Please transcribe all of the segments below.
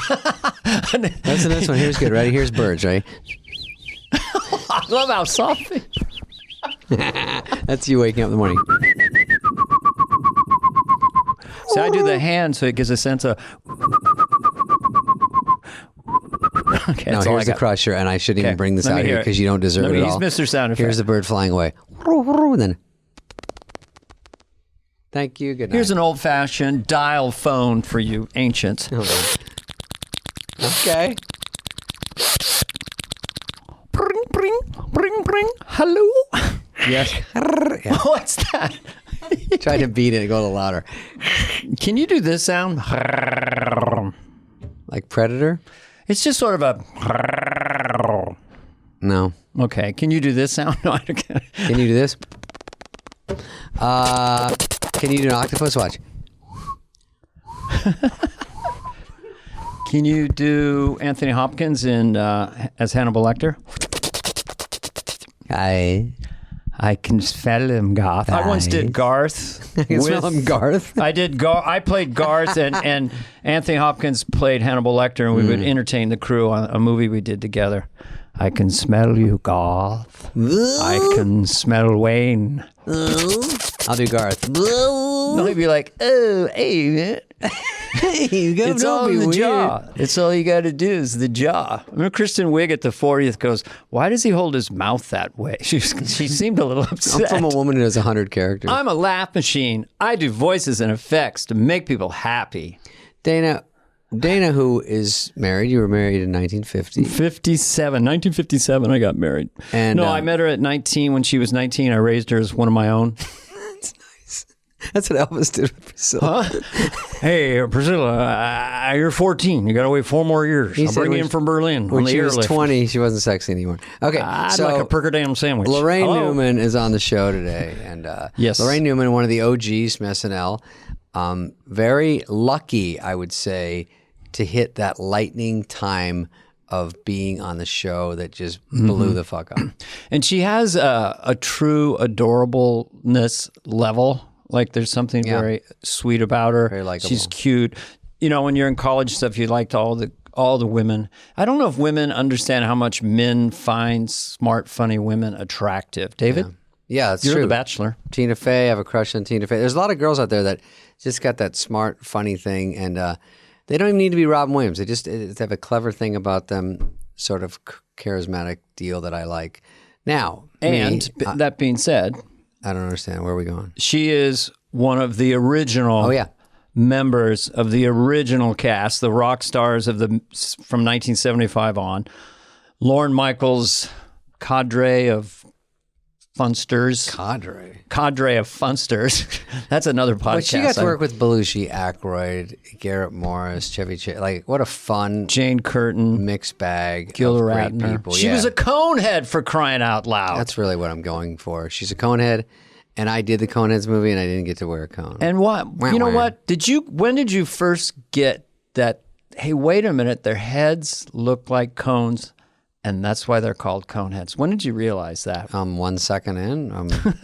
That's the next one. Here's good. Ready? Here's birds, right? I love how soft. That's you waking up in the morning. See, I do the hand so it gives a sense of... Okay, no, here's the crusher, and I shouldn't even bring this out here because you don't deserve it at all. He's Mr. Sound Effect. Here's the bird flying away. And then... Thank you. Good night. Here's an old-fashioned dial phone for you ancients. Okay. Bring, bring, bring, bring. Hello? Yes. Yeah. What's that? Try to beat it and go a little louder. Can you do this sound? Like Predator? It's just sort of a... No. Okay. Can you do this sound? No, I can't. Can you do this? Can you do an octopus? Watch. Can you do Anthony Hopkins as Hannibal Lecter? I can smell him, Garth. I once did Garth. I can smell him, Garth. I played Garth, and Anthony Hopkins played Hannibal Lecter, and we would entertain the crew on a movie we did together. I can smell you, Garth. I can smell Wayne. I'll do Garth. No, he'd be like, oh, hey, man. It's all in the jaw. It's all you got to do is the jaw. I remember Kristen Wiig at the 40th goes, why does he hold his mouth that way? She seemed a little upset. I'm from a woman who has 100 characters. I'm a laugh machine. I do voices and effects to make people happy. Dana, who is married, you were married in 1950. 1957, I got married. And I met her at 19. When she was 19, I raised her as one of my own. That's nice. That's what Elvis did with Priscilla. Huh? Hey, Priscilla, you're 14. You got to wait 4 more years. I'll bring you in from Berlin. When she was 20, she wasn't sexy anymore. Okay, so like a Perkerdam sandwich. Lorraine Newman is on the show today. And yes. Lorraine Newman, one of the OGs from SNL. Very lucky, I would say, to hit that lightning time of being on the show that just blew the fuck up. And she has a true adorableness level. Like there's something very sweet about her. Very likable. She's cute. You know, when you're in college stuff, you liked all the women. I don't know if women understand how much men find smart, funny women attractive. David? Yeah, that's You're true. The Bachelor. Tina Fey, I have a crush on Tina Fey. There's a lot of girls out there that just got that smart, funny thing, and they don't even need to be Robin Williams. They have a clever thing about them, sort of charismatic deal that I like. Now, that being said, I don't understand. Where are we going? She is one of the original members of the original cast, the rock stars from 1975 on. Lorne Michaels' cadre of funsters. Cadre of funsters. That's another podcast. But she got to work with Belushi, Aykroyd, Garrett Morris, Chevy Chase. Like, what a fun Jane Curtin mixed bag Gil of Ratner. great people. She was a Conehead, for crying out loud. That's really what I'm going for. She's a Conehead, and I did the Coneheads movie, and I didn't get to wear a cone. And what? You know what? When did you first get that, hey, wait a minute, their heads look like cones, and that's why they're called Coneheads? When did you realize that? 1 second in.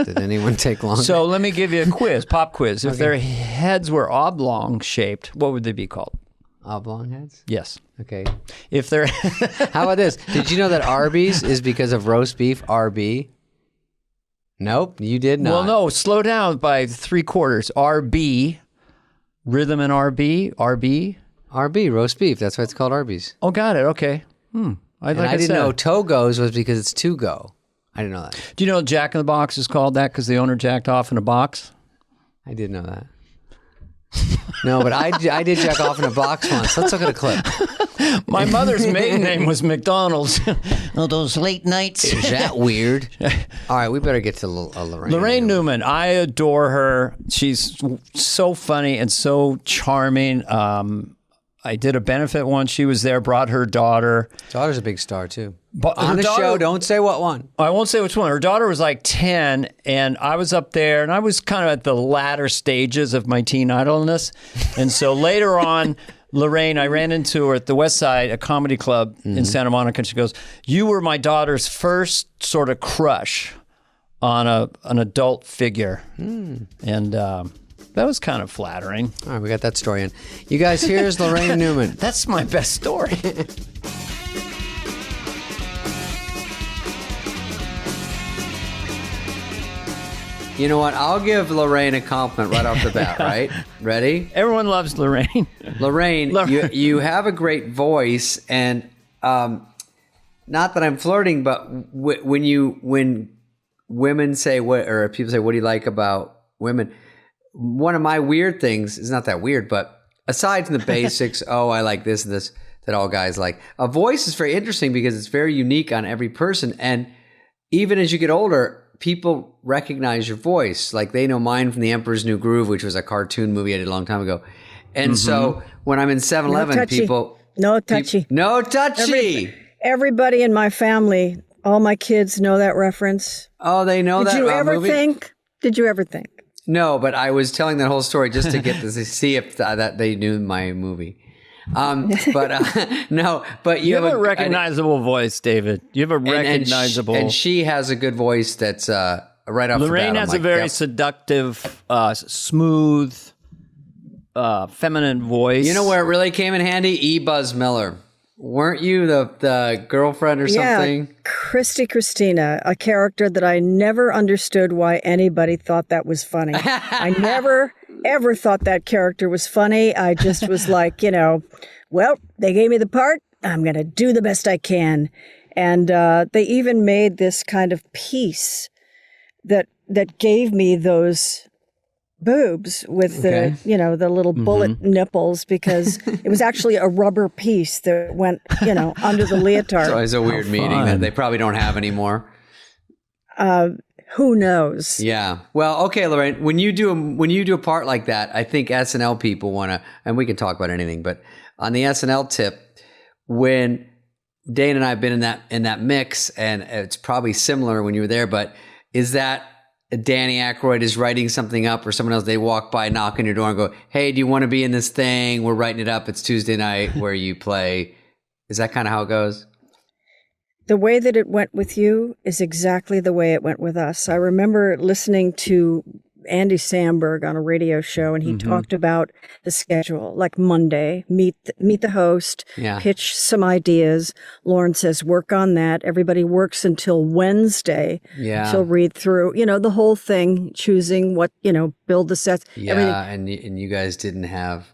Did anyone take longer? So let me give you a quiz, pop quiz. If their heads were oblong shaped, what would they be called? Oblong heads? Yes. Okay. If they're... How about this? Did you know that Arby's is because of roast beef, RB? Nope, you did not. Well, no, slow down by 3/4. RB, rhythm and RB, RB, roast beef. That's why it's called Arby's. Oh, got it. Okay. I didn't know Togo's was because it's to go. I didn't know that. Do you know Jack in the Box is called that because the owner jacked off in a box? I did know that. No, but I did jack off in a box once. Let's look at a clip. My mother's maiden name was McDonald's. Oh, those late nights. Is that weird? All right, we better get to Lorraine. Lorraine Newman. I adore her. She's so funny and so charming. I did a benefit once. She was there, brought her daughter. Daughter's a big star, too. But on the show, don't say what one. I won't say which one. Her daughter was like 10, and I was up there, and I was kind of at the latter stages of my teen idleness. And so later on, Lorraine, I ran into her at the West Side, a comedy club in Santa Monica, and she goes, "You were my daughter's first sort of crush on an adult figure." And That was kind of flattering. All right, we got that story in. You guys, here's Lorraine Newman. That's my best story. You know what? I'll give Lorraine a compliment right off the bat, right? Ready? Everyone loves Lorraine. Lorraine, you have a great voice, and not that I'm flirting, but when women say what, or people say, what do you like about women? One of my weird things is not that weird, but aside from the basics, oh, I like this and this, that all guys like. A voice is very interesting because it's very unique on every person, and even as you get older, people recognize your voice. Like they know mine from The Emperor's New Groove, which was a cartoon movie I did a long time ago. And so when I'm in 7-Eleven, people... No touchy. No touchy. Everybody in my family, all my kids know that reference. Oh, they know that movie? Did you ever think? No, but I was telling that whole story just to get to see if that they knew my movie. No, but you have a recognizable voice, David. You have a recognizable, and she has a good voice that's right off the bat. Lorraine has a very seductive, smooth, feminine voice. You know where it really came in handy? E. Buzz Miller. Weren't you the girlfriend or something? Yeah, Christina, a character that I never understood why anybody thought that was funny. I never, ever thought that character was funny. I just was like, well, they gave me the part. I'm going to do the best I can. And they even made this kind of piece that gave me those boobs with the little bullet nipples, because it was actually a rubber piece that went under the leotard. It's always a weird meeting that they probably don't have anymore. Who knows? Yeah. Well, okay, Lorraine, when you do a part like that, I think SNL people want to, and we can talk about anything, but on the SNL tip, when Dane and I have been in that mix, and it's probably similar when you were there, but is that Danny Aykroyd is writing something up, or someone else, they walk by, knock on your door and go, hey, do you want to be in this thing? We're writing it up. It's Tuesday night where you play. Is that kind of how it goes? The way that it went with you is exactly the way it went with us. I remember listening to Andy Samberg on a radio show, and he talked about the schedule, like Monday, meet the host, pitch some ideas. Lauren says, work on that. Everybody works until Wednesday. Yeah. She'll read through, the whole thing, choosing what, build the sets. Yeah, everything. And you guys didn't have...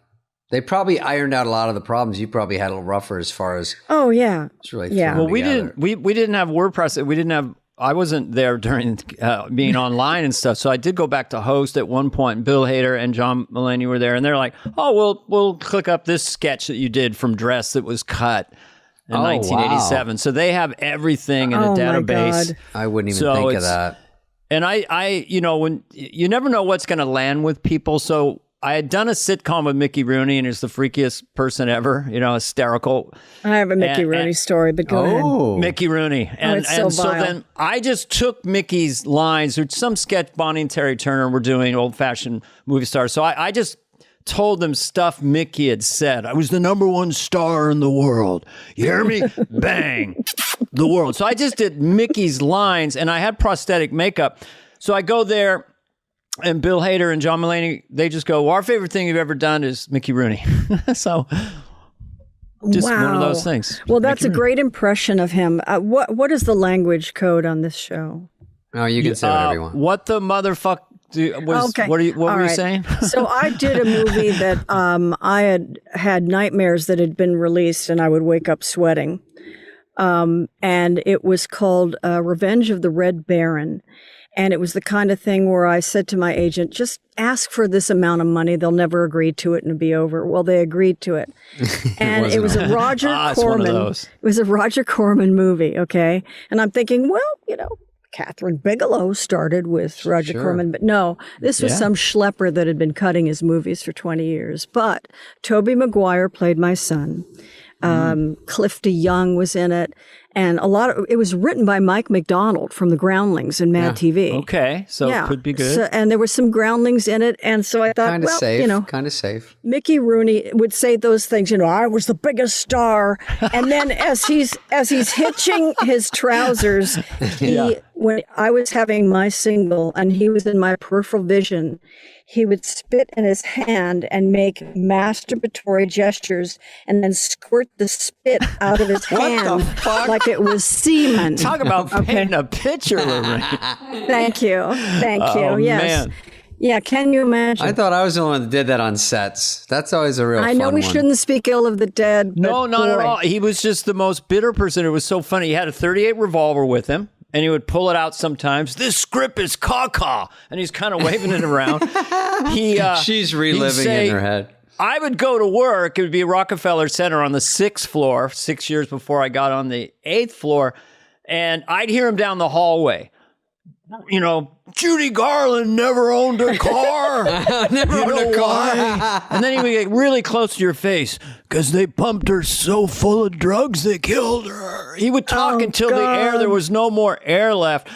They probably ironed out a lot of the problems. You probably had a little rougher as far as... Oh, yeah. It's really Well, we didn't have WordPress. We didn't have... I wasn't there during being online and stuff, so I did go back to host at one point. Bill Hader and John Mulaney were there, and they're like, "Oh, we'll click up this sketch that you did from Dress that was cut in 1987." Wow. So they have everything in a database. I wouldn't even think of that. And I, when you never know what's going to land with people, so. I had done a sitcom with Mickey Rooney, and he's the freakiest person ever, hysterical. I have a Mickey Rooney story, but go ahead. Mickey Rooney. And so then I just took Mickey's lines, or some sketch Bonnie and Terry Turner were doing, old-fashioned movie stars. So I just told them stuff Mickey had said. I was the #1 star in the world. You hear me? Bang. The world. So I just did Mickey's lines, and I had prosthetic makeup. So I go there. And Bill Hader and John Mulaney, they just go, well, our favorite thing you've ever done is Mickey Rooney. So just one of those things. Well, that's a great impression of him. What is the language code on this show? Oh, you can say whatever you want. What the motherfuck was, okay. What were you saying? So I did a movie that I had nightmares that had been released, and I would wake up sweating. And it was called Revenge of the Red Baron. And it was the kind of thing where I said to my agent, just ask for this amount of money. They'll never agree to it and it'll be over. Well, they agreed to it. And it was a Roger Corman. It was a Roger Corman movie, okay? And I'm thinking, well, Catherine Bigelow started with Roger Corman. But no, this was some schlepper that had been cutting his movies for 20 years. But Tobey Maguire played my son. Cliff DeYoung was in it. And it was written by Mike McDonald from the Groundlings and Mad TV. Okay, so it could be good. So, and there were some Groundlings in it, and so I thought, kind of safe. Mickey Rooney would say those things, I was the biggest star, and then as he's hitching his trousers, when I was having my single and he was in my peripheral vision, he would spit in his hand and make masturbatory gestures and then squirt the spit out of his hand like it was semen. Talk about painting a picture, Lorraine. Thank you. Oh, Yes. man. Yeah, can you imagine? I thought I was the one that did that on sets. That's always a real I know fun we one. shouldn't speak ill of the dead. No, but not at boy. all. He was just the most bitter person. It was so funny. He had a .38 revolver with him, and he would pull it out sometimes. This script is caca, and he's kind of waving it around. She's reliving in her head. I would go to work. It would be Rockefeller Center on the 6th floor, 6 years before I got on the 8th floor, and I'd hear him down the hallway. You know, Judy Garland never owned a car. Never owned a car. Why? And then he would get really close to your face because they pumped her so full of drugs they killed her. He would talk until there was no more air left.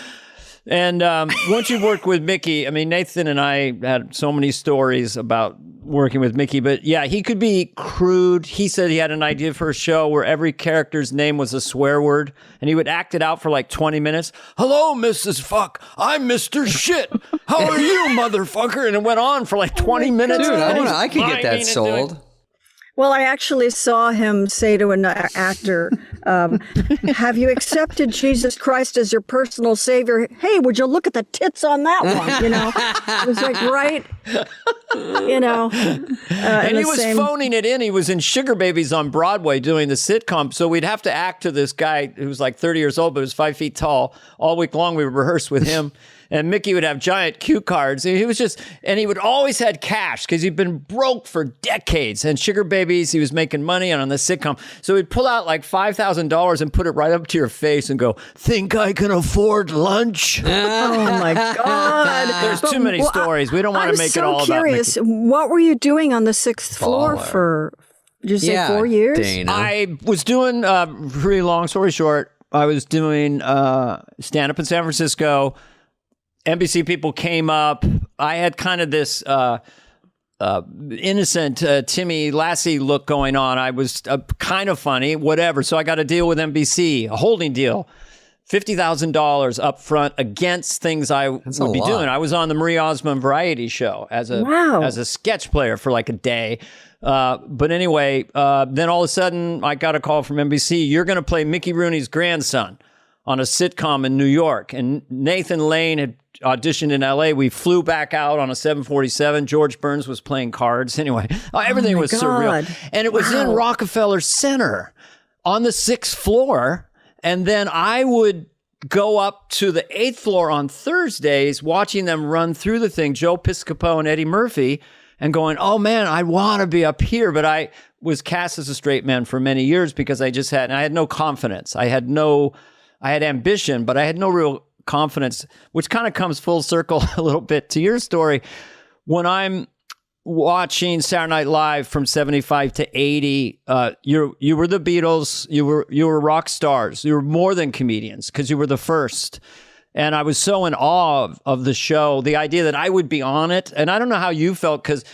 And once you work with Mickey, I mean, Nathan and I had so many stories about working with Mickey, but yeah, he could be crude. He said he had an idea for a show where every character's name was a swear word, and he would act it out for like 20 minutes. Hello, Mrs. Fuck. I'm Mr. Shit. How are you, motherfucker? And it went on for like 20 minutes. Dude, And he's I could get that miming and doing- sold. Well, I actually saw him say to an actor, have you accepted Jesus Christ as your personal savior? Hey, would you look at the tits on that one? You know, it was like, right, you know. And he was phoning it in. He was in Sugar Babies on Broadway doing the sitcom. So we'd have to act to this guy who was like 30 years old, but was 5 feet tall. All week long, we would rehearse with him. And Mickey would have giant cue cards. And he would always had cash because he'd been broke for decades. And Sugar Babies, he was making money on the sitcom. So he'd pull out like $5,000 and put it right up to your face and go, think I can afford lunch? Oh my God. There's too many stories. We don't want to make it all I'm so curious. about Mickey. What were you doing on the 6th floor for, did you say 4 years? Dana. I was doing, really long story short, I was doing stand-up in San Francisco. NBC people came up. I had kind of this innocent Timmy Lassie look going on. I was kind of funny, whatever. So I got a deal with NBC, a holding deal, $50,000 up front against things I would be doing. I was on the Marie Osmond variety show as a sketch player for like a day. But anyway, then all of a sudden I got a call from NBC. You're going to play Mickey Rooney's grandson on a sitcom in New York. And Nathan Lane had auditioned in LA. We flew back out on a 747. George Burns was playing cards. Anyway, everything was surreal. And it was in Rockefeller Center on the 6th floor. And then I would go up to the 8th floor on Thursdays, watching them run through the thing, Joe Piscopo and Eddie Murphy, and going, oh man, I want to be up here. But I was cast as a straight man for many years because I had no confidence. I had ambition, but I had no real confidence, which kind of comes full circle a little bit to your story. When I'm watching Saturday Night Live from 75 to 80, you were the Beatles, you were rock stars, you were more than comedians because you were the first. And I was so in awe of the show, the idea that I would be on it. And I don't know how you felt because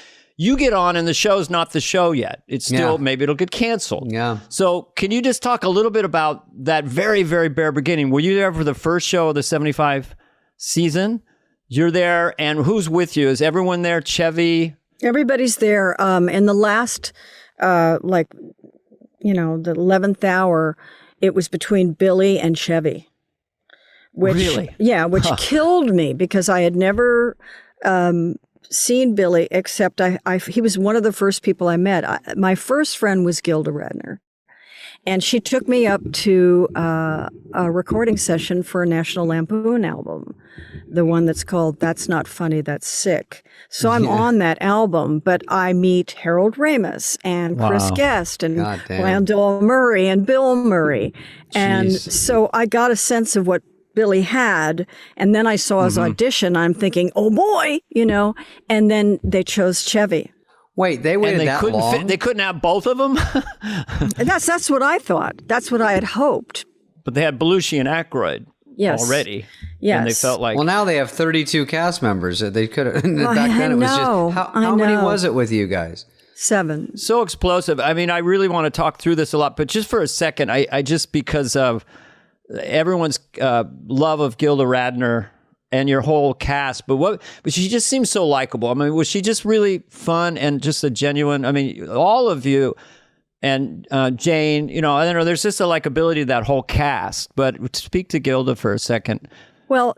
you get on and the show's not the show yet. It's still, maybe it'll get canceled. Yeah. So can you just talk a little bit about that very, very bare beginning? Were you there for the first show of the 75 season? You're there, and who's with you? Is everyone there? Chevy? Everybody's there. In the last, the 11th hour, it was between Billy and Chevy. Which, really? Yeah, which killed me because I had never seen Billy, except he was one of the first people I met. My first friend was Gilda Radner, and she took me up to a recording session for a National Lampoon album, the one that's called That's Not Funny, That's Sick. So I'm on that album, but I meet Harold Ramis and Chris Guest and Landell Murray and Bill Murray. And so I got a sense of what Billy had, and then I saw his audition. I'm thinking, oh boy, and then they chose Chevy. Wait, they waited that long? They couldn't have both of them? That's what I thought. That's what I had hoped. But they had Belushi and Aykroyd already. Yes. And they felt like... Well, now they have 32 cast members. They could have... Back then it was just... How many was it with you guys? 7. So explosive. I mean, I really want to talk through this a lot, but just for a second, I just because of everyone's love of Gilda Radner and your whole cast, but she just seems so likable. I mean, was she just really fun and just a genuine, I mean, all of you and Jane, I don't know, there's just a likability to that whole cast, but speak to Gilda for a second. Well,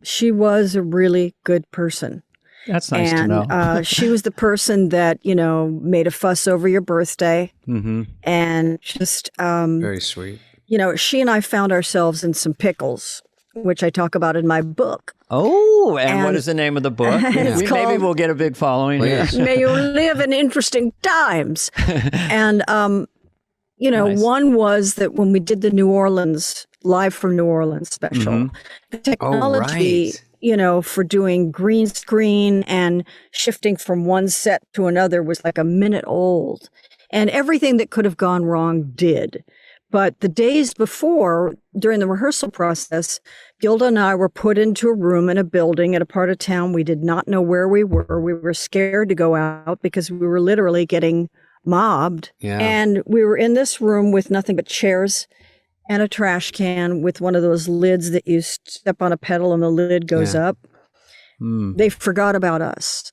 she was a really good person. That's nice to know. She was the person that, made a fuss over your birthday and just... very sweet. She and I found ourselves in some pickles, which I talk about in my book. Oh, and what is the name of the book? Maybe we'll get a big following here. May you live in interesting times. And, nice. One was that when we did the New Orleans, Live from New Orleans special, the technology, for doing green screen and shifting from one set to another was like a minute old. And everything that could have gone wrong did. But the days before, during the rehearsal process, Gilda and I were put into a room in a building at a part of town. We did not know where we were. We were scared to go out because we were literally getting mobbed. Yeah. And we were in this room with nothing but chairs and a trash can with one of those lids that you step on a pedal and the lid goes up. They forgot about us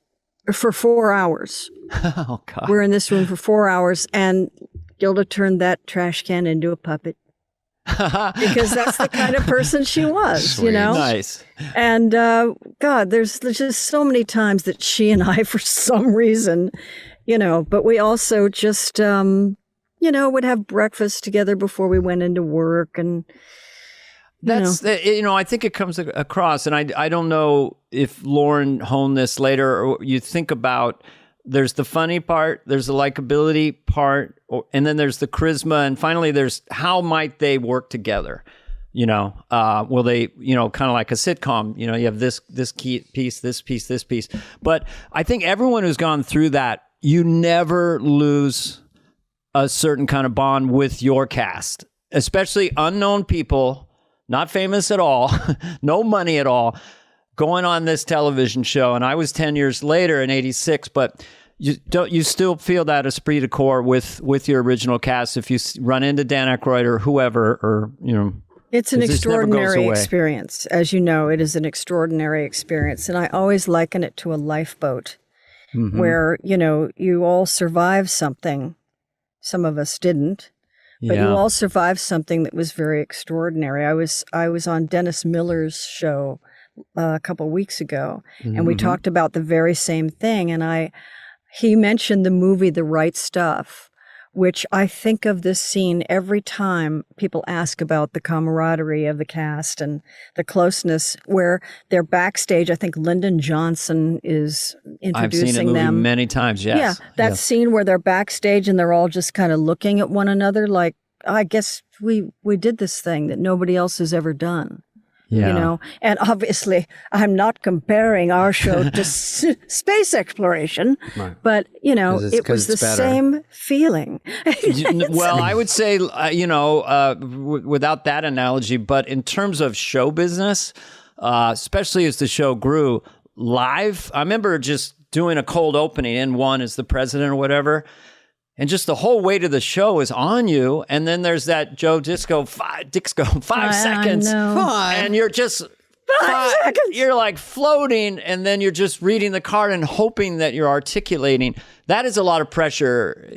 for 4 hours. Oh, God. We're in this room for 4 hours, and Gilda turned that trash can into a puppet because that's the kind of person she was, Sweet. Nice. And God, there's just so many times that she and I, for some reason, but we also just, would have breakfast together before we went into work. And that's, I think it comes across, and I don't know if Lauren honed this later, or you think about, there's the funny part, there's the likability part, and then there's the charisma, and finally there's how might they work together? Will they, kind of like a sitcom, you have this key piece, this piece, this piece. But I think everyone who's gone through that, you never lose a certain kind of bond with your cast, especially unknown people, not famous at all, no money at all, going on this television show. And I was 10 years later in '86, but you still feel that esprit de corps with your original cast if you run into Dan Aykroyd or whoever, or it's an extraordinary experience. As you know, it is an extraordinary experience, and I always liken it to a lifeboat where you all survived something. Some of us didn't, but you all survived something that was very extraordinary. I was on Dennis Miller's show a couple of weeks ago, and we talked about the very same thing. And he mentioned the movie The Right Stuff, which I think of this scene every time people ask about the camaraderie of the cast and the closeness, where they're backstage. I think Lyndon Johnson is introducing I've seen the movie many times, yes. Yeah, that scene where they're backstage and they're all just kind of looking at one another like, I guess we did this thing that nobody else has ever done. Yeah. And obviously I'm not comparing our show to space exploration, right. But, it was the same feeling. Well, I would say, without that analogy, but in terms of show business, especially as the show grew live, I remember just doing a cold opening in one as the president or whatever. And just the whole weight of the show is on you. And then there's that Joe Disco, 5 seconds. And you're just 5 seconds. You're like floating, and then you're just reading the card and hoping that you're articulating. That is a lot of pressure,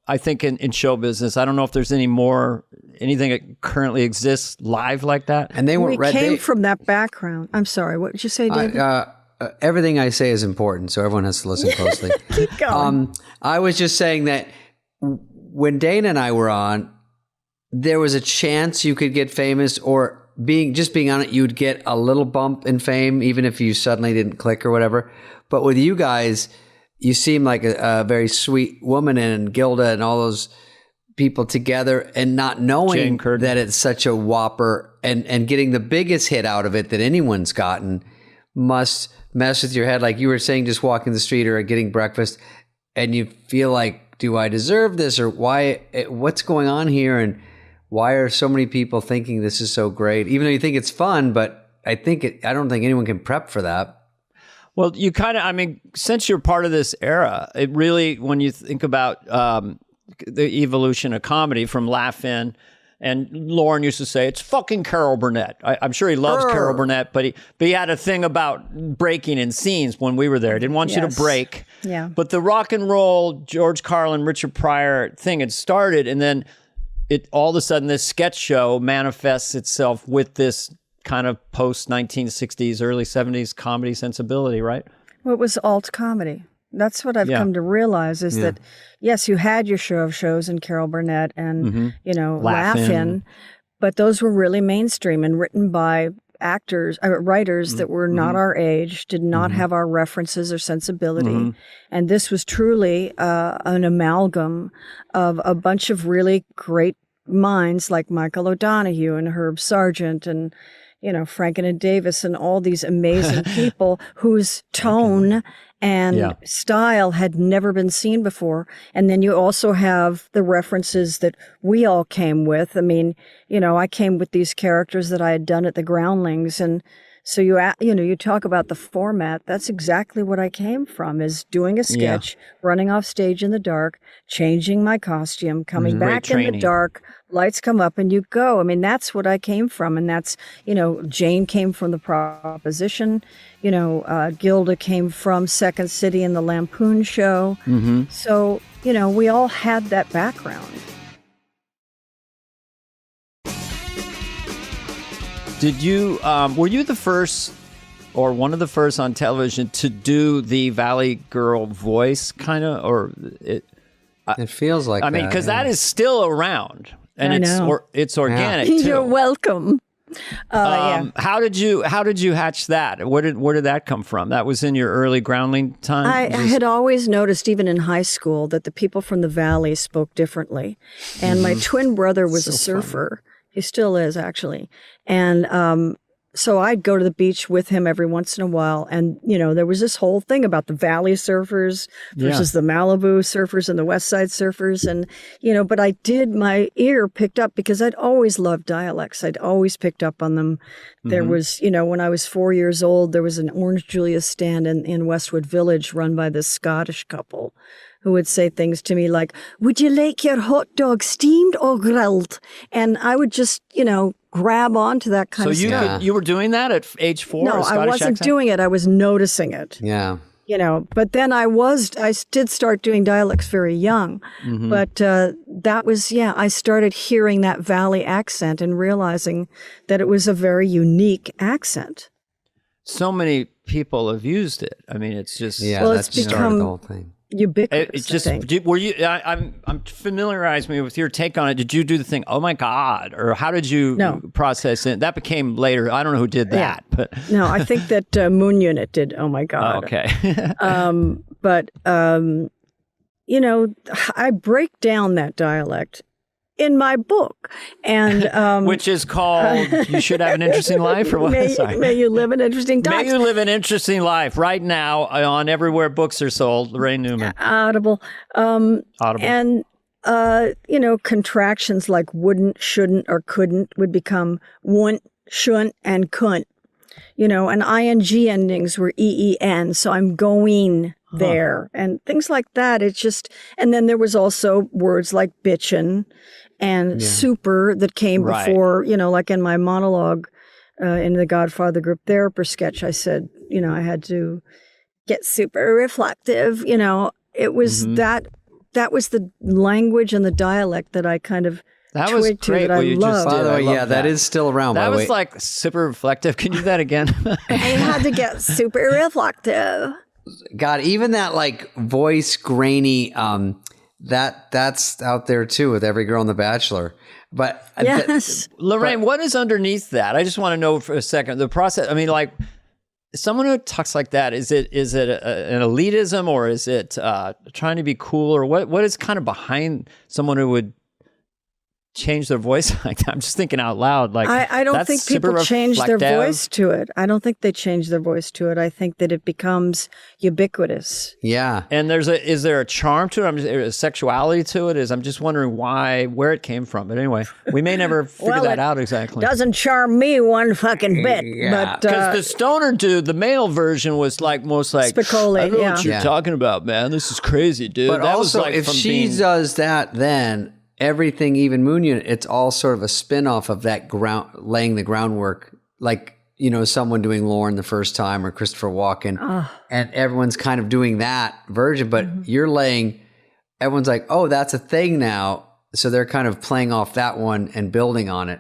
I think in show business. I don't know if there's anything that currently exists live like that. And they weren't We came from that background. I'm sorry, what did you say, David? Everything I say is important, so everyone has to listen closely. Keep going. I was just saying that when Dana and I were on, there was a chance you could get famous, or being on it, you'd get a little bump in fame, even if you suddenly didn't click or whatever. But with you guys, you seem like a very sweet woman, and Gilda and all those people together, and not knowing that it's such a whopper, and getting the biggest hit out of it that anyone's gotten must mess with your head. Like you were saying, just walking the street or getting breakfast, and you feel like, do I deserve this, or what's going on here, and why are so many people thinking this is so great, even though you think it's fun? But I don't think anyone can prep for that. Well, you since you're part of this era, it really, when you think about the evolution of comedy from Laugh-In And Lauren used to say, it's fucking Carol Burnett. I'm sure he loves Carol Burnett, but he had a thing about breaking in scenes when we were there. He didn't want you to break. Yeah. But the rock and roll George Carlin, Richard Pryor thing had started, and then it all of a sudden this sketch show manifests itself with this kind of post 1960s, early 70s comedy sensibility, right? Well, it was alt comedy. That's what I've come to realize is that, yes, you had your show of shows and Carol Burnett and, Laugh-In, but those were really mainstream and written by writers that were not our age, did not have our references or sensibility. And this was truly an amalgam of a bunch of really great minds like Michael O'Donoghue and Herb Sargent and, Franken and Davis and all these amazing people whose tone and style had never been seen before. And then you also have the references that we all came with. I mean, I came with these characters that I had done at the Groundlings. And so you talk about the format. That's exactly what I came from, is doing a sketch, running off stage in the dark, changing my costume, coming back in the dark, lights come up and you go. I mean, that's what I came from. And that's, Jane came from The Proposition. Gilda came from Second City and the Lampoon Show. So, we all had that background. Did you, were you the first or one of the first on television to do the Valley Girl voice kind of, or it feels like I mean, because that is still around and it's organic too. You're welcome. How did you hatch that? Where did that come from? That was in your early Groundling time? I had always noticed, even in high school, that the people from the Valley spoke differently. And my twin brother was a surfer. Fun. He still is, actually. And so I'd go to the beach with him every once in a while. And, there was this whole thing about the Valley surfers versus the Malibu surfers and the West Side surfers. And, but my ear picked up because I'd always loved dialects. I'd always picked up on them. There was, when I was 4 years old, there was an Orange Julius stand in Westwood Village run by this Scottish couple who would say things to me like, would you like your hot dog steamed or grilled? And I would just, grab onto that kind of stuff. So you were doing that at age 4? No, I wasn't doing it. I was noticing it. Yeah. But then I did start doing dialects very young. But that was, I started hearing that Valley accent and realizing that it was a very unique accent. So many people have used it. I mean, it's just... Yeah, that's become the whole thing. Ubiquitous. Were you? I'm familiarize me with your take on it. Did you do the thing? Oh my God! Or how did you process it? That became later. I don't know who did that, but no, I think that Moon Unit did. Oh my God! Okay. But I break down that dialect in my book, and which is called "You Should Have an Interesting Life," or what? May you live an interesting time. May you live an interesting life right now on everywhere books are sold. Lorraine Newman. Audible. And contractions like wouldn't, shouldn't, or couldn't would become wouldn't, shouldn't, and couldn't. And ing endings were EEN, so I'm going there, and things like that. It's just, and then there was also words like bitchin' and super that came before, like in my monologue in the Godfather Group Theraper sketch, I said, I had to get super reflective. It was that was the language and the dialect that I kind of that was great. That I loved. By the way, that is still around. That was like super reflective. Can you do that again? I had to get super reflective. God, even that like voice grainy, that's out there too with every girl in The Bachelor. But yes, Lorraine, what is underneath that? I just want to know for a second the process. I mean, like someone who talks like that, is it an elitism, or is it trying to be cool, or what is kind of behind someone who would change their voice like that? I'm just thinking out loud. Like I don't think people change their voice to it. I don't think they change their voice to it. I think that it becomes ubiquitous. Yeah. And is there a charm to it? A sexuality to it? I'm just wondering where it came from. But anyway, we may never figure that out exactly. Doesn't charm me one fucking bit. Yeah. But the stoner dude, the male version was like most like Spicoli, I don't know what you're talking about, man. This is crazy, dude. But that also, was like if she does that, then everything, even Moon Unit, it's all sort of a spin-off of that laying the groundwork, like, someone doing Lorne the first time or Christopher Walken, and everyone's kind of doing that version, but everyone's like, oh, that's a thing now. So they're kind of playing off that one and building on it.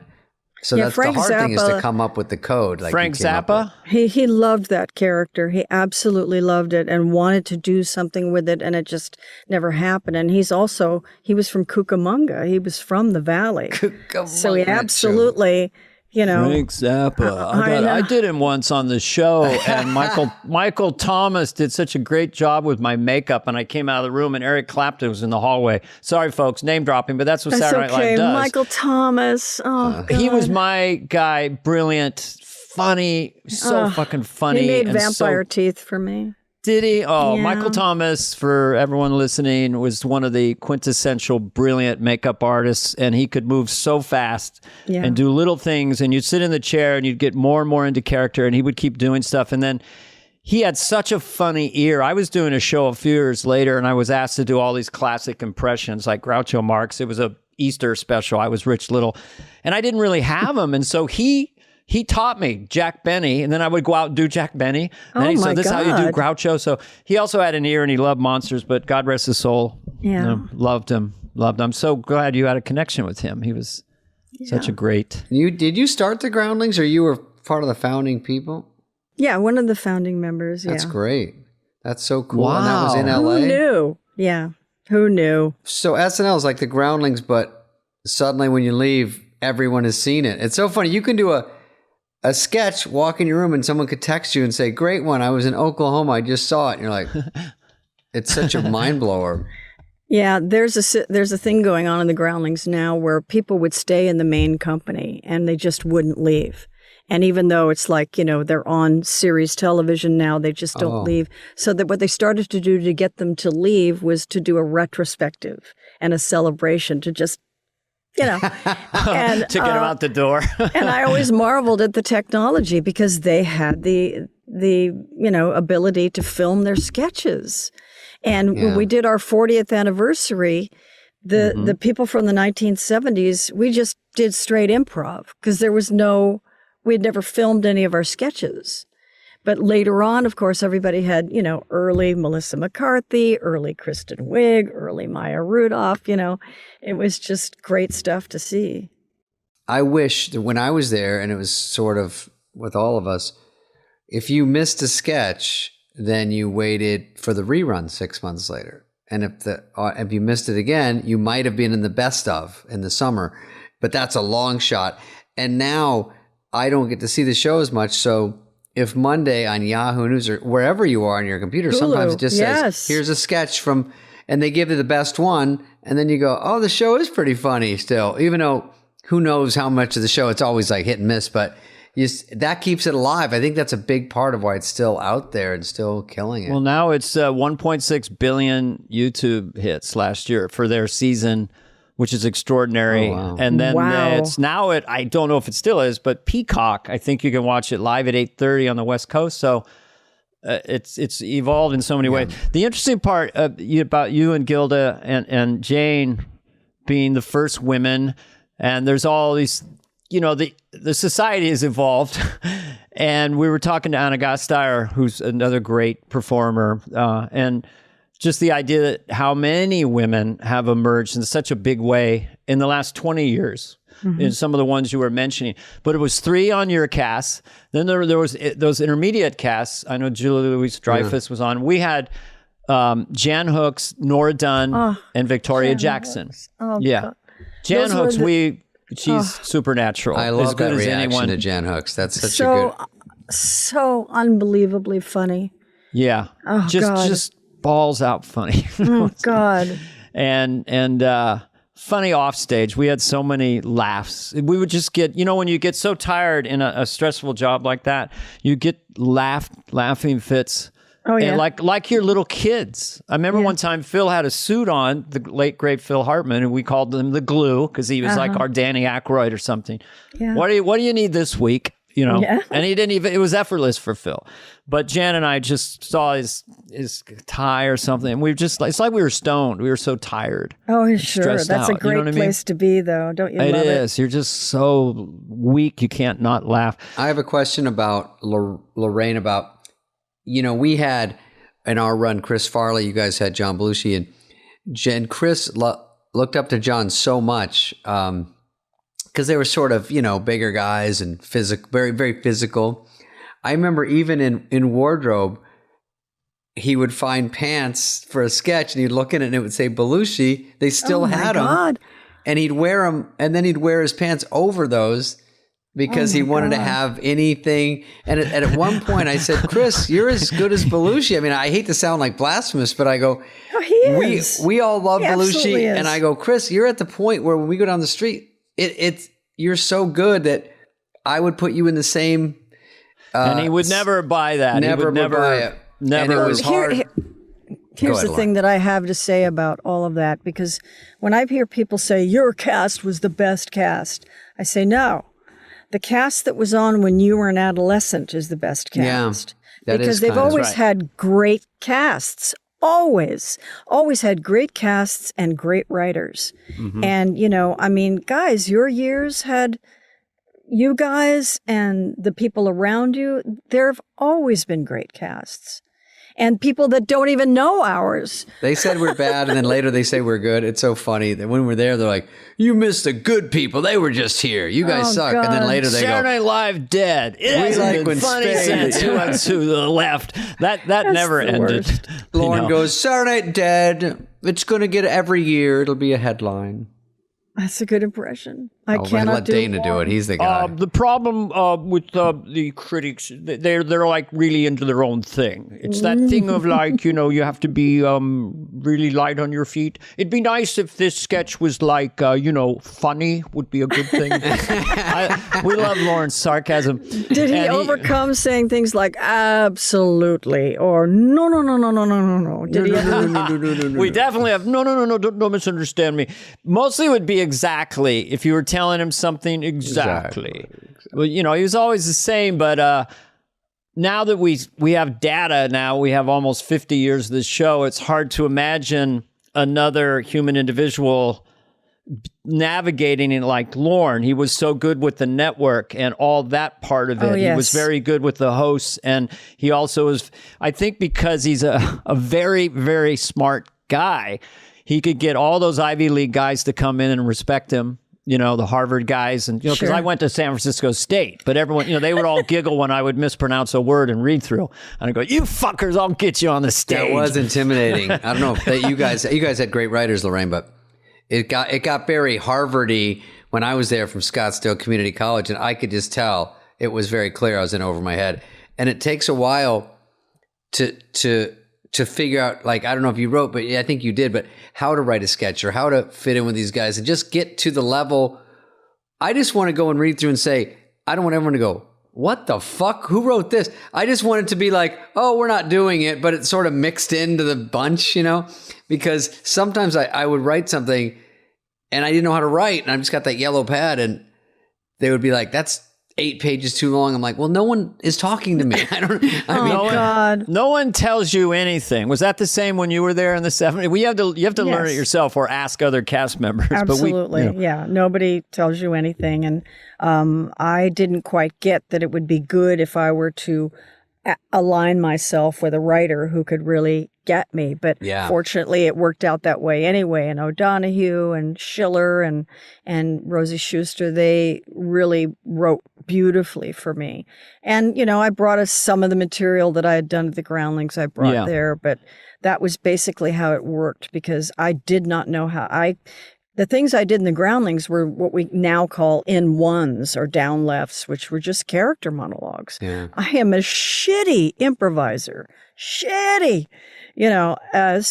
So that's Frank the hard Zappa, thing is to come up with the code. Like Frank Zappa? He loved that character. He absolutely loved it and wanted to do something with it, and it just never happened. And he was from Cucamonga. He was from the Valley. So he absolutely... Frank Zappa. I did him once on the show, and Michael Thomas did such a great job with my makeup, and I came out of the room, and Eric Clapton was in the hallway. Sorry, folks, name dropping, but that's what Saturday Night Live does. Michael Thomas. Oh, God. He was my guy. Brilliant, funny, so fucking funny. He made vampire teeth for me. Did he? Oh, yeah. Michael Thomas, for everyone listening, was one of the quintessential brilliant makeup artists, and he could move so fast and do little things, and you'd sit in the chair and you'd get more and more into character, and he would keep doing stuff. And then he had such a funny ear. I was doing a show a few years later, and I was asked to do all these classic impressions like Groucho Marx. It was a Easter special. I was Rich Little, and I didn't really have him, and so he taught me Jack Benny, and then I would go out and do Jack Benny. And so this is how you do Groucho. So he also had an ear, and he loved monsters, but God rest his soul. Yeah. Loved him. I'm so glad you had a connection with him. He was such a great... Did you start the Groundlings, or you were part of the founding people? Yeah, one of the founding members, That's great. That's so cool. Wow. And that was in L.A.? Who knew? Yeah, who knew? So SNL is like the Groundlings, but suddenly when you leave, everyone has seen it. It's so funny. You can do a sketch, walk in your room, and someone could text you and say, great one, I was in Oklahoma, I just saw it. And you're like, it's such a mind blower. Yeah, there's a thing going on in the Groundlings now where people would stay in the main company and they just wouldn't leave. And even though it's like, they're on series television now, they just don't leave. So that what they started to do to get them to leave was to do a retrospective and a celebration to just and, to get them out the door. And I always marveled at the technology because they had the ability to film their sketches. And when we did our 40th anniversary, the people from the 1970s, we just did straight improv because we had never filmed any of our sketches. But later on, of course, everybody had, early Melissa McCarthy, early Kristen Wiig, early Maya Rudolph, It was just great stuff to see. I wish that when I was there, and it was sort of with all of us, if you missed a sketch, then you waited for the rerun 6 months later. And if you missed it again, you might have been in the best of in the summer. But that's a long shot. And now I don't get to see the show as much, so... If Monday on Yahoo News or wherever you are on your computer, Hulu, sometimes it just says, here's a sketch from, and they give you the best one. And then you go, oh, the show is pretty funny still, even though who knows how much of the show, it's always like hit and miss, but that keeps it alive. I think that's a big part of why it's still out there and still killing it. Well, now it's 1.6 billion YouTube hits last year for their season, which is extraordinary. Oh, wow. And then I don't know if it still is, but Peacock, I think you can watch it live at 8:30 on the West Coast. So it's evolved in so many ways. The interesting part about you and Gilda and Jane being the first women, and there's all these, the society has evolved. And we were talking to Anna Gasteyer, who's another great performer, and just the idea that how many women have emerged in such a big way in the last 20 years, in some of the ones you were mentioning. But it was 3 on your cast. Then there was those intermediate casts. I know Julia Louis-Dreyfus was on. We had Jan Hooks, Nora Dunn, and Victoria Jackson. Oh, yeah. God. Jan Hooks, she's supernatural. I love as good that as reaction anyone. to Jan Hooks. That's such a good... So unbelievably funny. Yeah. Oh, God. Just balls out funny. Oh, God. And funny off stage. We had so many laughs. We would just get, when you get so tired in a stressful job like that, you get laughing fits. Oh, yeah. And like your little kids. I remember one time Phil had a suit on, the late, great Phil Hartman, and we called him the Glue because he was like our Danny Aykroyd or something. Yeah. What do you need this week? Yeah. and he didn't even, it was effortless for Phil. But Jan and I just saw his tie or something, and it's like we were stoned. We were so tired. Oh, sure. That's out. a great place to be, though. Don't you love it? It is. You're just so weak, you can't not laugh. I have a question about Lorraine about, we had in our run, Chris Farley, you guys had John Belushi, and Chris looked up to John so much because they were sort of, bigger guys and very, very physical. I remember even in wardrobe, he would find pants for a sketch and he'd look in it and it would say Belushi. They still had them. And he'd wear them, and then he'd wear his pants over those because he wanted to have anything. And at one point I said, Chris, you're as good as Belushi. I mean, I hate to sound like blasphemous, but I go, he is. We all love Belushi. Is. And I go, Chris, you're at the point where when we go down the street, you're so good that I would put you in the same. And he would never buy that. Never buy it. Never. And it was hard. Here's the thing that I have to say about all of that, because when I hear people say, your cast was the best cast, I say, no. The cast that was on when you were an adolescent is the best cast. Yeah, because they've always had great casts. Always had great casts and great writers. Mm-hmm. And, guys, your years had you guys and the people around you. There have always been great casts. And people that don't even know ours. They said we're bad, and then later they say we're good. It's so funny that when we're there, they're like, you missed the good people. They were just here. You guys suck. God. And then later they Saturday Night Live dead. It hasn't been funny since who went to the left. That never ended. Lauren goes, Saturday Night dead. It's going to get every year. It'll be a headline. That's a good impression. I cannot let Dana do it. He's the guy. The problem with the critics, they're like really into their own thing. It's that thing of like, you have to be really light on your feet. It'd be nice if this sketch was like, funny would be a good thing. We love Lauren's sarcasm. Did he overcome saying things like absolutely or no? Did he ever? We definitely have no, don't misunderstand me. Mostly it would be exactly if you were telling him something exactly. Well, he was always the same, but now that we have data, now we have almost 50 years of this show, it's hard to imagine another human individual navigating it like Lorne. He was so good with the network and all that part of it. Oh, yes. He was very good with the hosts, and he also was, I think because he's a very, very smart guy, he could get all those Ivy League guys to come in and respect him. The Harvard guys, and because I went to San Francisco State, but everyone, they would all giggle when I would mispronounce a word and read through, and I go, "You fuckers, I'll get you on the stage." That was intimidating. I don't know if you guys had great writers, Lorraine, but it got very Harvard-y when I was there from Scottsdale Community College, and I could just tell it was very clear I was in over my head, and it takes a while to figure out, like, I don't know if you wrote, but I think you did, but how to write a sketch or how to fit in with these guys and just get to the level. I just want to go and read through and say, I don't want everyone to go, what the fuck? Who wrote this? I just want it to be like, oh, we're not doing it, but it's sort of mixed into the bunch, because sometimes I would write something and I didn't know how to write, and I've just got that yellow pad, and they would be like, that's 8 pages too long. I'm like, well, no one is talking to me. God. No one tells you anything. Was that the same when you were there in the 70s? You have to learn it yourself or ask other cast members. Absolutely. Yeah. Nobody tells you anything. And I didn't quite get that it would be good if I were to align myself with a writer who could really get me. But fortunately, it worked out that way anyway. And O'Donoghue and Schiller and Rosie Schuster, they really wrote beautifully for me. And, I brought us some of the material that I had done at the Groundlings I brought there. But that was basically how it worked, because I did not know the things I did in the Groundlings were what we now call in-ones or down lefts, which were just character monologues. Yeah. I am a shitty improviser. Shitty. I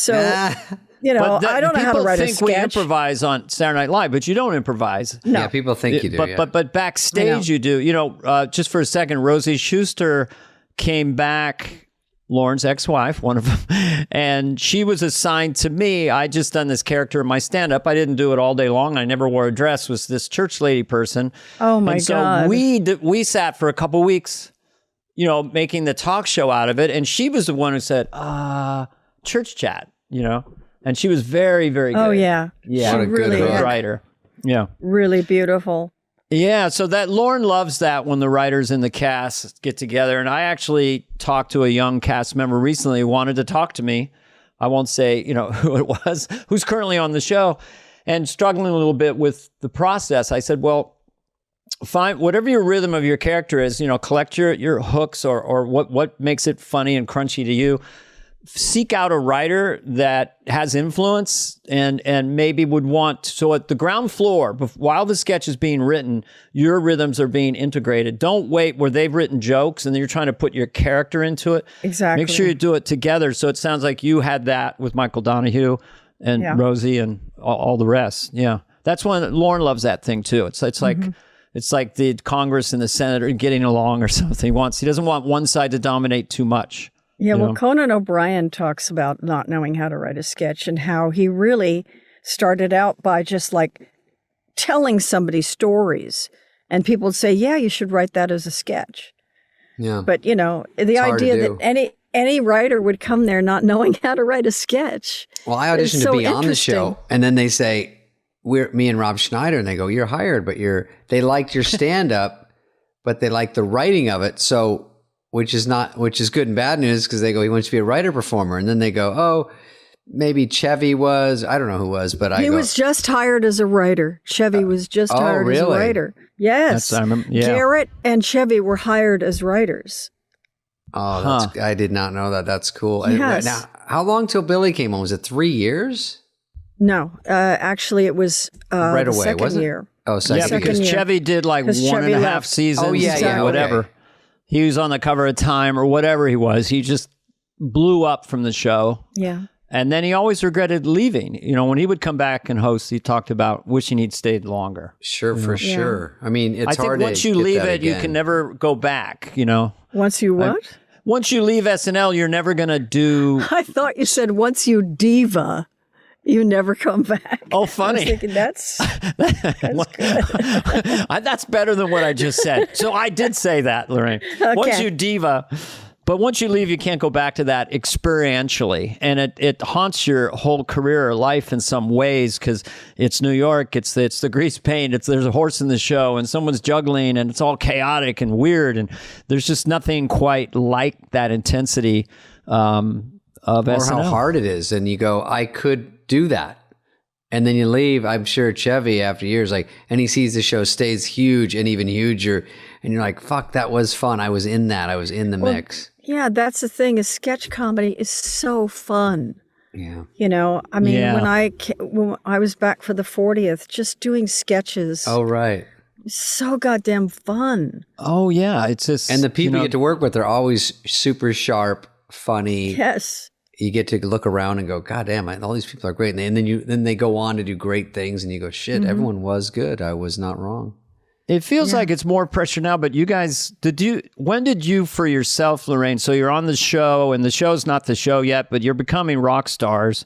don't know how to write a sketch. People think we improvise on Saturday Night Live, but you don't improvise. No. Yeah, people think you do. But backstage you do. Just for a second, Rosie Schuster came back Lauren's ex-wife, one of them, and she was assigned to me. I just done this character in my stand-up. I didn't do it all day long. I never wore a dress. Was this church lady person? Oh my God! So we sat for a couple weeks, making the talk show out of it, and she was the one who said, "Church chat," and she was very, very good. Oh yeah, yeah, what a really good writer. Yeah, really beautiful. Yeah, so that Lauren loves that when the writers in the cast get together. And I actually talked to a young cast member recently who wanted to talk to me. I won't say, who it was, who's currently on the show and struggling a little bit with the process. I said, well, find whatever your rhythm of your character is, collect your hooks or what makes it funny and crunchy to you. Seek out a writer that has influence and maybe would want, so at the ground floor, while the sketch is being written, your rhythms are being integrated. Don't wait where they've written jokes and then you're trying to put your character into it. Exactly. Make sure you do it together. So it sounds like you had that with Michael Donahue and Rosie and all the rest. Yeah. That's when Lauren loves that thing too. It's like, it's like the Congress and the Senate are getting along or something. He doesn't want one side to dominate too much. Yeah, well, Conan O'Brien talks about not knowing how to write a sketch and how he really started out by just like telling somebody stories. And people would say, yeah, you should write that as a sketch. Yeah. But, the idea that any writer would come there not knowing how to write a sketch. Well, I auditioned to be on the show. And then they say, me and Rob Schneider, and they go, you're hired, but they liked your stand-up, but they liked the writing of it. So... Which is good and bad news because they go, he wants to be a writer performer. And then they go, oh, maybe Chevy was, I don't know who was, but he was just hired as a writer. Chevy was just hired as a writer. Yes. Garrett and Chevy were hired as writers. Oh, I did not know that. That's cool. Yes. Now, how long till Billy came on? Was it 3 years? No, actually it was right away, second wasn't it? year. Oh, second year. Because Chevy did like 1.5 seasons. Oh, yeah, whatever. Okay. He was on the cover of Time or whatever he was. He just blew up from the show. Yeah. And then he always regretted leaving. When he would come back and host, he talked about wishing he'd stayed longer. Sure, for sure. I mean, it's hard to I think once you leave it, again. you can never go back, Once you what? Once you leave SNL, you're never going to do... I thought you said once you diva, you never come back. Oh, funny. I was thinking that's good. That's better than what I just said. So I did say that, Lorraine. Okay. Once you diva, but once you leave, you can't go back to that experientially. And it haunts your whole career or life in some ways because it's New York, it's the grease paint, there's a horse in the show and someone's juggling and it's all chaotic and weird. And there's just nothing quite like that intensity of SNL. Or how hard it is. And you go, I could do that. And then you leave, I'm sure Chevy after years, and he sees the show stays huge and even huger. And you're like, fuck, that was fun. I was in that. I was in the mix. Yeah, that's the thing is sketch comedy is so fun. Yeah. When I was back for the 40th, just doing sketches. Oh, right. So goddamn fun. Oh, yeah. It's just... And the people you get to work with are always super sharp, funny. Yes. You get to look around and go, God damn, all these people are great. And then they go on to do great things and you go, shit, everyone was good. I was not wrong. It feels like it's more pressure now, but you guys, when did you for yourself, Lorraine, so you're on the show and the show's not the show yet, but you're becoming rock stars.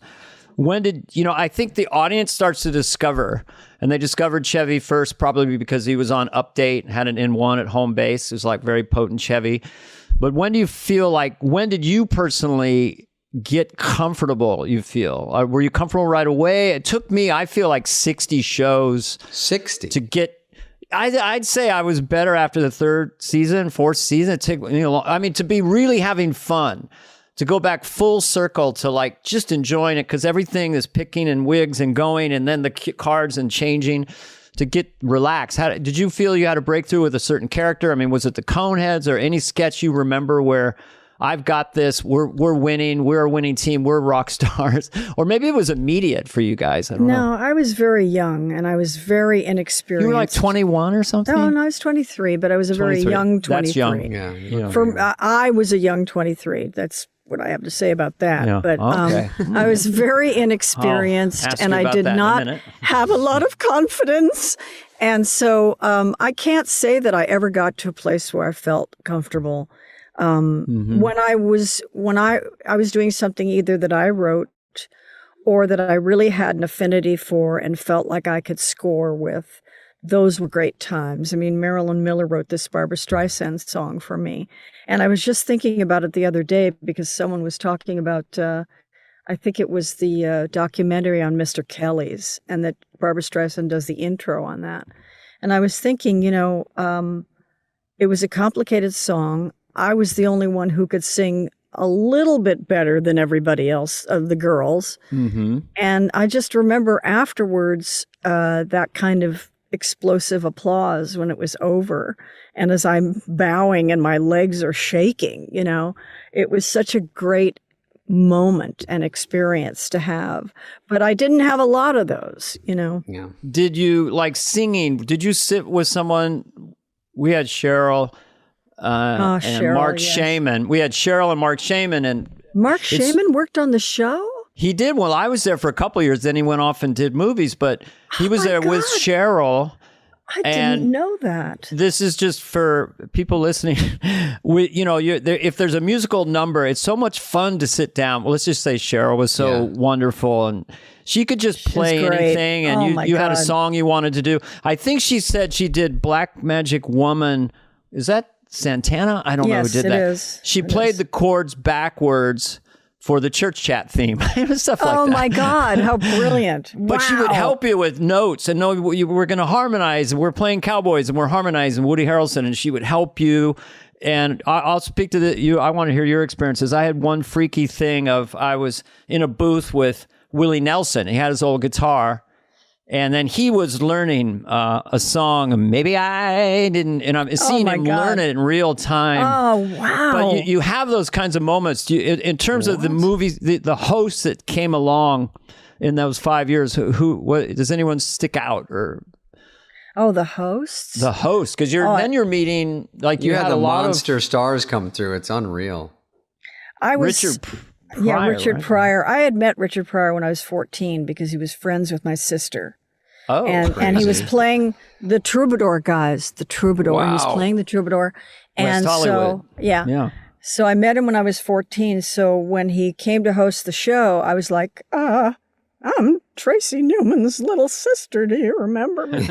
When did, I think the audience starts to discover, and they discovered Chevy first probably because he was on Update, had an N1 at home base. It was like very potent Chevy. But when do you feel when did you personally get comfortable, you feel? Were you comfortable right away? It took me, I feel like 60 shows. 60? To get, I'd say I was better after the third season, fourth season. It took, to be really having fun. To go back full circle to just enjoying it because everything is picking and wigs and going and then the cards and changing to get relaxed. Did you feel you had a breakthrough with a certain character? Was it the Coneheads or any sketch you remember where I've got this, we're winning, we're a winning team, we're rock stars? Or maybe it was immediate for you guys. I don't know. I was very young and I was very inexperienced. You were 21 or something? No, I was 23, but I was a very young 23. That's young. Yeah. I was a young 23. That's what I have to say about that. Yeah. But Okay. I was very inexperienced and I did not have a lot of confidence. And so I can't say that I ever got to a place where I felt comfortable. When I was doing something either that I wrote or that I really had an affinity for and felt like I could score with, those were great times. I mean, Marilyn Miller wrote this Barbra Streisand song for me. And I was just thinking about it the other day because someone was talking about, I think it was the documentary on Mr. Kelly's, and that Barbra Streisand does the intro on that. And I was thinking, it was a complicated song. I was the only one who could sing a little bit better than everybody else of the girls. Mm-hmm. And I just remember afterwards that kind of explosive applause when it was over. And as I'm bowing and my legs are shaking, it was such a great moment and experience to have. But I didn't have a lot of those, Yeah. Did you like singing? Did you sit with someone? We had Cheryl. And Cheryl, Mark yes. Shaman. We had Cheryl and Mark Shaman, and Mark Shaman worked on the show? he did. Well, I was there for a couple of years. Then he went off and did movies, but he was there with Cheryl. I didn't know that. This is just for people listening. If there's a musical number, it's so much fun to sit down. Well, let's just say Cheryl was so wonderful, and she could just play anything, and you had a song you wanted to do. I think she said she did Black Magic Woman. Is that Santana? I don't know who did that. Yes, it is. She played the chords backwards for the church chat theme. Stuff like that. Oh my God, how brilliant. But she would help you with notes and know we're going to harmonize, and we're playing Cowboys and we're harmonizing Woody Harrelson, and she would help you. And I'll speak to you. I want to hear your experiences. I had one freaky thing I was in a booth with Willie Nelson. He had his old guitar. And then he was learning a song, Maybe I Didn't, and I'm seeing him learn it in real time. Oh, wow. But you have those kinds of moments. In terms of the movies, the hosts that came along in those 5 years, what does anyone stick out? Or the hosts? The host, because then you're meeting, like you had the a lot monster stars come through. It's unreal. Richard Pryor. Yeah, Richard right? Pryor. I had met Richard Pryor when I was 14 because he was friends with my sister. Oh, and he was playing the Troubadour guys, the Troubadour. Wow. He was playing the Troubadour. And West Hollywood. So, so I met him when I was 14. So when he came to host the show, I was like, I'm Tracy Newman's little sister. Do you remember me?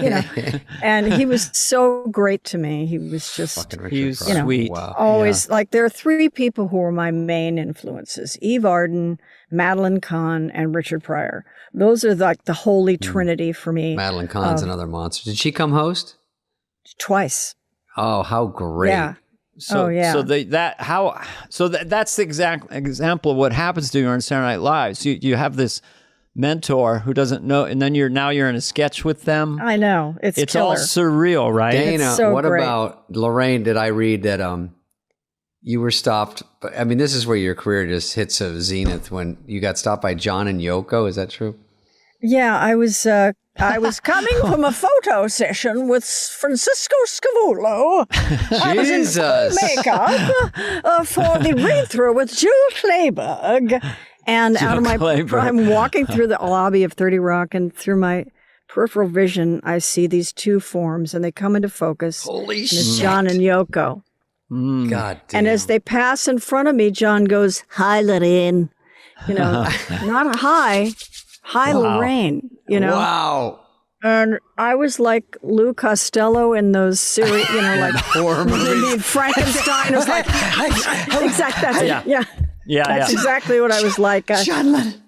And he was so great to me. He was just, he was sweet. Wow. Always like there are three people who were my main influences: Eve Arden, Madeline Kahn, and Richard Pryor. Those are like the holy trinity for me. Madeline Kahn's another monster. Did she come host? Twice. Oh, how great. Yeah. So that's the exact example of what happens to you on Saturday Night Live. So you have this mentor who doesn't know, and then you're in a sketch with them. I know. It's all surreal, right? Dana, so what great. about Lorraine? Did I read that you were stopped? I mean, this is where your career just hits a zenith when you got stopped by John and Yoko. Is that true? Yeah, I was coming from a photo session with Francisco Scavullo. I was in full makeup for the read-through with Jill Clayburgh. And out of I'm walking through the lobby of 30 Rock, and through my peripheral vision, I see these two forms, and they come into focus. Holy shit. It's John and Yoko. God damn. And as they pass in front of me, John goes, "Hi, Lorraine." Not a hi. Hi, wow. Lorraine, Wow. And I was like Lou Costello in those series, like horror movies. Frankenstein was like, exactly. That's it. Yeah. That's exactly what I was like. John Lennon.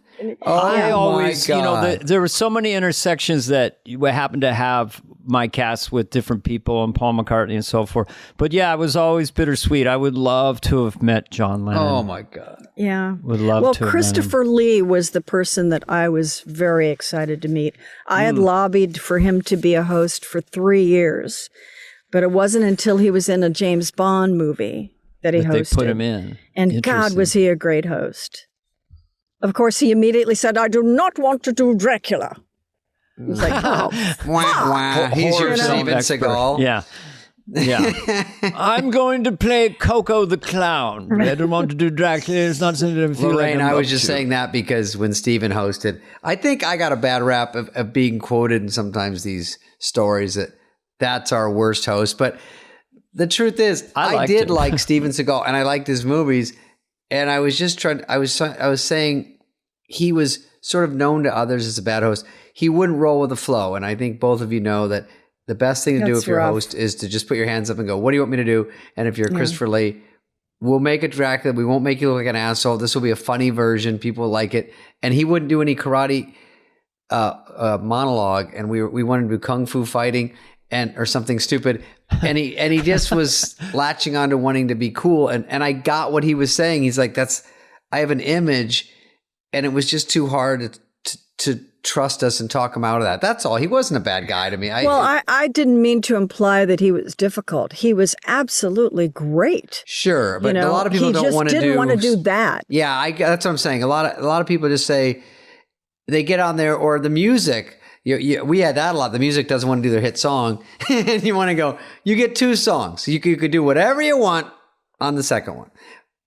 I always, there were so many intersections that you happened to have my cast with different people and Paul McCartney and so forth. But yeah, it was always bittersweet. I would love to have met John Lennon. Oh my God. Yeah. Would love to. Well, Christopher Lee was the person that I was very excited to meet. I had lobbied for him to be a host for 3 years, but it wasn't until he was in a James Bond movie that he hosted. They put him in. And God, was he a great host. Of course, he immediately said, "I do not want to do Dracula." He was like, "Oh, He's your Steven Seagal. Yeah. I'm going to play Coco the Clown. I don't want to do Dracula. It's not something I feel Lorraine, like I was just saying that because when Steven hosted, I think I got a bad rap of being quoted in sometimes these stories that's our worst host. But the truth is, I did like Steven Seagal, and I liked his movies. And I was just I was saying he was sort of known to others as a bad host. He wouldn't roll with the flow. And I think both of you know that the best thing to do if you're a host is to just put your hands up and go, what do you want me to do? And if you're Christopher Lee, we'll make it Dracula. We won't make you look like an asshole. This will be a funny version. People like it. And he wouldn't do any karate monologue. And we wanted to do kung fu fighting or something stupid. And he just was latching on to wanting to be cool. And I got what he was saying. He's like, I have an image, and it was just too hard to trust us and talk him out of that. That's all. He wasn't a bad guy to me. I didn't mean to imply that he was difficult. He was absolutely great. Sure, but a lot of people don't want to do. He just didn't want to do that. Yeah, that's what I'm saying. A lot of people just say they get on there, or the music. We had that a lot. The music doesn't want to do their hit song, and you want to go. You get 2 songs. You could do whatever you want on the second one,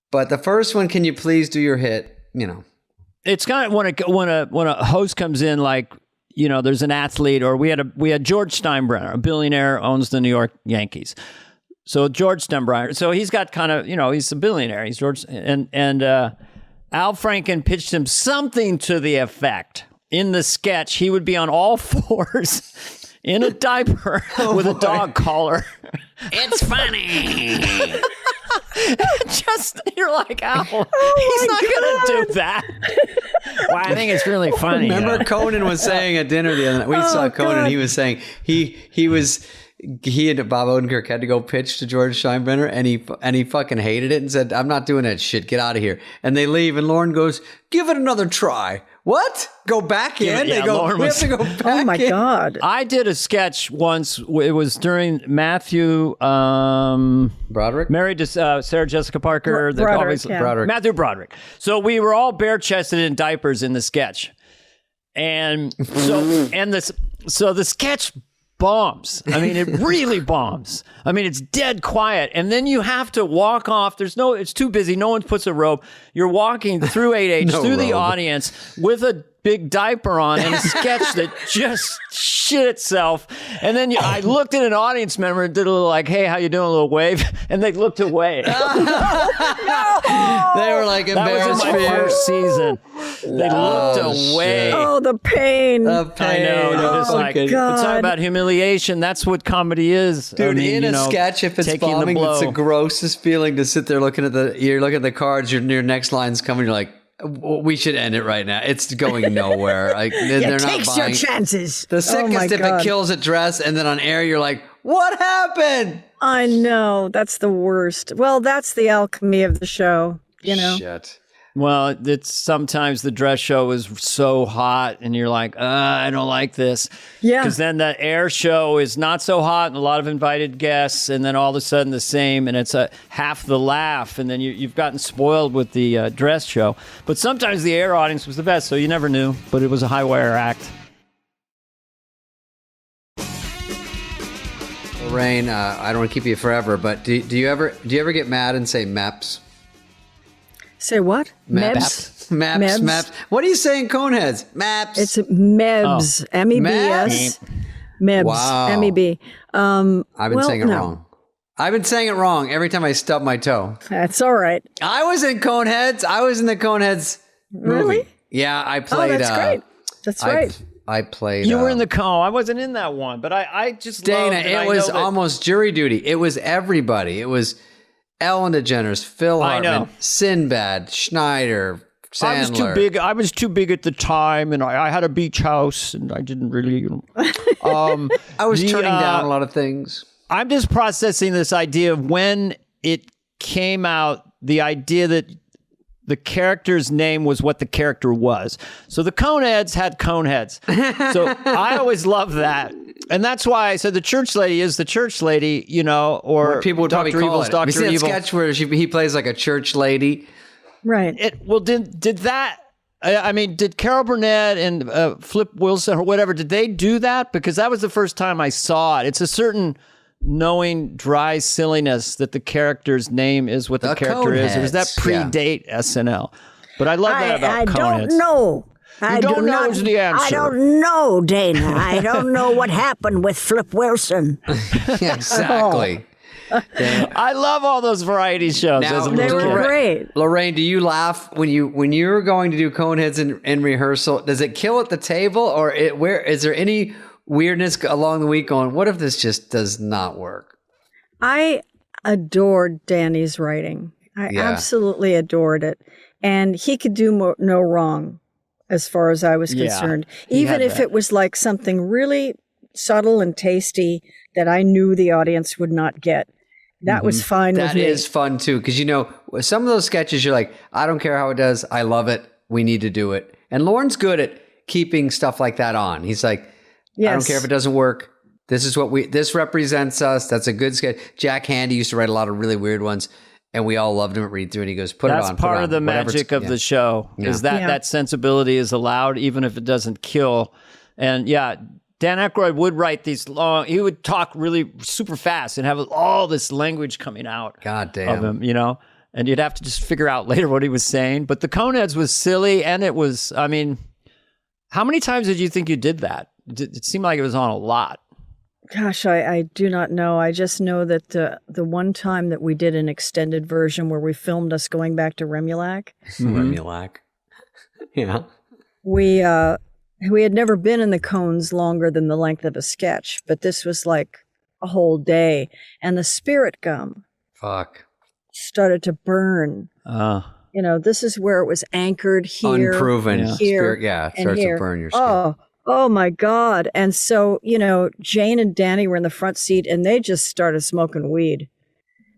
but the first one, can you please do your hit? It's kind of when a host comes in, like, there's an athlete, or we had George Steinbrenner, a billionaire, owns the New York Yankees. So George Steinbrenner, so he's got kind of, he's a billionaire. He's George, and Al Franken pitched him something to the effect. In the sketch, he would be on all fours in a diaper with a dog collar. It's funny. You're like, Al, he's not going to do that. Well, I think it's really funny. Remember Conan was saying at dinner the other night, we saw Conan, God. He was saying he and Bob Odenkirk had to go pitch to George Steinbrenner, and he fucking hated it and said, I'm not doing that shit. Get out of here. And they leave, and Lauren goes, give it another try. What? Go back in? They go, we have to go back in. Oh, my God. I did a sketch once. It was during Matthew Broderick? Married to Sarah Jessica Parker. Broderick. Matthew Broderick. So we were all bare-chested in diapers in the sketch. And so the sketch bombs. I mean, it really bombs. I mean, it's dead quiet. And then you have to walk off. It's too busy. No one puts a robe. You're walking through 8H, through the audience with a big diaper on and a sketch that just shit itself. And then I looked at an audience member and did a little like, hey, how you doing? A little wave. And they looked away. They were like embarrassed. That was in my first season. They looked away. Shit. Oh, the pain. I know. It's talk about humiliation. That's what comedy is. Dude, in a sketch, if it's bombing, it's the grossest feeling to sit there looking at the cards, your next line's coming, you're like, we should end it right now. It's going nowhere. Like, they're not takes buying. your chances. The sickest if it kills at dress, and then on air you're like, what happened? I know. That's the worst. Well, that's the alchemy of the show, Shit. Well, it's sometimes the dress show is so hot and you're like, I don't like this. Yeah. Because then the air show is not so hot and a lot of invited guests, and then all of a sudden the same, and it's half the laugh, and then you've gotten spoiled with the dress show. But sometimes the air audience was the best, so you never knew, but it was a high wire act. Lorraine, I don't want to keep you forever, but do you ever get mad and say MEPS? Say what? MEPS. MEPS. What do you say in Coneheads? MEPS. It's MEBS. MEBS. MEBS. Wow. MEB. I've been saying it wrong. I've been saying it wrong every time I stub my toe. That's all right. I was in Coneheads. I was in the Coneheads movie. Really? Yeah, I played. Oh, that's great. That's right. I played. You were in the Cone. I wasn't in that one, but I just Dana. loved It was almost jury duty. It was everybody. It was Ellen DeGeneres, Phil Hartman, Sinbad, Schneider, Sandler. I was too big at the time, and I had a beach house, and I didn't really. I was turning down a lot of things. I'm just processing this idea of when it came out, the idea that the character's name was what the character was. So the Coneheads had Coneheads. So I always loved that. And that's why I said the church lady is the church lady, or what people would Dr. probably call Evil's it. Dr. You see that Evil. sketch where he plays like a church lady? Right. Did that... I mean, did Carol Burnett and Flip Wilson or whatever, did they do that? Because that was the first time I saw it. It's a certain knowing dry silliness that the character's name is what the character is. Or does that predate SNL? But I love that about Coneheads. I don't know. I don't know is the answer. I don't know, Dana. I don't know what happened with Flip Wilson. Exactly. I love all those variety shows. Now, as a They little were kid. great. Lorraine, do you laugh when you're going to do Coneheads in rehearsal? Does it kill at the table, or where is there any weirdness along the week going, what if this just does not work? I adored Danny's writing. I absolutely adored it. And he could do no wrong as far as I was concerned. Even if it was like something really subtle and tasty that I knew the audience would not get. That was fine with me. That is fun too, because some of those sketches you're like, I don't care how it does, I love it, we need to do it. And Lorne's good at keeping stuff like that on. He's like, I don't care if it doesn't work. This represents us. That's a good sketch. Jack Handy used to write a lot of really weird ones, and we all loved him at read through. And he goes, "Put it on." That's part of the magic of the show is that sensibility is allowed, even if it doesn't kill. And Dan Aykroyd would write these long. He would talk really super fast and have all this language coming out. God damn. Of him, and you'd have to just figure out later what he was saying. But the Coneheads was silly, and it was. I mean, how many times did you think you did that? It seemed like it was on a lot. Gosh, I do not know. I just know that the one time that we did an extended version where we filmed us going back to Remulac. Remulac. Yeah. We had never been in the cones longer than the length of a sketch, but this was like a whole day. And the spirit gum started to burn. This is where it was anchored here. Unproven. Here, spirit, starts to burn your skin. Oh my God. And so, Jane and Danny were in the front seat and they just started smoking weed.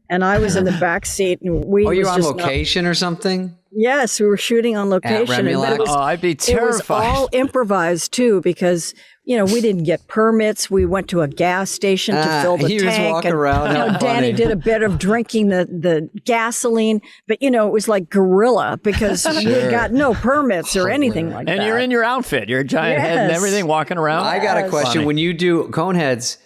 And I was in the back seat and weed Are you was on just location or something? Yes, we were shooting on location. I'd be terrified. It was all improvised too because, we didn't get permits. We went to a gas station to fill the tank. He was walking around. Danny did a bit of drinking the gasoline, but it was like guerrilla because we got no permits or anything like that. And you're in your outfit, your giant head and everything walking around. I got a question. When you do Coneheads,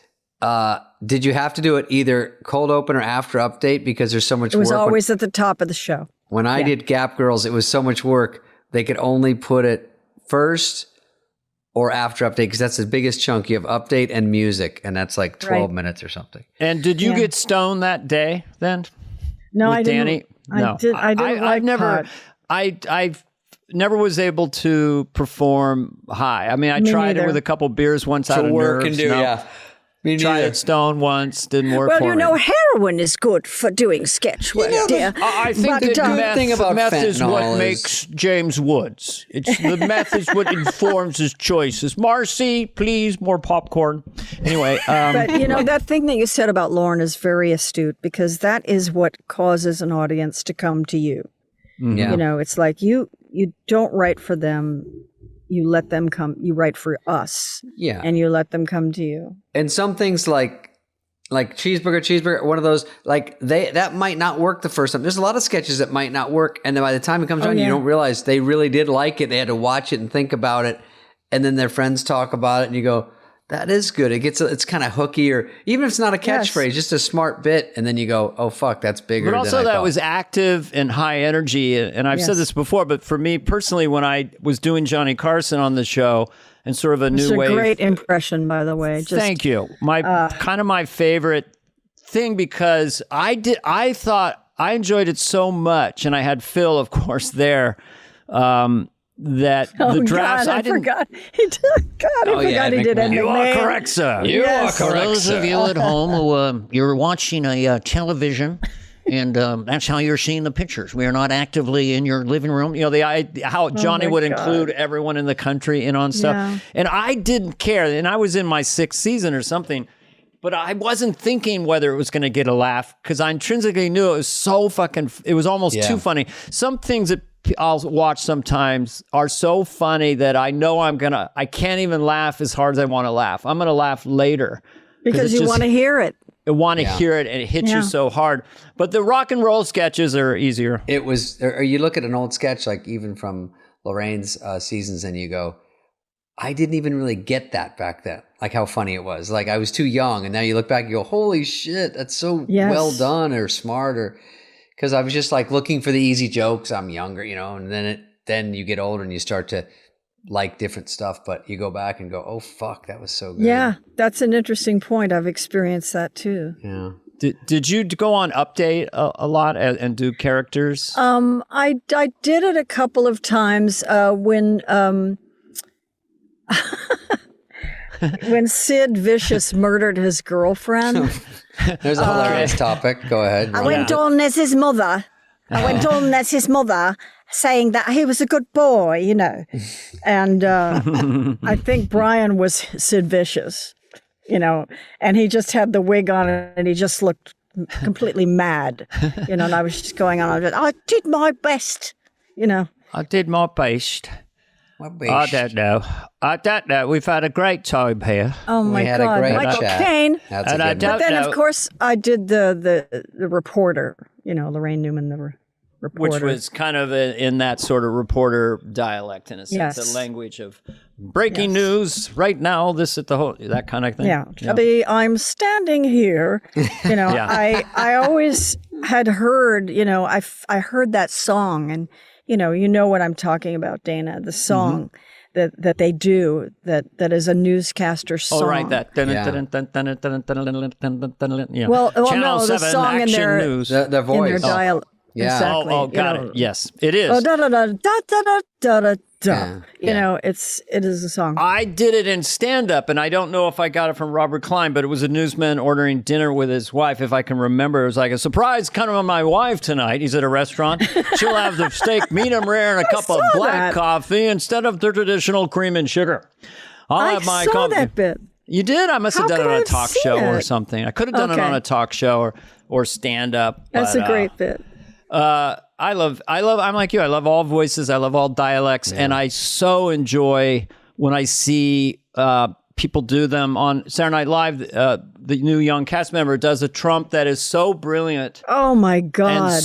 did you have to do it either cold open or after update because there's so much work? It was always at the top of the show. When I did Gap Girls, it was so much work. They could only put it first or after update because that's the biggest chunk. You have update and music, and that's like 12 minutes or something. And did you get stoned that day then? No, with I Danny? didn't. No, I didn't. I never was able to perform high. I mean, I tried it with a couple beers once out of work nerves. and do, Me Tried neither. it stoned once, didn't work for me. Heroin is good for doing sketch work, dear. I think But, that good thing about meth is fentanyl what is- makes James Woods. The meth is what informs his choices. Marcy, please, more popcorn. Anyway. But, that thing that you said about Lauren is very astute because that is what causes an audience to come to you. Yeah. It's like you don't write for them. You let them come. You write for us. Yeah. And you let them come to you. And some things like cheeseburger, one of those, like that might not work the first time. There's a lot of sketches that might not work. And then by the time it comes on, you don't realize they really did like it. They had to watch it and think about it. And then their friends talk about it and you go, that is good. It's kind of hooky, or even if it's not a catchphrase, just a smart bit. And then you go, oh, fuck, that's bigger. But also than I that thought. was active and high energy. And I've said this before, but for me personally, when I was doing Johnny Carson on the show and sort of a new wave. It's a great impression, by the way. Thank you. My favorite thing because I thought I enjoyed it so much. And I had Phil, of course, there. That the drafts. God, I forgot. He did. God, I forgot he did it. You are correct, sir. You are correct, For those sir. of you at home who you're watching a television, and that's how you're seeing the pictures. We are not actively in your living room. How Johnny would include everyone in the country in on stuff, and I didn't care. And I was in my 6th season or something. But I wasn't thinking whether it was going to get a laugh because I intrinsically knew it was so fucking. It was almost too funny. Some things that I'll watch sometimes are so funny that I know I can't even laugh as hard as I want to laugh. I'm going to laugh later. Because you want to hear it. I want to hear it and it hits you so hard. But the rock and roll sketches are easier. It was, or you look at an old sketch, like even from Lorraine's seasons, and you go, I didn't even really get that back then, like how funny it was. Like I was too young, and now you look back and you go, holy shit, that's so well done or smart, or because I was just like looking for the easy jokes. I'm younger, and then you get older and you start to like different stuff, but you go back and go, oh fuck, that was so good. Yeah, that's an interesting point. I've experienced that too. Yeah. Did you go on Update a lot and do characters? I did it a couple of times when when Sid Vicious murdered his girlfriend. There's a hilarious topic. Go ahead. I went on as his mother. Saying that he was a good boy, you know. And I think Brian was Sid Vicious, you know, and he just had the wig on and he just looked completely mad, you know, and I was just going on, I did my best, you know. I did my best. I don't know. We've had a great time here. Oh, my God. Michael Caine. That's and a good one. But then, of course, I did the reporter, you know, Lorraine Newman, the reporter. Which was kind of in that sort of reporter dialect, in a sense, the language of breaking news right now, this at the whole, that kind of thing. Yeah. I'm standing here, you know, I always had heard, you know, I heard that song and, you know what I'm talking about, Dana, the song that they do that is a newscaster song. Oh, right, that. Yeah. Well, Channel no, the 7 song in their news. The voice. In their dialect. Yeah. Exactly. Oh, got it. Yes, it is. Oh, da da da da da da da da da. You know, it is a song. I did it in stand-up, and I don't know if I got it from Robert Klein, but it was a newsman ordering dinner with his wife, if I can remember. It was like, a surprise coming on my wife tonight. He's at a restaurant. She'll have the steak medium rare and a cup of black coffee instead of the traditional cream and sugar. I'll have my coffee. That bit. You did? I must have done it on a talk show or something. I could have done it on a talk show or stand-up. That's a great bit. I'm like you. I love all voices. I love all dialects. And I so enjoy when I see people do them on Saturday Night Live. The new young cast member does a Trump that is so brilliant. Oh, my God.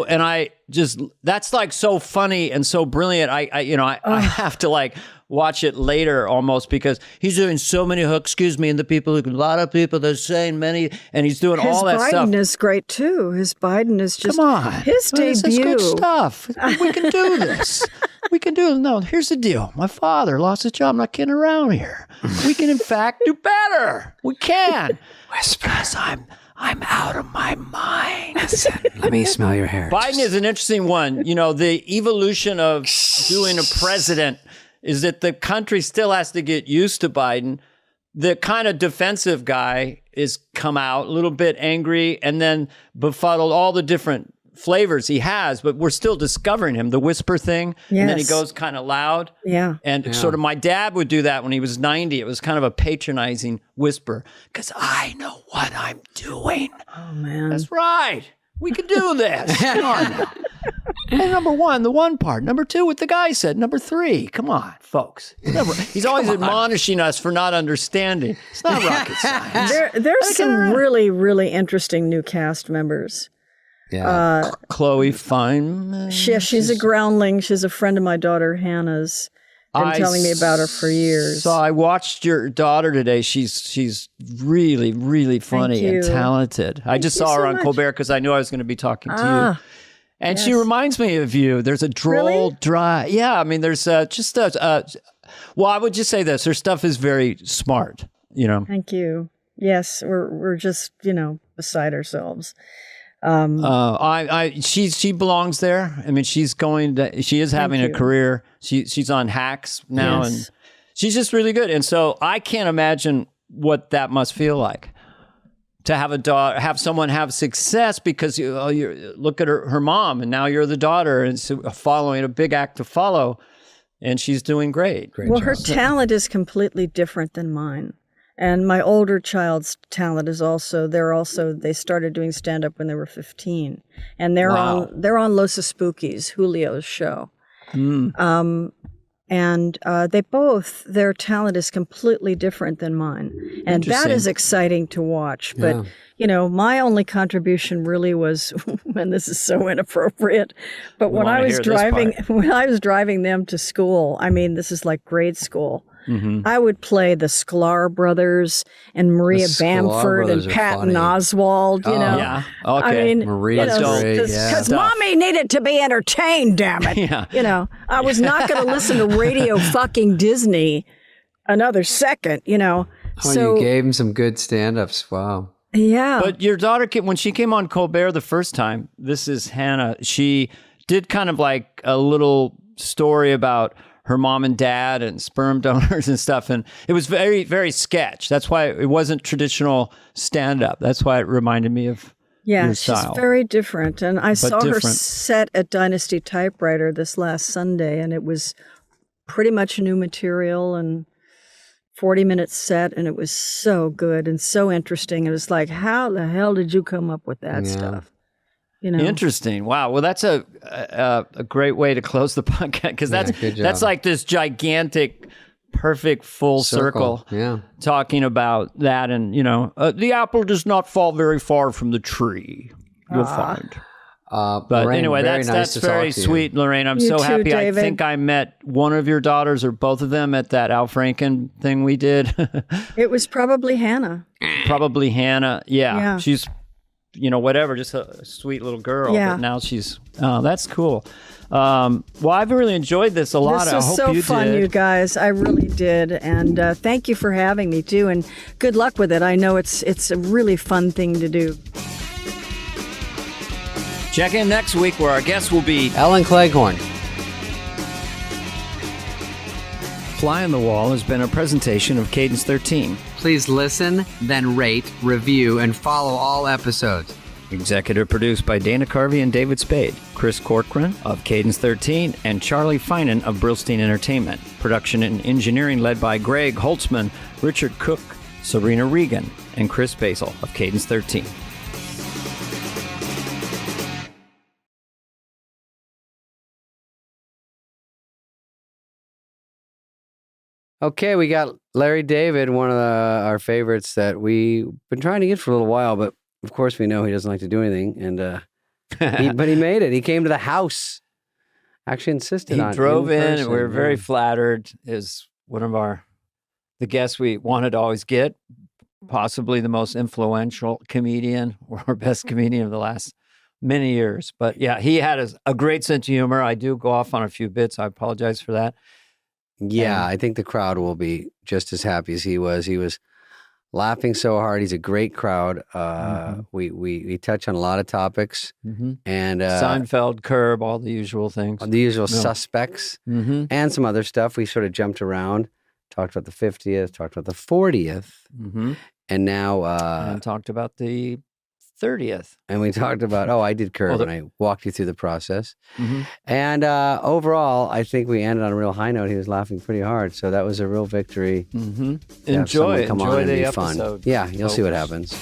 And I just, that's like so funny and so brilliant. I have to like watch it later almost because he's doing so many hooks, and a lot of people that are saying many, and he's doing all that stuff. His Biden is great too. His Biden is just, come on, his debut. This is good stuff. We can do this. We can do it. No, here's the deal. My father lost his job. I'm not kidding around here. We can, in fact, do better. We can. Whispers, I'm out of my mind. Let me smell your hair. Biden is an interesting one. You know, the evolution of doing a president is that the country still has to get used to Biden. The kind of defensive guy is come out a little bit angry and then befuddled, all the different flavors he has, but we're still discovering him. The whisper thing, and then he goes kind of loud. Yeah. And sort of my dad would do that when he was 90. It was kind of a patronizing whisper, because I know what I'm doing. Oh, man. That's right. We can do this. Come on now. And number one, the one part. Number two, what the guy said. Number three, come on, folks. He's always admonishing us for not understanding. It's not rocket science. There's some really, really interesting new cast members. Yeah. Chloe Feynman. She's a groundling. She's a friend of my daughter Hannah's. Been telling me about her for years. So I watched your daughter today. She's really, really funny and talented. I just saw her on Colbert because I knew I was going to be talking to you. And she reminds me of you. There's a droll, dry. Yeah, I mean, there's well, I would just say this. Her stuff is very smart, you know. Thank you. Yes, we're just, beside ourselves. She belongs there. I mean, she is having a career. She's on Hacks now, and she's just really good. And so I can't imagine what that must feel like to have a daughter, have someone have success, because you look at her mom, and now you're the daughter, and it's following a big act to follow, and she's doing great. Well, her talent is completely different than mine. And my older child's talent is they started doing stand-up when they were 15. And they're on Los Spookies, Julio's show. And their talent is completely different than mine. And that is exciting to watch. But, my only contribution really was, and this is so inappropriate, but when I was driving them to school, I mean, this is like grade school. Mm-hmm. I would play the Sklar brothers and Maria Bamford and Patton Oswalt, Yeah. Okay. I mean, Maria's great. Because mommy needed to be entertained, damn it. Yeah. I was not going to listen to Radio fucking Disney another second, Oh, you gave him some good stand-ups. Wow. Yeah. But your daughter, when she came on Colbert the first time, this is Hannah, she did kind of like a little story about her mom and dad and sperm donors and stuff. And it was very, very sketch. That's why it wasn't traditional stand-up. That's why it reminded me of your style. She's very different. And I saw her set at Dynasty Typewriter this last Sunday, and it was pretty much new material and 40-minute set, and it was so good and so interesting. It was like, how the hell did you come up with that stuff? You know? Interesting. Wow. Well, that's a great way to close the podcast, because that's like this gigantic, perfect full circle. Yeah. Talking about that, and the apple does not fall very far from the tree. You'll find. But Lorraine, anyway, that's very sweet, Lorraine. I'm so happy. David. I think I met one of your daughters or both of them at that Al Franken thing we did. It was probably Hannah. Probably Hannah. Yeah. She's, whatever, just a sweet little girl. Yeah. But now she's, that's cool. Well, I've really enjoyed this a lot. This was I hope so fun, you guys. I really did. And thank you for having me, too. And good luck with it. I know it's a really fun thing to do. Check in next week where our guest will be Ellen Cleghorn. Fly on the Wall has been a presentation of Cadence 13. Please listen, then rate, review, and follow all episodes. Executive produced by Dana Carvey and David Spade, Chris Corcoran of Cadence 13, and Charlie Finan of Brillstein Entertainment. Production and engineering led by Greg Holtzman, Richard Cook, Serena Regan, and Chris Basil of Cadence 13. Okay, we got Larry David, one of our favorites that we've been trying to get for a little while, but of course we know he doesn't like to do anything, and but he made it. He came to the house. Actually insisted on it. He drove in, and we were very flattered. Is one of the guests we wanted to always get, possibly the most influential comedian or best comedian of the last many years. But yeah, he had a great sense of humor. I do go off on a few bits. I apologize for that. Yeah, I think the crowd will be just as happy as he was. He was laughing so hard. He's a great crowd. We touch on a lot of topics. And Seinfeld, Curb, all the usual things. The usual suspects and some other stuff. We sort of jumped around, talked about the 50th, talked about the 40th, and now... and talked about the 30th. And we talked about, I did Curb, and I walked you through the process. And overall, I think we ended on a real high note. He was laughing pretty hard, so that was a real victory. Enjoy the episode. Fun. Yeah, you'll see what happens.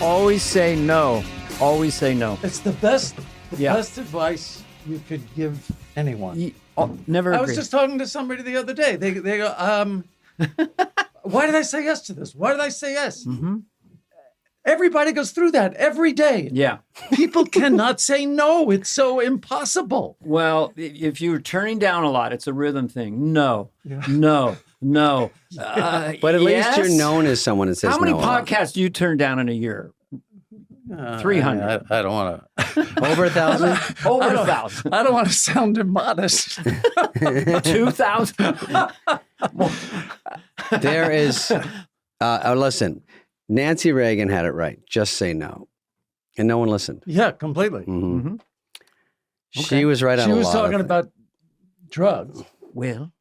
Always say no. Always say no. It's the best advice you could give anyone. Never agree. I was just talking to somebody the other day. They go, why did I say yes to this? Why did I say yes? Everybody goes through that every day. Yeah. People cannot say no. It's so impossible. Well, if you're turning down a lot, it's a rhythm thing. No. But at least you're known as someone that says no. How many podcasts do you turn down in a year? 300. I don't want to. Over 1,000? Over 1,000. I don't want to sound immodest. 2,000? There is, listen, Nancy Reagan had it right. Just say no. And no one listened. Yeah, completely. She was right on a lot. She was talking about drugs. Well,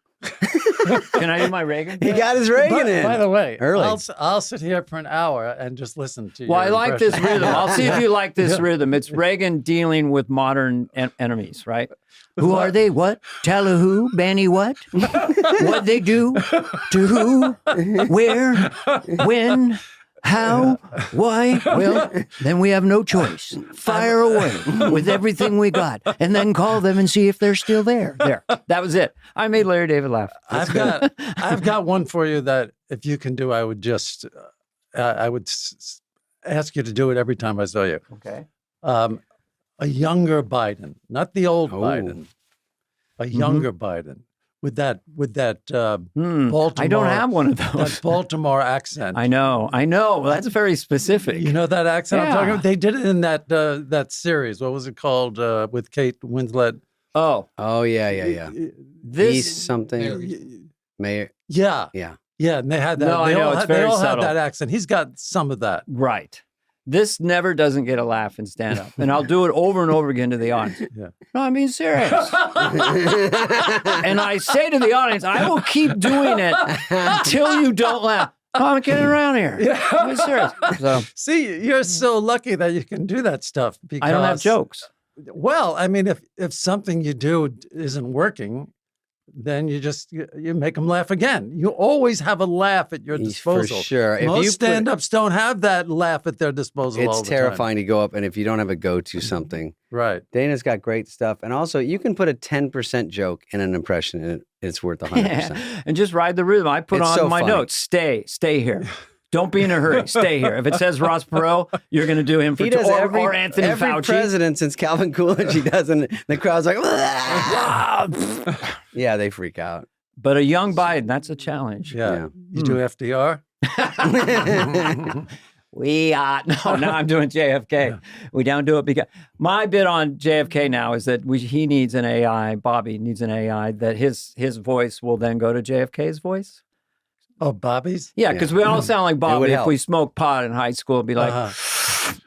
can I do my Reagan? He got his Reagan in. By the way, early. I'll sit here for an hour and just listen to you. Well, I like this rhythm. I'll see if you like this rhythm. It's Reagan dealing with modern enemies, right? Who are they? What? Tell who? Banny what? What they do? To who? Where? When? How? Why? Well, then we have no choice. Fire away with everything we got, and then call them and see if they're still there. There. That was it. I made Larry David laugh. I've got one for you that if you can do, I would just ask you to do it every time I saw you. Okay. A younger Biden, not the old Biden, a younger Biden. With that Baltimore. I don't have one of those. That Baltimore accent. I know. Well, that's very specific. You know that accent Yeah. I'm talking about? They did it in that series. What was it called with Kate Winslet? Oh, yeah. This East something. Mayor. Yeah. Yeah. Yeah, and they had that. No, I know, it's very they all have subtle. that accent. He's got some of that. Right. This never doesn't get a laugh in stand-up. And I'll do it over and over again to the audience. Yeah. No, I'm being serious. And I say to the audience, I will keep doing it until you don't laugh. No, I'm kidding around here. Yeah. I'm being serious. So See, you're so lucky that you can do that stuff because I don't have jokes. Well, I mean, if something you do isn't working, then you make them laugh again. You always have a laugh at your disposal. For sure. Most stand-ups don't have that laugh at their disposal all It's the terrifying to go up, and if you don't have a go-to something. time. Right. Dana's got great stuff. And also, you can put a 10% joke in an impression, and it's worth 100%. And just ride the rhythm. I put It's on so my funny. notes. Stay here. Don't be in a hurry. Stay here. If it says Ross Perot, you're going to do him for He does or Anthony every Fauci. president since Calvin Coolidge, he does, and the crowd's like, yeah, they freak out. But a young Biden, that's a challenge. Yeah. You do FDR? Now I'm doing JFK. Yeah. We don't do it because my bit on JFK now is that he needs an AI. Bobby needs an AI that his voice will then go to JFK's voice. Oh, Bobby's? Yeah, because we all sound like Bobby would if help. we smoked pot in high school. It'd be like,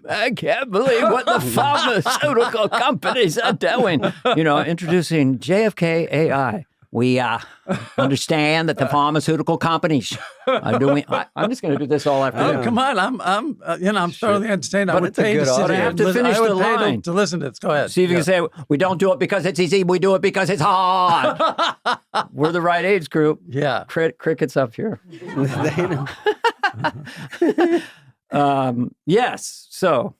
I can't believe what the pharmaceutical companies are doing. Introducing JFK AI. We understand that the pharmaceutical companies are doing. I'm just going to do this all afternoon. Oh, come on. I'm thoroughly entertained. I But would it's a pay good to sit audience. here I have and to listen. finish I would the pay line. to listen to this. Go ahead. See if you Yeah. can say, we don't do it because it's easy. We do it because it's hard. We're the right age group. Yeah. Crickets up here. Yes. So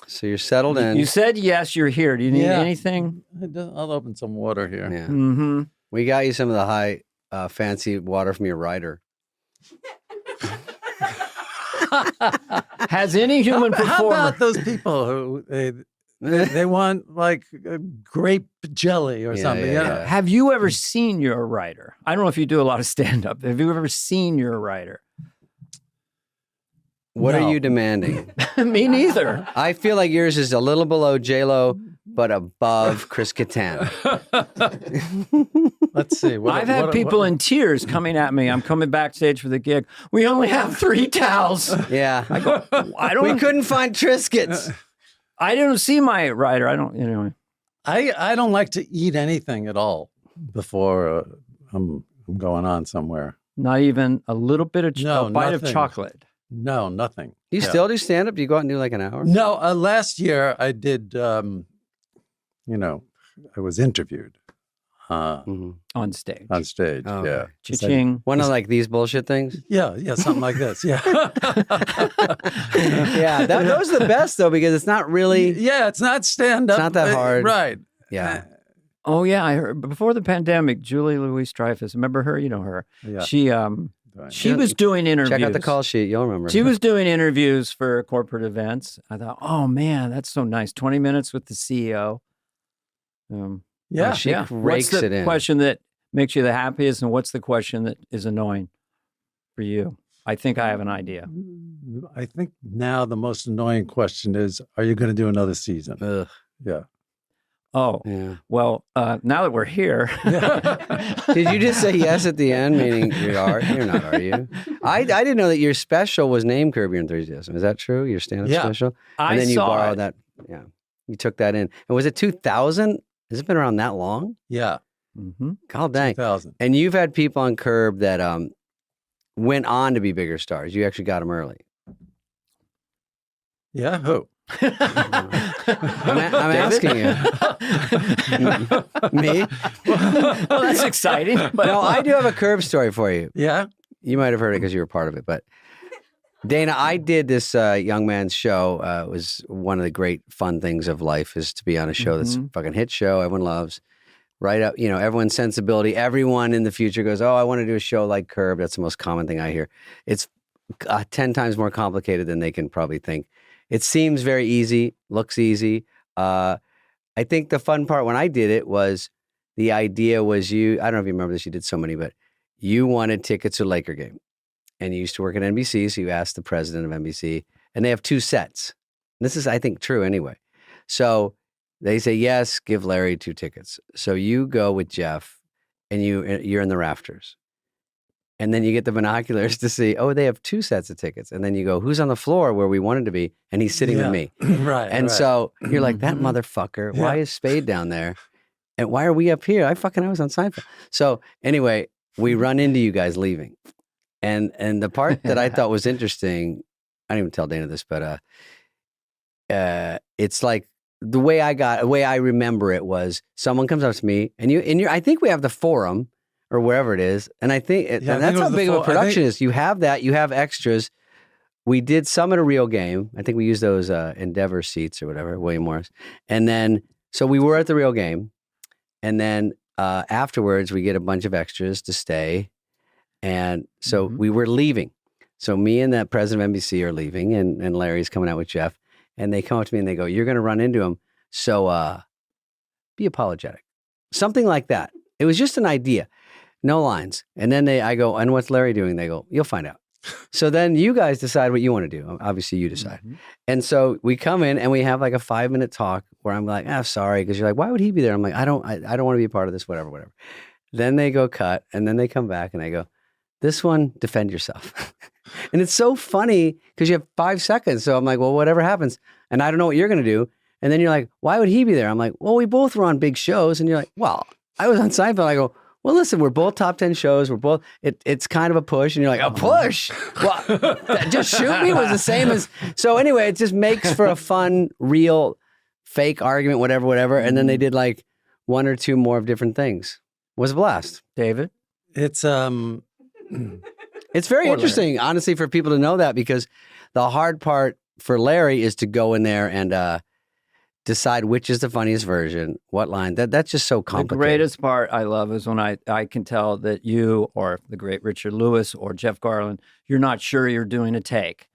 So you're settled in. you said yes, you're here. Do you need Yeah. anything? I'll open some water here. Yeah. Mm-hmm. We got you some of the high fancy water from your rider. Has any human How performer? about those people who they want like grape jelly or Yeah, something? yeah, you know? yeah. Have you ever seen your writer? I don't know if you do a lot of stand-up. Have you ever seen your writer? What No. are you demanding? Me neither. I feel like yours is a little below J-Lo, but above Chris Kattan. Let's see. I've had people in tears coming at me. I'm coming backstage for the gig. We only have 3 towels. Yeah. I don't. We couldn't find Triscuits. I didn't see my writer. I don't. Anyway. I don't like to eat anything at all before I'm going on somewhere. Not even a little bit of No, a bite of nothing. chocolate. No, nothing. You Yeah. still do stand-up? Do you go out and do like an hour? No, last year I did. I was interviewed Mhm. On stage. on stage. Oh, yeah, okay. Cha-ching. One of like these bullshit things? yeah, something like this. Yeah, Yeah. Those are the best though, because it's not really. yeah. It's not stand up. It's not that hard. right? Yeah. Oh yeah, I heard before the pandemic. Julie Louis-Dreyfus. Remember her? You know her. Yeah. She was doing interviews. Check out the call sheet. You'll remember. She was doing interviews for corporate events. I thought, oh man, that's so nice. 20 minutes with the CEO. Yeah. She What's rakes the it in. question that makes you the happiest, and what's the question that is annoying for you? I think I have an idea. I think now the most annoying question is, are you going to do another season? Ugh. Yeah. Oh, Yeah. well, now that we're here, Did you just say yes at the end, meaning you are? You're not, are you? I didn't know that your special was named Curb Your Enthusiasm. Is that true? Your stand-up Yeah. special? I And then you saw borrowed it. that. Yeah. You took that in. And was it 2000? Has it been around that long? Yeah. Mhm. God dang. 2000. And you've had people on Curb that went on to be bigger stars. You actually got them early. Yeah. Who? I'm asking you. Me? Well, that's exciting. But No, I do have a Curb story for you. Yeah. You might have heard it because you were part of it, but Dana, I did this young man's show. It was one of the great fun things of life is to be on a show that's a fucking hit show everyone loves. Right up, everyone's sensibility. Everyone in the future goes, oh, I want to do a show like Curb. That's the most common thing I hear. It's 10 times more complicated than they can probably think. It seems very easy, looks easy. I think the fun part when I did it was the idea was I don't know if you remember this, you did so many, but you wanted tickets to a Laker game. And you used to work at NBC, so you asked the president of NBC, and they have 2 sets. This is, I think, true anyway. So they say, yes, give Larry 2 tickets. So you go with Jeff, and you're in the rafters. And then you get the binoculars to see, oh, they have 2 sets of tickets. And then you go, who's on the floor where we wanted to be? And he's sitting with me. Right. And so you're like, that motherfucker, why is Spade down there? And why are we up here? I was on Seinfeld. So anyway, we run into you guys leaving. And the part that I thought was interesting, I didn't even tell Dana this, but it's like the way I remember it was someone comes up to me and I think we have the forum or wherever it is. And I think, and that's how big of a production is. You have that, you have extras. We did some at a real game. I think we used those Endeavor seats or whatever, William Morris. And then, so we were at the real game. And then afterwards, we get a bunch of extras to stay. And so we were leaving. So me and the president of NBC are leaving, and Larry's coming out with Jeff. And they come up to me and they go, you're going to run into him. So be apologetic. Something like that. It was just an idea. No lines. And then I go, and what's Larry doing? They go, you'll find out. So then you guys decide what you want to do. Obviously you decide. And so we come in and we have like a 5-minute talk where I'm like, sorry. Cause you're like, why would he be there? I'm like, I don't want to be a part of this, whatever. Then they go cut and then they come back and they go, this one, defend yourself. And it's so funny because you have 5 seconds. So I'm like, well, whatever happens. And I don't know what you're going to do. And then you're like, why would he be there? I'm like, well, we both were on big shows. And you're like, well, I was on Seinfeld. I go, well, listen, we're both top 10 shows. We're both, it's kind of a push. And you're like, a push? Well, just shoot me was the same as, so anyway, it just makes for a fun, real, fake argument, whatever. And then they did like 1 or 2 more of different things. It was a blast. David? It's very interesting, honestly, for people to know that, because the hard part for Larry is to go in there and decide which is the funniest version, what line. That's just so complicated. The greatest part I love is when I can tell that you or the great Richard Lewis or Jeff Garland, you're not sure you're doing a take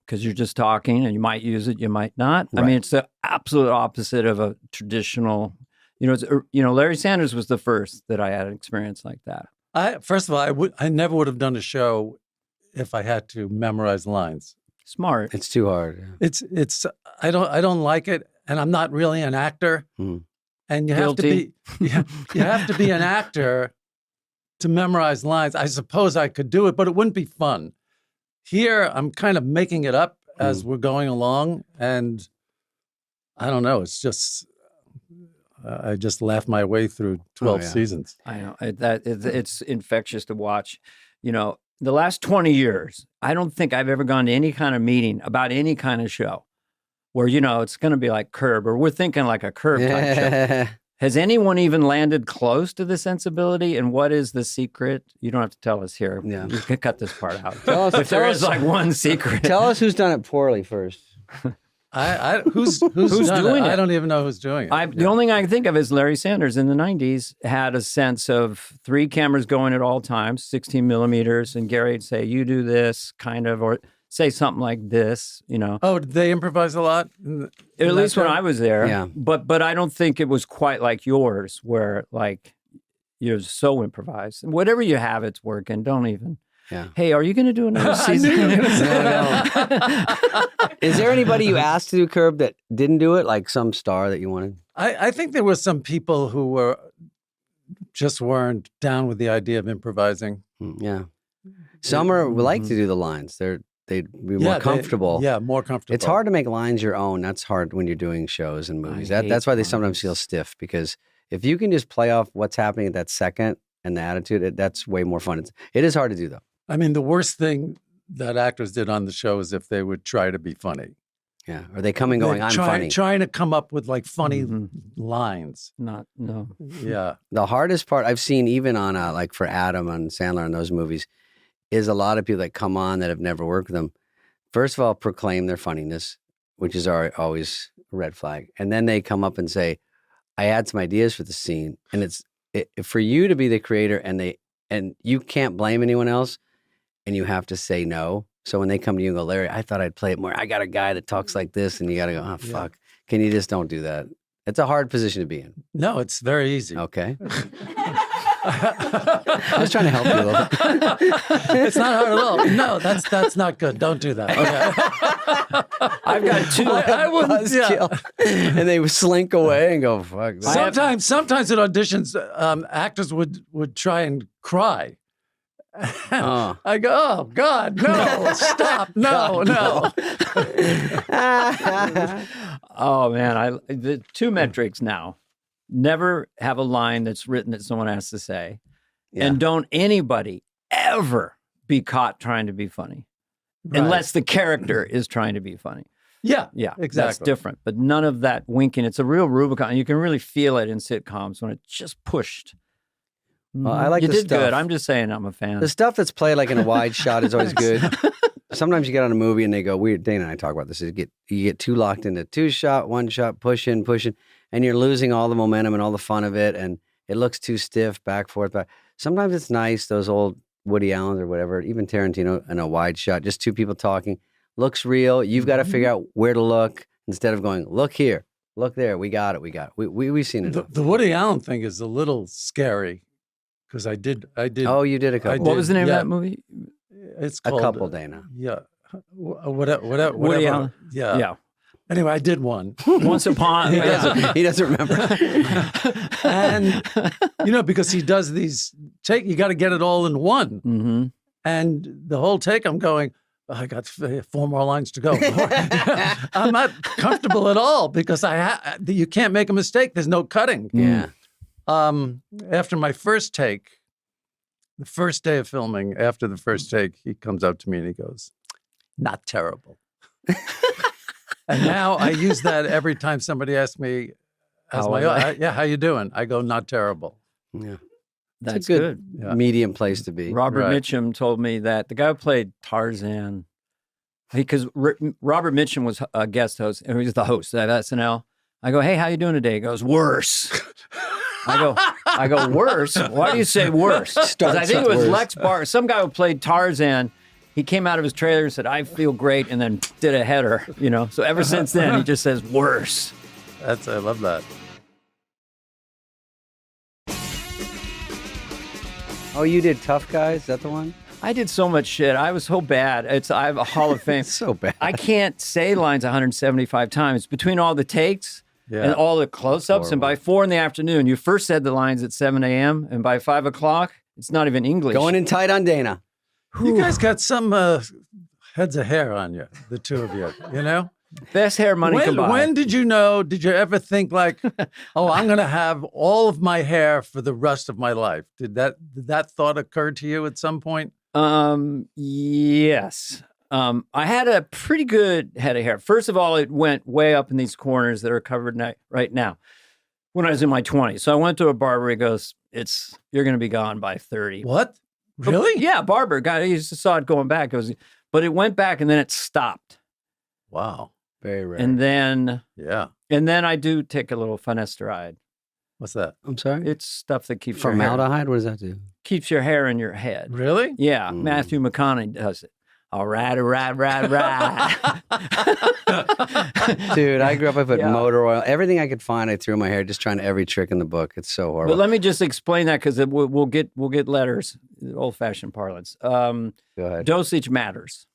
because you're just talking and you might use it, you might not. Right. I mean, it's the absolute opposite of a traditional, Larry Sanders was the first that I had an experience like that. First of all, I never would have done a show if I had to memorize lines. Smart. It's too hard. It's I don't like it, and I'm not really an actor. And you have to be you have to be an actor to memorize lines. I suppose I could do it, but it wouldn't be fun. Here, I'm kind of making it up as we're going along, and I don't know. It's just I just laughed my way through 12 seasons. I know it's infectious to watch. The last 20 years, I don't think I've ever gone to any kind of meeting about any kind of show where, it's going to be like Curb, or we're thinking like a Curb type show. Has anyone even landed close to the sensibility? And what is the secret? You don't have to tell us here. Yeah. You can cut this part out. If there is like one secret. Tell us who's done it poorly first. Who's doing it? I don't even know who's doing it. The only thing I can think of is Larry Sanders in the 90s had a sense of 3 cameras going at all times, 16 millimeters, and Gary would say, you do this, kind of, or say something like this, Oh, did they improvise a lot? At least when I was there. Yeah. But I don't think it was quite like yours, where like you're so improvised. Whatever you have, it's working. Don't even. Yeah. Hey, are you going to do another season? No. Is there anybody you asked to do Curb that didn't do it, like some star that you wanted? I think there were some people who weren't down with the idea of improvising. Yeah. Some would like to do the lines. They'd be more comfortable. More comfortable. It's hard to make lines your own. That's hard when you're doing shows and movies. That's why they sometimes feel stiff, because if you can just play off what's happening at that second and the attitude, that's way more fun. It is hard to do, though. I mean, the worst thing that actors did on the show is if they would try to be funny. Yeah. Or they come and going, I'm funny. Trying to come up with like funny lines. No. Yeah. The hardest part I've seen, even on like for Adam on Sandler and those movies, is a lot of people that come on that have never worked with them. First of all, proclaim their funniness, which is always a red flag. And then they come up and say, I had some ideas for the scene. And for you to be the creator and you can't blame anyone else, and you have to say no. So when they come to you and go, Larry, I thought I'd play it more. I got a guy that talks like this, and you got to go, oh, fuck. Can you just don't do that? It's a hard position to be in. No, it's very easy. Okay. I was trying to help you a little bit. It's not hard at all. No, that's not good. Don't do that. Okay. I've got 2. I wouldn't. Yeah. And they would slink away and go, fuck. Sometimes at auditions, actors would try and cry. I go, oh, God, no, stop, no. Oh, man. The two metrics now. Never have a line that's written that someone has to say. Yeah. And don't anybody ever be caught trying to be funny. Right. Unless the character is trying to be funny. Yeah, exactly. That's different. But none of that winking. It's a real Rubicon. You can really feel it in sitcoms when it's just pushed. Well, I like you the did stuff. Good. I'm just saying I'm a fan. The stuff that's played like in a wide shot is always good. Sometimes you get on a movie and they go, Dana and I talk about this, you get too locked into 2-shot, 1-shot, pushing, and you're losing all the momentum and all the fun of it, and it looks too stiff, back, forth, back. Sometimes it's nice, those old Woody Allen or whatever, even Tarantino in a wide shot, just two people talking. Looks real. You've got to figure out where to look instead of going, look here, look there. We got it. We've seen it. The Woody Allen thing is a little scary because I did. Oh, you did a couple. What was the name of that movie? It's called A Couple, Dana. Yeah. Whatever. Woody Allen. Yeah. Anyway, I did one. Once upon. He doesn't remember. And, because he does these you got to get it all in one. Mm-hmm. And the whole take, I'm going, I got 4 more lines to go. I'm not comfortable at all because you can't make a mistake. There's no cutting. Yeah. After my first take, the first day of filming, after the first take, he comes up to me and he goes, not terrible. And now I use that every time somebody asks me, how you doing? I go, not terrible. Yeah. That's good. Medium place to be. Robert Mitchum told me that the guy who played Tarzan, because Robert Mitchum was a guest host, and he was the host at SNL. I go, hey, how you doing today? He goes, worse. I go, worse? Why do you say worse? Because I think it was Lex Barr, some guy who played Tarzan. He came out of his trailer and said, I feel great, and then did a header, So ever since then, he just says, worse. I love that. Oh, you did Tough Guys? Is that the one? I did so much shit. I was so bad. I have a Hall of Fame. So bad. I can't say lines 175 times. Between all the takes and all the close-ups, and by 4 p.m, you first said the lines at 7 a.m., and by 5 o'clock, it's not even English. Going in tight on Dana. You guys got some heads of hair on you, the two of you, Best hair money combined. When did you know, did you ever think like, I'm going to have all of my hair for the rest of my life? Did that thought occur to you at some point? Yes. I had a pretty good head of hair. First of all, it went way up in these corners that are covered right now when I was in my 20s. So I went to a barber. He goes, you're going to be gone by 30. What? Really? Yeah, barber guy. He saw it going back. But it went back and then it stopped. Wow. Very rare. And then, and then I do take a little finasteride. What's that? I'm sorry? It's stuff that keeps formaldehyde. Your hair, what does that do? Keeps your hair in your head. Really? Yeah. Matthew McConaughey does it. All right. Dude, I grew up, I put motor oil. Everything I could find, I threw in my hair, just trying every trick in the book. It's so horrible. But let me just explain that because we'll get letters, old-fashioned parlance. Go ahead. Dosage matters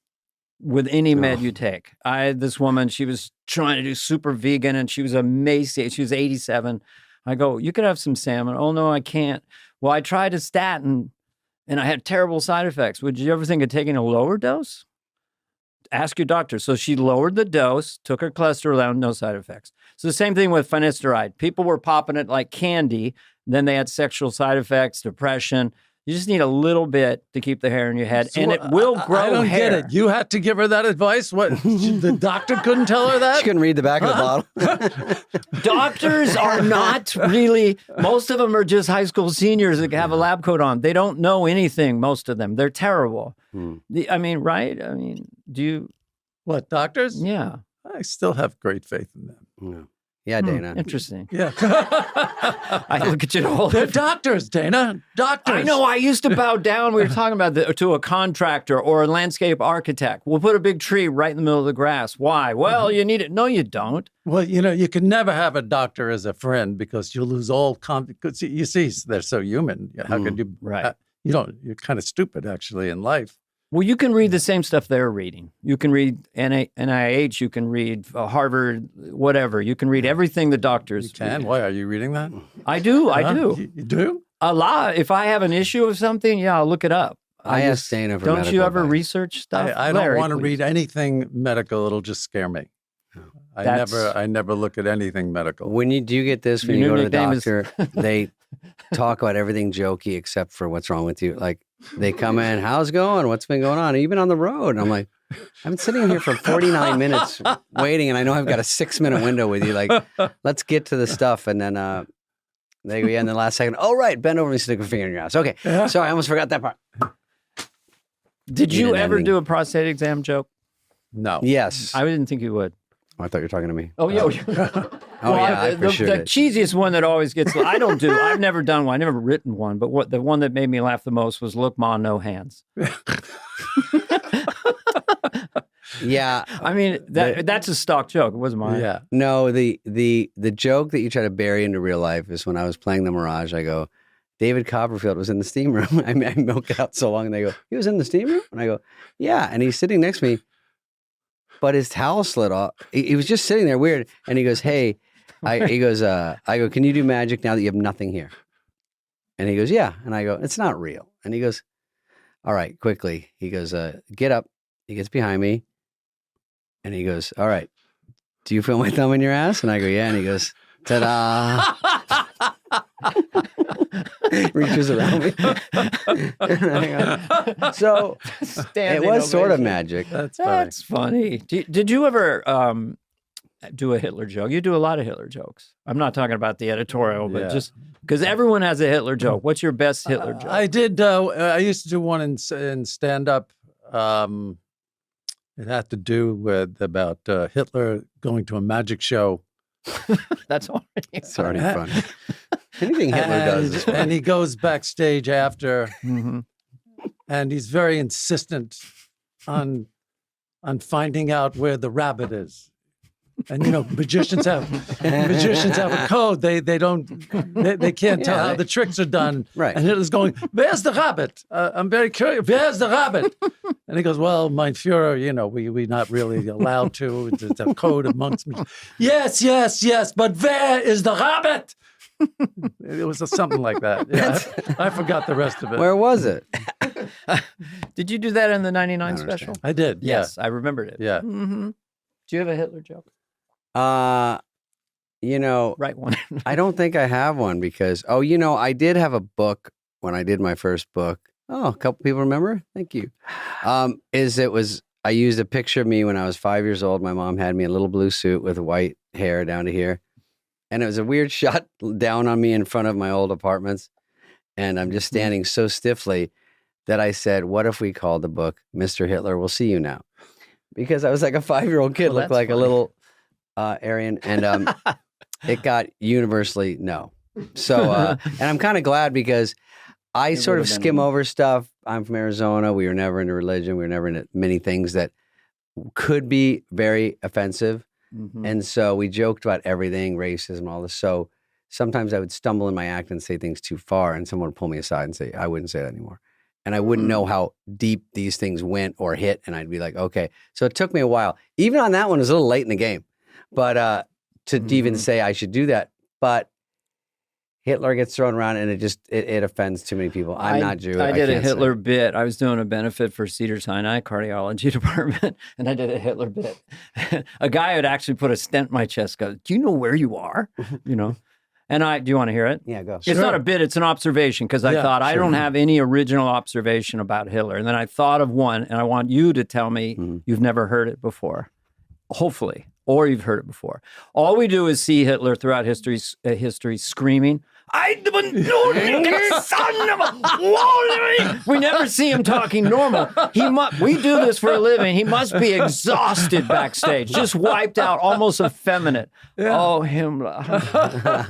with any med you take. I had this woman, she was trying to do super vegan, and she was emaciated. She was 87. I go, you could have some salmon. Oh, no, I can't. Well, I tried a statin, and I had terrible side effects. Would you ever think of taking a lower dose? Ask your doctor. So she lowered the dose, took her cholesterol down, no side effects. So the same thing with finasteride. People were popping it like candy. Then they had sexual side effects, depression. You just need a little bit to keep the hair in your head, and it will grow hair. I don't get it. You had to give her that advice? What? The doctor couldn't tell her that? She couldn't read the back of the bottle. Doctors are not really, most of them are just high school seniors that have a lab coat on. They don't know anything, most of them. They're terrible. I mean, right? I mean, do you? What, doctors? Yeah. I still have great faith in them. Yeah. Yeah, Dana. Interesting. Yeah. I look at you all. They're doctors, Dana. Doctors. I know. I used to bow down. We were talking about to a contractor or a landscape architect. We'll put a big tree right in the middle of the grass. Why? Well, you need it. No, you don't. Well, you can never have a doctor as a friend because you'll lose all confidence. You see, they're so human. How could you? Right. You're kind of stupid, actually, in life. Well, you can read the same stuff they're reading. You can read NIH, you can read Harvard, whatever. You can read everything the doctors read. Why, are you reading that? I do. You do? A lot. If I have an issue of something, I'll look it up. I asked Dana for Don't medical you ever advice. research stuff? I don't Larry, want to please. read anything medical. It'll just scare me. I never look at anything medical. Do you get this when Your you new go to the nickname is- doctor? They talk about everything jokey except for what's wrong with you. Like they come in, how's it going? What's been going on? Are you been on the road? And I'm like, I've been sitting here for 49 minutes waiting, and I know I've got a 6-minute window with you. Like, let's get to the stuff. And then they go, yeah, in the last second, oh, right, bend over and stick a finger in your ass. Okay, sorry, I almost forgot that part. Did you didn't ever have do a prostate exam joke? No. Yes. I didn't think you would. I thought you were talking to me. Oh, yeah. I for sure the did. cheesiest one that always gets, I've never done one. I've never written one, but the one that made me laugh the most was, look, Ma, no hands. Yeah. I mean, that's a stock joke. It wasn't mine. Yeah. No, the joke that you try to bury into real life is when I was playing the Mirage, I go, David Copperfield was in the steam room. I milk it out so long, and they go, he was in the steam room? And I go, yeah. And he's sitting next to me, but his towel slid off. He was just sitting there weird. And he goes, hey, I go, can you do magic now that you have nothing here? And he goes, yeah. And I go, it's not real. And he goes, all right, quickly. He goes, get up. He gets behind me. And he goes, all right, do you feel my thumb in your ass? And I go, yeah. And he goes, ta-da. Reaches around me. So it was sort of magic. That's funny. Did you ever do a Hitler joke? You do a lot of Hitler jokes. I'm not talking about the editorial, but just because everyone has a Hitler joke. What's your best Hitler joke? I did. I used to do one in stand-up. It had to do with about Hitler going to a magic show. That's already It's already fun. Anything Hitler does is fun. And he goes backstage after, Mm-hmm. and he's very insistent on finding out where the rabbit is. And magicians have a code. They can't tell how the tricks are done. Right. And Hitler's going, "Where's the rabbit? I'm very curious. Where's the rabbit?" And he goes, "Well, mein Führer, we're not really allowed to. It's a code amongst me." Yes. But where is the rabbit? It was something like that. Yeah, I forgot the rest of it. Where was it? Did you do that in the 99 special? I did. Yes, I remembered it. Yeah. Mm-hmm. Do you have a Hitler joke? Write one. I don't think I have one because, I did have a book when I did my first book. Oh, a couple people remember? Thank you. I used a picture of me when I was 5 years old. My mom had me in a little blue suit with white hair down to here. And it was a weird shot down on me in front of my old apartments. And I'm just standing so stiffly that I said, what if we called the book Mr. Hitler Will See You Now? Because I was like a 5-year-old kid, looked like a little Aryan. And it got universally no. So, and I'm kind of glad because I sort of skim over stuff. I'm from Arizona. We were never into religion. We were never into many things that could be very offensive. Mm-hmm. And so we joked about everything, racism, all this. So sometimes I would stumble in my act and say things too far, and someone would pull me aside and say, I wouldn't say that anymore. And I wouldn't know how deep these things went or hit. And I'd be like, okay. So it took me a while. Even on that one, it was a little late in the game. But to even say I should do that. But Hitler gets thrown around and it offends too many people. I'm not Jewish. I did a Hitler bit. I was doing a benefit for Cedars-Sinai cardiology department, and I did a Hitler bit. A guy had actually put a stent in my chest. Goes, do you know where you are? And do you want to hear it? Yeah, go. It's not a bit, it's an observation, because I thought, I don't have any original observation about Hitler. And then I thought of one, and I want you to tell me you've never heard it before. Hopefully. Or you've heard it before. All we do is see Hitler throughout history screaming, I the son of a... We never see him talking normal. We do this for a living. He must be exhausted backstage, just wiped out, almost effeminate. Yeah. Oh, Himmler.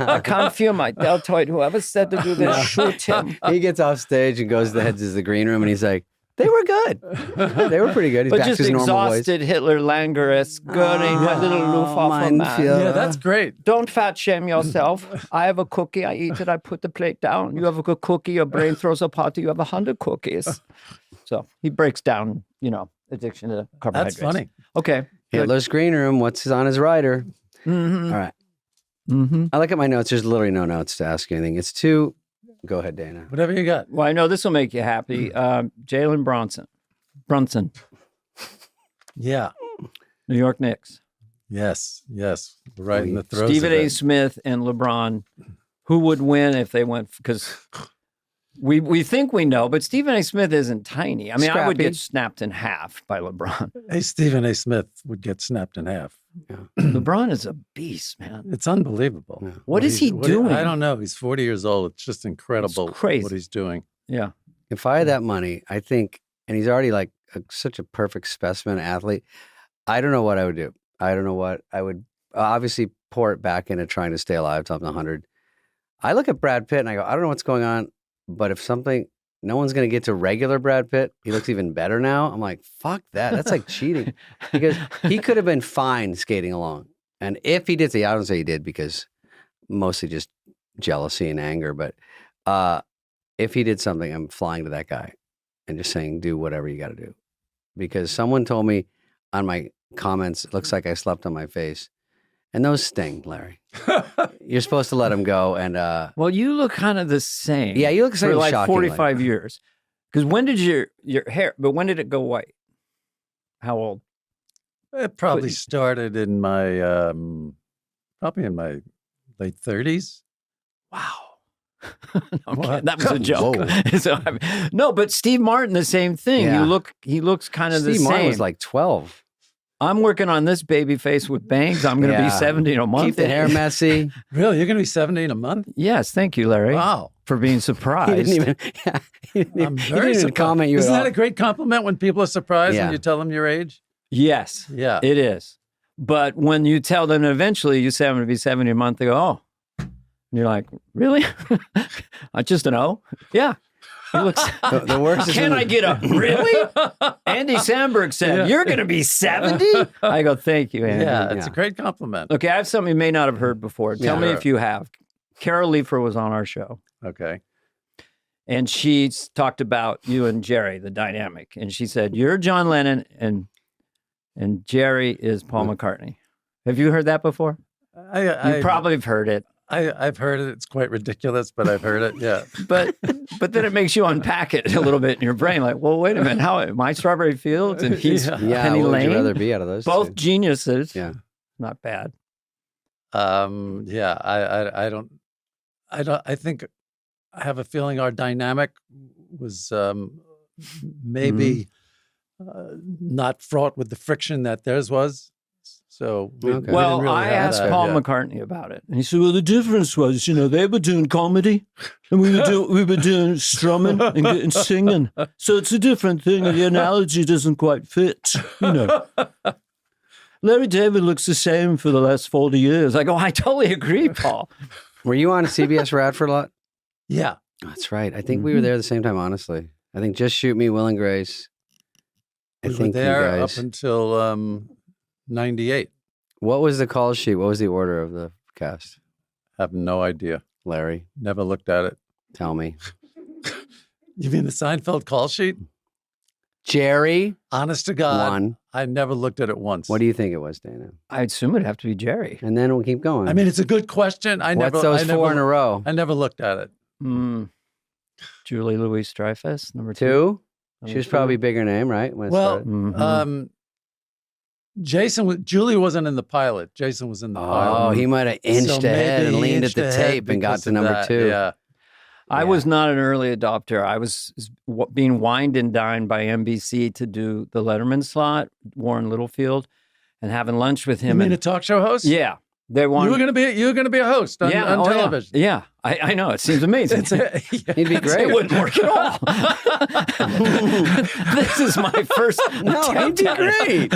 I can't feel my deltoid. Whoever said to do this, shoot him. He gets off stage and goes to the green room, and he's like, they were good. They were pretty good. He's but back just to his normal voice. exhausted Hitler Langeres, getting my little Luftwaffe man. Yeah, that's great. Don't fat shame yourself. I have a cookie, I eat it, I put the plate down. You have a good cookie, your brain throws a party, you have 100 cookies. So he breaks down, addiction to carbohydrates. That's funny. Okay. Hitler's green room, what's on his rider? Mm-hmm. All right. Mm-hmm. I look at my notes. There's literally no notes to ask you anything. It's 2 Go ahead, Dana. Whatever you got. Well, I know this will make you happy. Jalen Brunson, Yeah. New York Knicks. Yes. Right in the throes Stephen of A. it. Smith and LeBron. Who would win if they went? Because we think we know, but Stephen A. Smith isn't tiny. I mean, I would get snapped in half by LeBron. Hey, Stephen A. Smith would get snapped in half. Yeah. LeBron is a beast, man. It's unbelievable. Yeah. What is he doing? I don't know. He's 40 years old. It's just incredible It's crazy. what he's doing. Yeah. If I had that money, I think, and he's already like such a perfect specimen athlete, I don't know what I would do. I don't know what I would obviously pour it back into trying to stay alive till I'm 100. I look at Brad Pitt and I go, I don't know what's going on, but if no one's going to get to regular Brad Pitt. He looks even better now. I'm like, fuck that. That's like cheating because he could have been fine skating along. And if he did, I don't say he did because mostly just jealousy and anger. But if he did something, I'm flying to that guy and just saying, do whatever you got to do. Because someone told me on my comments, it looks like I slept on my face. And those sting, Larry. You're supposed to let him go. And well, you look kind of the same. Yeah, you look the same. For like shockingly. 45 years. Because when did your hair? But when did it go white? How old? It probably started in my probably in my late 30s. Wow. Okay, What? that was a joke. So, I mean, no, but Steve Martin, the same thing. Yeah. He looks kind of the same. Steve Martin was like 12. I'm working on this baby face with bangs. I'm going to be 70 in a month. Keep the hair messy. Really? You're going to be 70 in a month? Yes, thank you, Larry. Wow. For being He surprised. didn't even, I'm he very didn't even surprised. comment you Isn't at that all. a great compliment when people are surprised Yeah. when you tell them your age? Yes, Yeah. it is. But when you tell them eventually you say I'm going to be 70 a month, they go, oh. And you're like, really? I just know. Yeah. He looks. The worst is Can when I get a really? Andy Samberg said, you're going to be 70? I go, thank you, Andy. Yeah, it's a great compliment. Okay, I have something you may not have heard before. Tell me sure. if you have. Carol Leifer was on our show, Okay. and she talked about you and Jerry, the dynamic. And she said, you're John Lennon, and Jerry is Paul McCartney. Have you heard that before? You probably have heard it. I've heard it. It's quite ridiculous, but I've heard it. Yeah. But then it makes you unpack it a little bit in your brain. Like, well, wait a minute. How am I Strawberry Fields and he's Yeah, Penny what would Lane? you rather be out of those Both two? geniuses. Yeah. Not bad. Yeah. I think I have a feeling our dynamic was maybe not fraught with the friction that theirs was. So Okay. Well, didn't really I have asked that, Paul yeah. McCartney about it, and he said, "Well, the difference was, they were doing comedy, and we were doing strumming and singing. So it's a different thing, and the analogy doesn't quite fit, Larry David looks the same for the last 40 years. I go, I totally agree, Paul. Were you on CBS Radford a lot? Yeah. Oh, that's right. I think we were there at the same time, honestly. I think Just Shoot Me, Will and Grace. I We were think you there guys. up until 98. What was the call sheet? What was the order of the cast? Have no idea. Larry, Never looked at it. tell me. You mean the Seinfeld call sheet? Jerry, Honest to God, one. I never looked at it once. What do you think it was, Dana? I assume it'd have to be Jerry. And then we'll keep going. I mean, it's a good question. what's those four in a row? I never looked at it. Julie Louis Dreyfus, number Two? Number She was two. probably a bigger name, right? When it Well, started? Julie wasn't in the pilot. Jason was in the Oh, pilot. he might have inched So ahead maybe and he leaned at inched the ahead tape and got because to of number that, two. Yeah. I was not an early adopter. I was being wined and dined by NBC to do the Letterman slot, Warren Littlefield, and having lunch with You him. mean and, a talk show host? yeah, they You wanted. were gonna be a host on, on oh, television. Yeah, I know. It seems amazing. He'd be great. It wouldn't work at all. This is my first. No, he'd be attempt at it.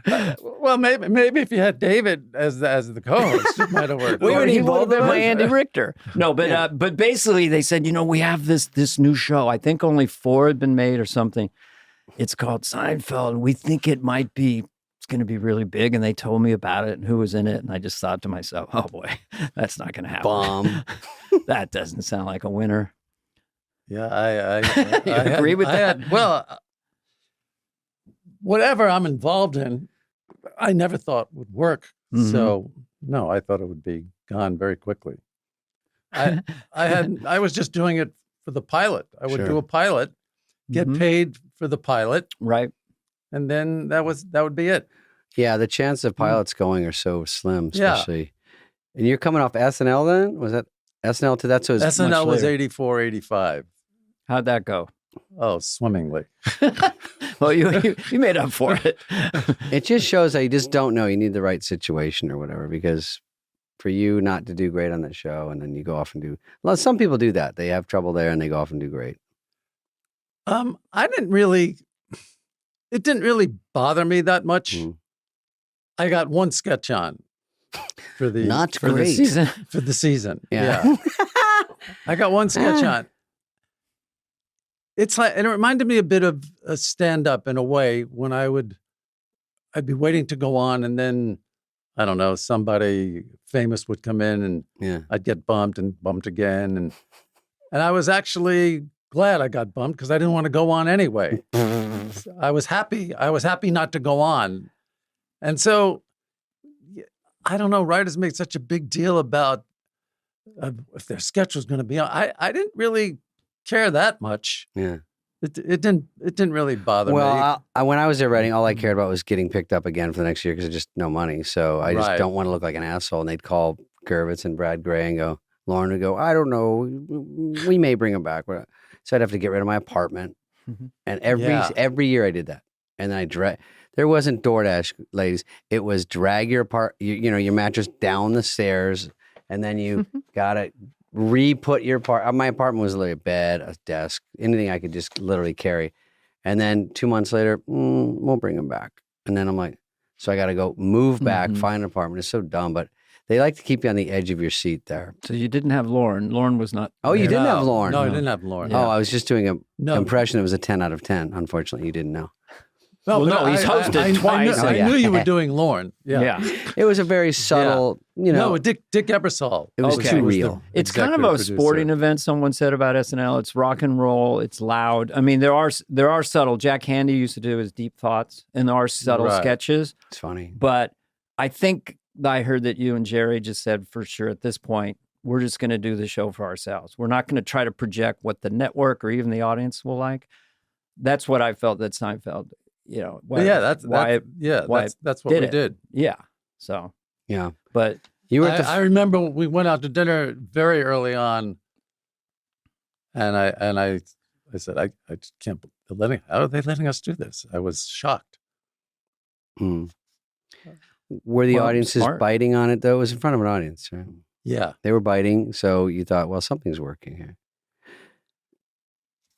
great. Well, maybe if you had David as the co-host, it might have worked. We Or would he have both been was. my Andy Richter. No, but basically they said, we have this new show. I think only 4 had been made or something. It's called Seinfeld, and we think it's going to be really big. And they told me about it and who was in it, and I just thought to myself, oh boy, that's not going to happen. Bomb. That doesn't sound like a winner. Yeah, I agree with that? Whatever I'm involved in, I never thought would work. Mhm. So no, I thought it would be gone very quickly. I was just doing it for the pilot. I would do a pilot, get paid for the pilot, right, and then that would be it. Yeah, the chance of pilots going are so slim, especially. And you're coming off SNL then? Was that SNL to that? So it's SNL was 84, 85. How'd that go? Oh, swimmingly. Well, you made up for it. It just shows that you just don't know. You need the right situation or whatever, because for you not to do great on that show, and then you go off and do. Well, some people do that. They have trouble there, and they go off and do great. I didn't really. It didn't really bother me that much. I got one sketch on for the great. Season. For the season. Yeah. I got one sketch on. It's like, and it reminded me a bit of a stand-up in a way when I'd be waiting to go on, and then I don't know, somebody famous would come in, and I'd get bumped and bumped again, and I was actually glad I got bumped because I didn't want to go on anyway. I was happy not to go on, and so I don't know. Writers make such a big deal about if their sketch was going to be on. I didn't really care that much. Yeah. It didn't really bother me. Well, when I was there writing, all I cared about was getting picked up again for the next year because there's just no money. So I just don't want to look like an asshole. And they'd call Gervitz and Brad Gray and go, Lauren would go, I don't know, we may bring him back. So I'd have to get rid of my apartment. And every year I did that. And then there wasn't DoorDash, ladies. It was drag your your mattress down the stairs, and then you gotta re-put your my apartment was literally a bed, a desk, anything I could just literally carry. And then 2 months later, we'll bring him back. And then I'm like, so I got to go move back, find an apartment. It's so dumb, but they like to keep you on the edge of your seat there. So you didn't have Lauren. Lauren was not. Oh, you didn't have Lauren? No, I didn't have Lauren. Oh, I was just doing an impression. It was a 10 out of 10. Unfortunately, you didn't know. No, he's hosted twice. I knew you were doing Lauren. Yeah. It was a very subtle, No, Dick Ebersol. It was too real. It's kind of a sporting event, someone said about SNL. It's rock and roll. It's loud. I mean, there are subtle. Jack Handy used to do his deep thoughts, and there are subtle sketches. It's funny. But I think I heard that you and Jerry just said for sure at this point, we're just going to do the show for ourselves. We're not going to try to project what the network or even the audience will like. That's what I felt that Seinfeld. That's what we did. Yeah. So but you were. I remember we went out to dinner very early on, and I said I just can't. How are they letting us do this? I was shocked. Were the audiences biting on it though? It was in front of an audience, right? Yeah, they were biting. So you thought, well, something's working here.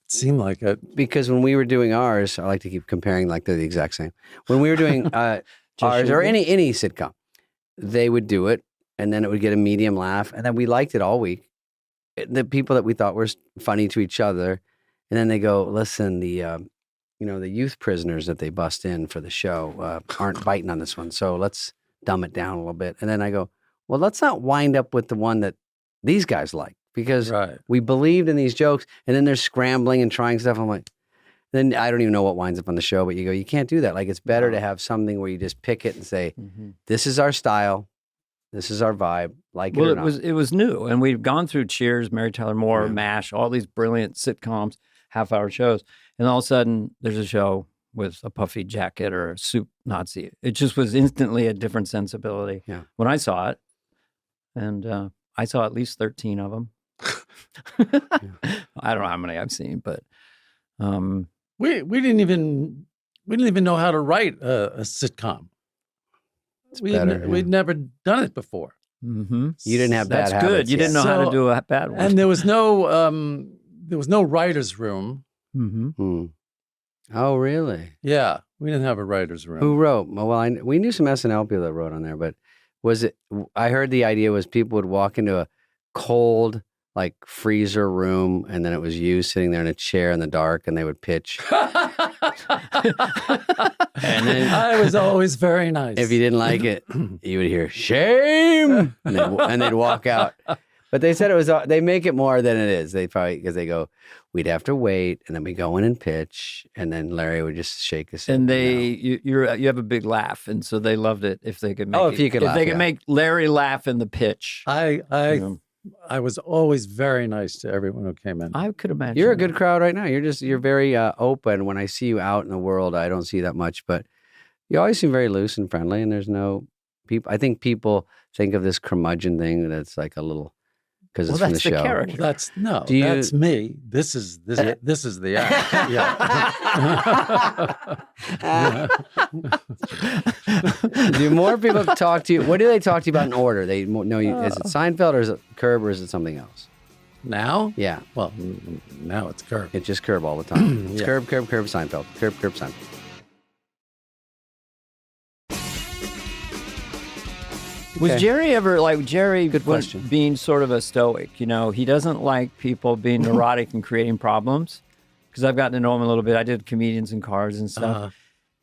Seemed like it. Because when we were doing ours, I like to keep comparing like they're the exact same. When we were doing ours or any sitcom, they would do it and then it would get a medium laugh and then we liked it all week. The people that we thought were funny to each other, and then they go, listen, the youth prisoners that they bust in for the show aren't biting on this one, so let's dumb it down a little bit. And then I go, well, let's not wind up with the one that these guys like. Because we believed in these jokes, and then they're scrambling and trying stuff. I'm like, then I don't even know what winds up on the show, but you go, you can't do that. Like, it's better to have something where you just pick it and say, this is our style, this is our vibe, like it or not. It was new, and we've gone through Cheers, Mary Tyler Moore, MASH, all these brilliant sitcoms, half-hour shows, and all of a sudden, there's a show with a puffy jacket or a soup Nazi. It just was instantly a different sensibility when I saw it, and I saw at least 13 of them. I don't know how many I've seen, but we didn't even know how to write a sitcom. We'd never done it before. You didn't have bad habits. That's good. You didn't know how to do a bad one. And there was no writer's room. Oh, really? Yeah, we didn't have a writer's room. Who wrote? Well, we knew some SNL people that wrote on there, but was it? I heard the idea was people would walk into a cold, like freezer room, and then it was you sitting there in a chair in the dark, and they would pitch. And then I was always very nice. If you didn't like it, you would hear shame, and they'd walk out. But they said it was. They make it more than it is. They probably because they go, we'd have to wait, and then we go in and pitch, and then Larry would just shake his head. And you have a big laugh, and so they loved it if they could make. If you could laugh, if they could make Larry laugh in the pitch. I was always very nice to everyone who came in. I could imagine. You're a good crowd right now. You're very open. When I see you out in the world, I don't see that much, but you always seem very loose and friendly, and there's no people. I think people think of this curmudgeon thing that's like a little because it's from the show. Character. That's me. This is the act. Yeah. Do more people talk to you? What do they talk to you about in order? They know you. Is it Seinfeld or is it Curb or is it something else? Now? Yeah. Well, now it's Curb. It's just Curb all the time. It's Curb, Seinfeld. Curb, Seinfeld. Was Jerry ever like Jerry? Good question. Being sort of a stoic, you know, he doesn't like people being neurotic and creating problems. Because I've gotten to know him a little bit. I did comedians and cars and stuff,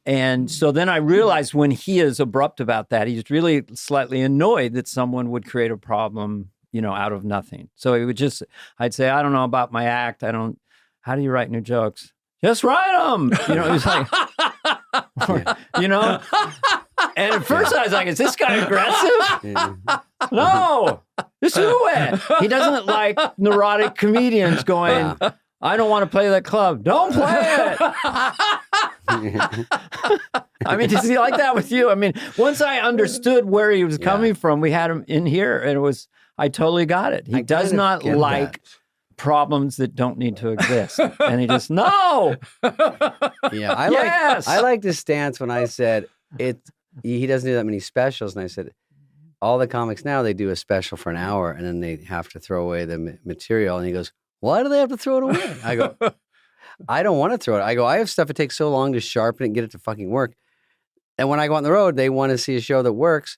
and so then I realized when he is abrupt about that, he's really slightly annoyed that someone would create a problem, you know, out of nothing. So he would just, I'd say, I don't know about my act. How do you write new jokes? Just write them. You know, it's like, you know. And at first I was like, is this guy aggressive? No, just do it. He doesn't like neurotic comedians going, I don't want to play that club. Don't play it. I mean, does he like that with you? I mean, once I understood where he was coming from, we had him in here and I totally got it. He does not like problems that don't need to exist. And he just, no. Yeah, I like this stance when I said he doesn't do that many specials. And I said, all the comics now, they do a special for an hour and then they have to throw away the material. And he goes, why do they have to throw it away? I go, I don't want to throw it. I go, I have stuff that takes so long to sharpen it and get it to fucking work. And when I go on the road, they want to see a show that works.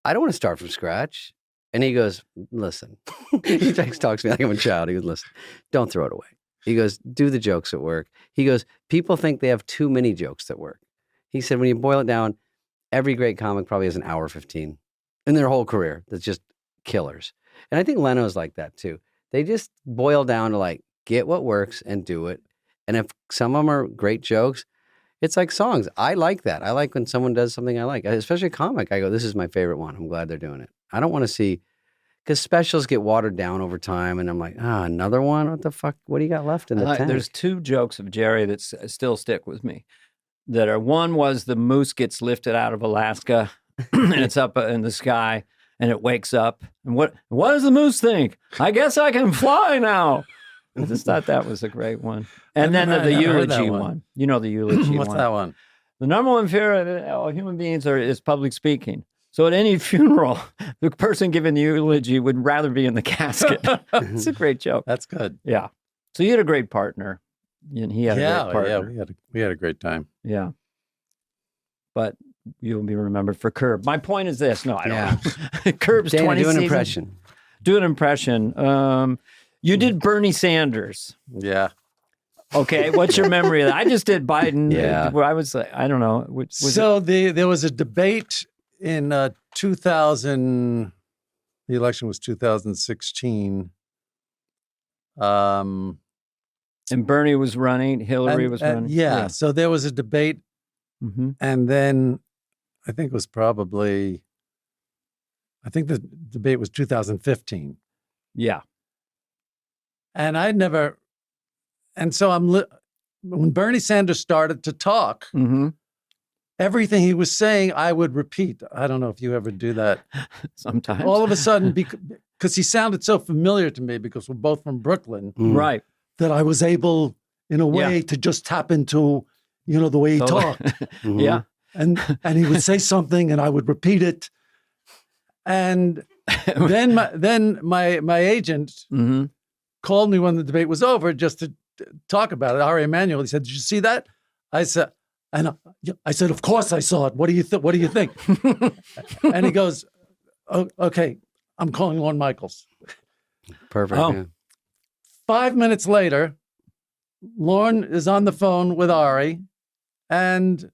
I don't want to start from scratch. And he goes, listen. He talks to me like I'm a child. He goes, listen, don't throw it away. He goes, do the jokes that work. He goes, people think they have too many jokes that work. He said, when you boil it down, every great comic probably has an hour 15 in their whole career. That's just killers. And I think Leno's like that too. They just boil down to like, get what works and do it. And if some of them are great jokes, it's like songs. I like that. I like when someone does something I like, especially a comic. I go, this is my favorite one. I'm glad they're doing it. I don't want to see, because specials get watered down over time. And I'm like, another one? What the fuck? What do you got left in the tank? There's two jokes of Jerry that still stick with me. One was the moose gets lifted out of Alaska and it's up in the sky and it wakes up. And what does the moose think? I guess I can fly now. I just thought that was a great one. And then the eulogy one. You know the eulogy one. What's that one? The number one fear of all human beings is public speaking. So at any funeral, the person giving the eulogy would rather be in the casket. It's a great joke. That's good. Yeah. So you had a great partner. And he had a great partner. Yeah, we had a great time. Yeah. But you'll be remembered for Curb. My point is this. No, I don't know. Curb's Dana, 20 do an seasons. impression. Do an impression. You did Bernie Sanders. Yeah. Okay. What's your memory of that? I just did Biden. Yeah. Where I was like, I don't know. There was a debate in 2000. The election was 2016. And Bernie was running. Hillary was running. Yeah. So there was a debate. Mm-hmm. And then I think the debate was 2015. Yeah. And so when Bernie Sanders started to talk, Mm-hmm. everything he was saying, I would repeat. I don't know if you ever do that. Sometimes. All of a sudden, because he sounded so familiar to me because we're both from Brooklyn. Right. That I was able, in a way, to just tap into, the way he talked. Mm-hmm. Yeah. And he would say something and I would repeat it. And then my agent Mm-hmm. called me when the debate was over just to talk about it. Ari Emanuel, he said, "Did you see that?" I said, "Of course I saw it. What do you think? What do you think?" And he goes, "Oh, okay, I'm calling Lorne Michaels." Perfect. Oh. Yeah. 5 minutes later, Lorne is on the phone with Ari, and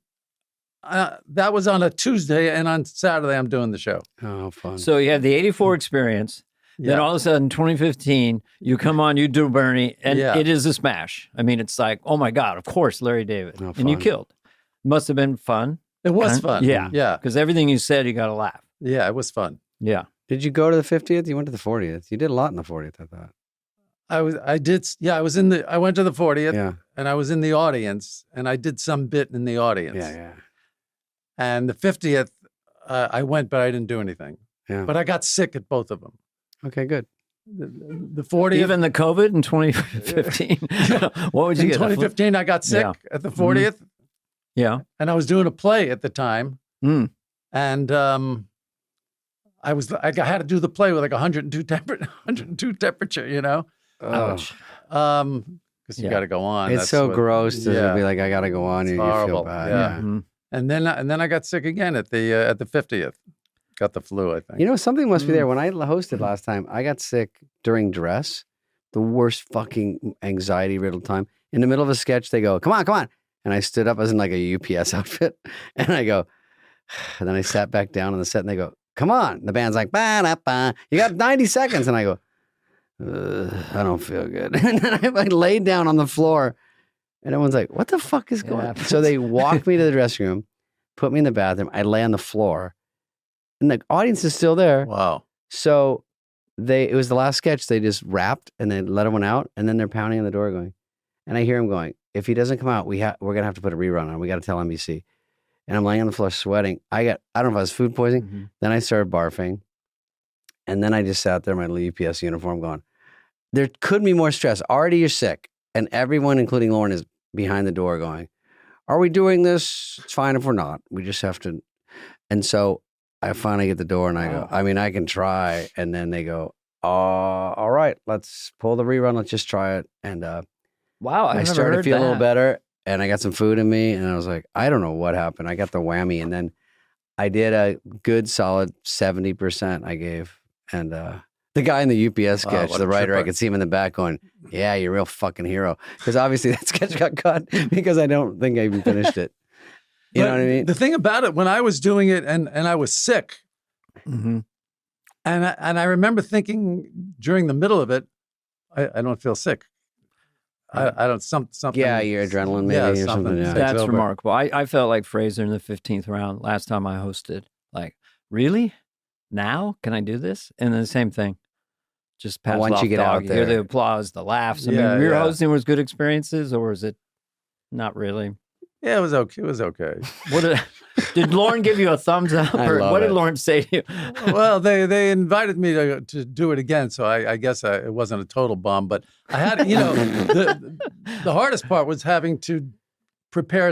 that was on a Tuesday, and on Saturday I'm doing the show. Oh, fun. So you had the 84 experience. Then all of a sudden, 2015, you come on, you do Bernie, and it is a smash. I mean, it's like, oh my God, of course, Larry David. Oh, and you killed. Must have been fun. It was fun. Yeah. Yeah. Because everything you said, you got to laugh. Yeah, it was fun. Yeah. Did you go to the 50th? You went to the 40th. You did a lot in the 40th, I thought. I went to the 40th and I was in the audience and I did some bit in the audience. Yeah. And the 50th, I went, but I didn't do anything. Yeah. But I got sick at both of them. Okay, good. The 40th. Even the COVID in 2015? What would you get? In 2015, I got sick at the 40th. Yeah. And I was doing a play at the time. Mm. And I had to do the play with like 102 temperature, you know? Ouch. Because you got to go on. It's gross to be like, I got to go on, and you feel bad. Yeah. Mm-hmm. And then I got sick again at the 50th. Got the flu, I think. You know, something must be there. When I hosted last time, I got sick during dress. The worst fucking anxiety-riddled time. In the middle of a sketch, they go, come on. And I stood up as in like a UPS outfit. And I go, and then I sat back down on the set and they go, come on. The band's like, ba-da-ba. You got 90 seconds. And I go, I don't feel good. And then I laid down on the floor and everyone's like, what the fuck is going on? So they walked me to the dressing room, put me in the bathroom. I lay on the floor and the audience is still there. Wow. So it was the last sketch. They just wrapped and they let everyone out. And then they're pounding on the door going, and I hear him going, if he doesn't come out, we're going to have to put a rerun on. We got to tell NBC. And I'm laying on the floor sweating. I don't know if I was food poisoning. Mm-hmm. Then I started barfing. And then I just sat there in my UPS uniform going, there could be more stress. Already you're sick. And everyone, including Lauren, is behind the door going, are we doing this? It's fine if we're not. We just have to. And so I finally get the door and I go, I mean, I can try. And then they go, all right, let's pull the rerun. Let's just try it. And wow, I started to feel a little better. And I got some food in me. And I was like, I don't know what happened. I got the whammy. And then I did a good solid 70% I gave. And the guy in the UPS sketch, the writer, I could see him in the back going, yeah, you're a real fucking hero. Because obviously that sketch got cut because I don't think I even finished it. You know what I mean? The thing about it, when I was doing it and I was sick, mm-hmm. and I remember thinking during the middle of it, I don't feel sick. I don't, something. Yeah, your adrenaline maybe or something. Yeah. That's remarkable. I felt like Fraser in the 15th round last time I hosted. Like, really? Now? Can I do this? And then the same thing. Just pass once off you get dog. out there. You hear the applause, the laughs. I mean, your hosting was good experiences, or was it not really? Yeah, it was okay. It was okay. Did Lauren give you a thumbs up, or what did Lauren say to you? Well, they invited me to do it again, so I guess it wasn't a total bomb. But I had, the hardest part was having to prepare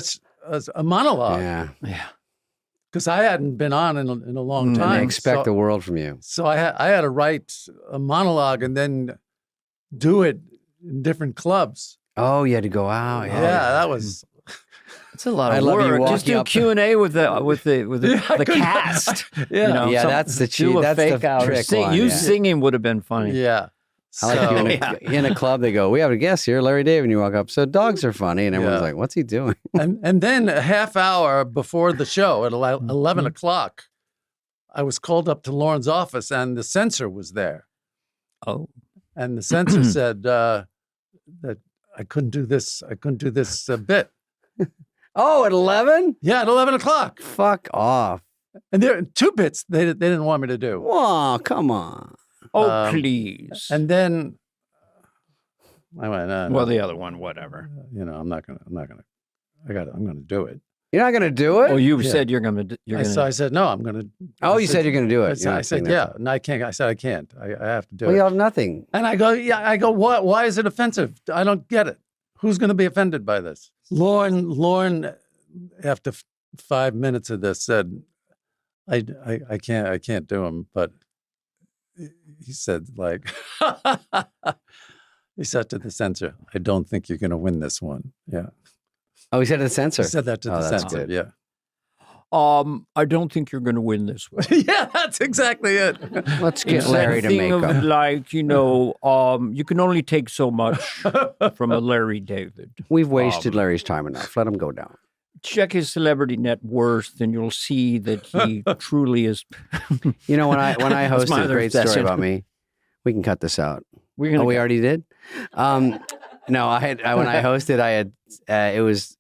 a monologue. Yeah. Because I hadn't been on in a long time. And they expect the world from you. So I had to write a monologue and then do it in different clubs. Oh, you had to go out. Yeah, that was. It's a lot of work. Just do Q&A with the cast. Yeah, that's the cheat. That's fake the out. trick. Singing would have been funny. Yeah. I like in a club, they go, we have a guest here, Larry David, and you walk up. So dogs are funny. And everyone's like, what's he doing? And then a half hour before the show at 11 o'clock, I was called up to Lauren's office and the censor was there. Oh. And the censor said that I couldn't do this. I couldn't do this bit. Oh, at 11? Yeah, at 11 o'clock. Fuck off. And there are 2 bits they didn't want me to do. Oh, come on. Oh, please. And then I went, well, the other one, whatever. I'm going to do it. You're not going to do it? Oh, you said you're going to. I said, no, I'm going to. Oh, you said you're going to do it. I said, yeah. And I can't. I said, I can't. I have to do it. Well, you have nothing. And I go, what? Why is it offensive? I don't get it. Who's going to be offended by this? Lauren, after 5 minutes of this said, I can't do them, but he said, like, he said to the censor, I don't think you're going to win this one. Yeah. Oh, he said to the censor? He said that to the censor, yeah. I don't think you're going to win this one. Yeah, that's exactly it. Let's get Larry to make up. Like, you can only take so much from a Larry David. We've wasted Larry's time enough. Let him go down. Check his celebrity net worth, and you'll see that he truly is. When I hosted, great story about me. We can cut this out. We already did? No, when I hosted, it was,